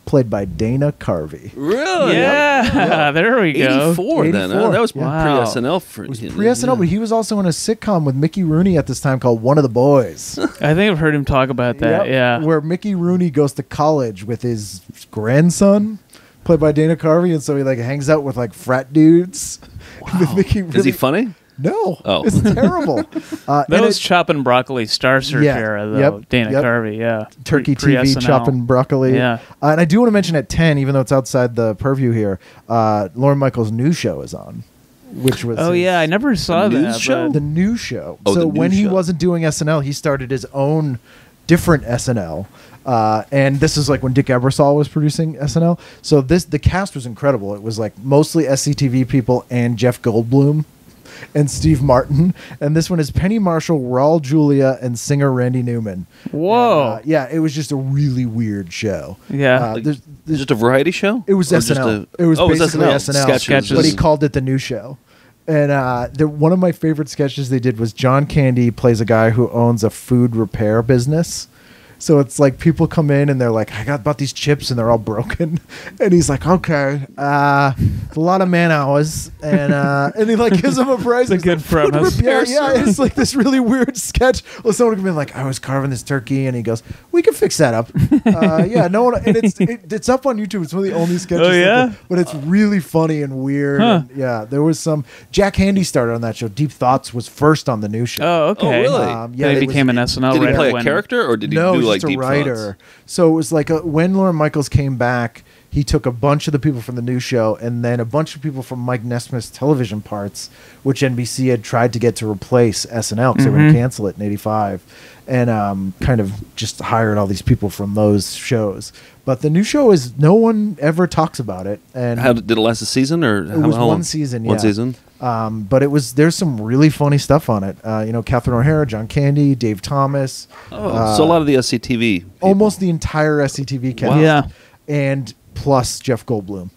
played by Dana Carvey. Really? Yeah, there we go. 84 then. That was pre-SNL. It was pre-SNL, but he was also in a sitcom with Mickey Rooney at this time called One of the Boys. I think I've heard him talk about that, Where Mickey Rooney goes to college with his grandson, played by Dana Carvey, and so he hangs out with frat dudes. Wow. With Mickey Rooney. Is he funny? No. Oh. It's terrible. That was Choppin' Broccoli Star Search era, though. Dana Carvey, Turkey TV, Choppin' Broccoli. Yeah. And I do want to mention at 10, even though it's outside the purview here, Lorne Michaels' new show is on. Which was I never saw that. Show? The new show. Oh, so when he show. wasn't doing SNL, he started his own different SNL. And this is when Dick Ebersol was producing SNL. So the cast was incredible. It was mostly SCTV people and Jeff Goldblum and Steve Martin. And this one is Penny Marshall, Raul Julia, and singer Randy Newman. Whoa. And, it was just a really weird show. Yeah. There's just a variety show? It was SNL. It was basically SNL. Sketches. But he called it the new show. And one of my favorite sketches they did was John Candy plays a guy who owns a food repair business. So it's people come in and they're like, I got bought these chips and they're all broken. And he's like, okay, a lot of man hours. And he gives them a price. It's a good premise. Yeah, it's this really weird sketch. Well, someone could be like, I was carving this turkey. And he goes, we can fix that up. No one, and it's up on YouTube. It's one of the only sketches. Oh, yeah? But it's really funny and weird. Huh. And, there was some, Jack Handy started on that show. Deep Thoughts was first on the new show. Oh, okay. Oh, really? He became an SNL Did he writer play a when- character or did he No, do just a Deep writer. Thoughts? So it was when Lorne Michaels came back, he took a bunch of the people from the new show and then a bunch of people from Mike Nesmith's television parts, which NBC had tried to get to replace SNL because they were going to cancel it in '85, and kind of just hired all these people from those shows. But the new show is no one ever talks about it. And Did it last a season or it was one season? One season. But there's some really funny stuff on it. Catherine O'Hara, John Candy, Dave Thomas. So a lot of the SCTV people. Almost the entire SCTV cast. Wow. Yeah. And plus Jeff Goldblum.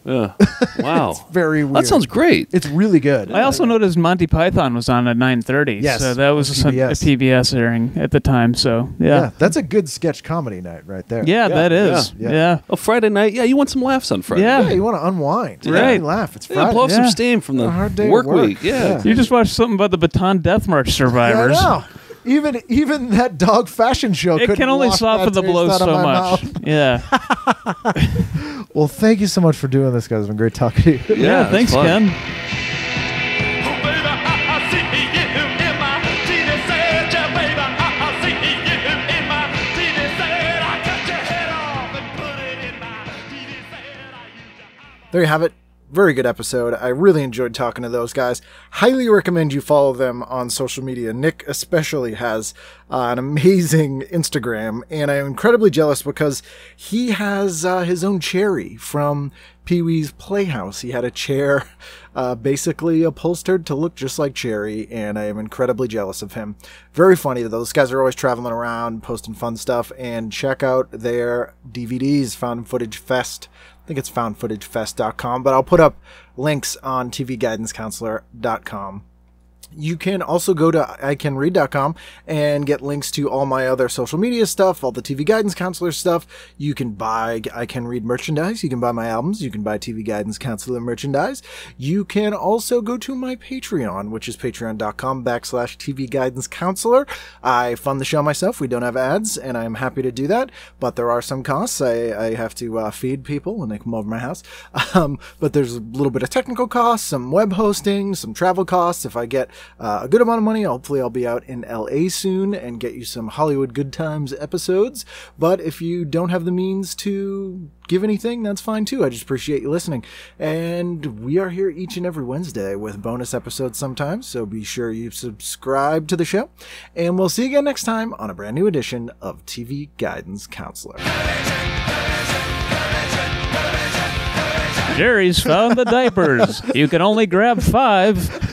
Yeah. Wow. It's very weird. That sounds great. It's really good. I also noticed Monty Python was on at 9:30. Yes, So that was a PBS airing at the time. So, yeah. That's a good sketch comedy night right there. Yeah, that is. yeah. Yeah. Oh, Friday night. Yeah, you want some laughs on Friday. Yeah. Yeah, you want to unwind. Right. You laugh. It's Friday. Yeah, blow off some Yeah. steam from the A hard day at work work. week. Yeah. You just watched something about the Batan Death March survivors. I know. Even that dog fashion show It can only soften the blow so much. Yeah. Well, thank you so much for doing this, guys. It's been great talking to you. Yeah, it's thanks, fun. Ken. Oh, baby, I see you in my TV set. Yeah, baby, I see you in my TV set. I cut your head off and put it in my TV set. There you have it. Very good episode. I really enjoyed talking to those guys. Highly recommend you follow them on social media. Nick especially has an amazing Instagram, and I'm incredibly jealous because he has his own cherry from Pee-wee's Playhouse. He had a chair basically upholstered to look just like Cherry, and I am incredibly jealous of him. Very funny. Those guys are always traveling around, posting fun stuff, and check out their DVDs, Found Footage Fest. I think it's foundfootagefest.com, but I'll put up links on tvguidancecounselor.com. You can also go to icanread.com and get links to all my other social media stuff, all the TV Guidance Counselor stuff. You can buy I Can Read merchandise. You can buy my albums. You can buy TV Guidance Counselor merchandise. You can also go to my Patreon, which is patreon.com/TV Guidance Counselor. I fund the show myself. We don't have ads, and I'm happy to do that, but there are some costs. I have to feed people when they come over my house. But there's a little bit of technical costs, some web hosting, some travel costs. If I get a good amount of money, hopefully I'll be out in LA soon and get you some Hollywood Good Times episodes. But if you don't have the means to give anything, that's fine too. I just appreciate you listening. And we are here each and every Wednesday with bonus episodes sometimes, so be sure you subscribe to the show. And we'll see you again next time on a brand new edition of TV Guidance Counselor. Jerry's found the diapers. You can only grab 5.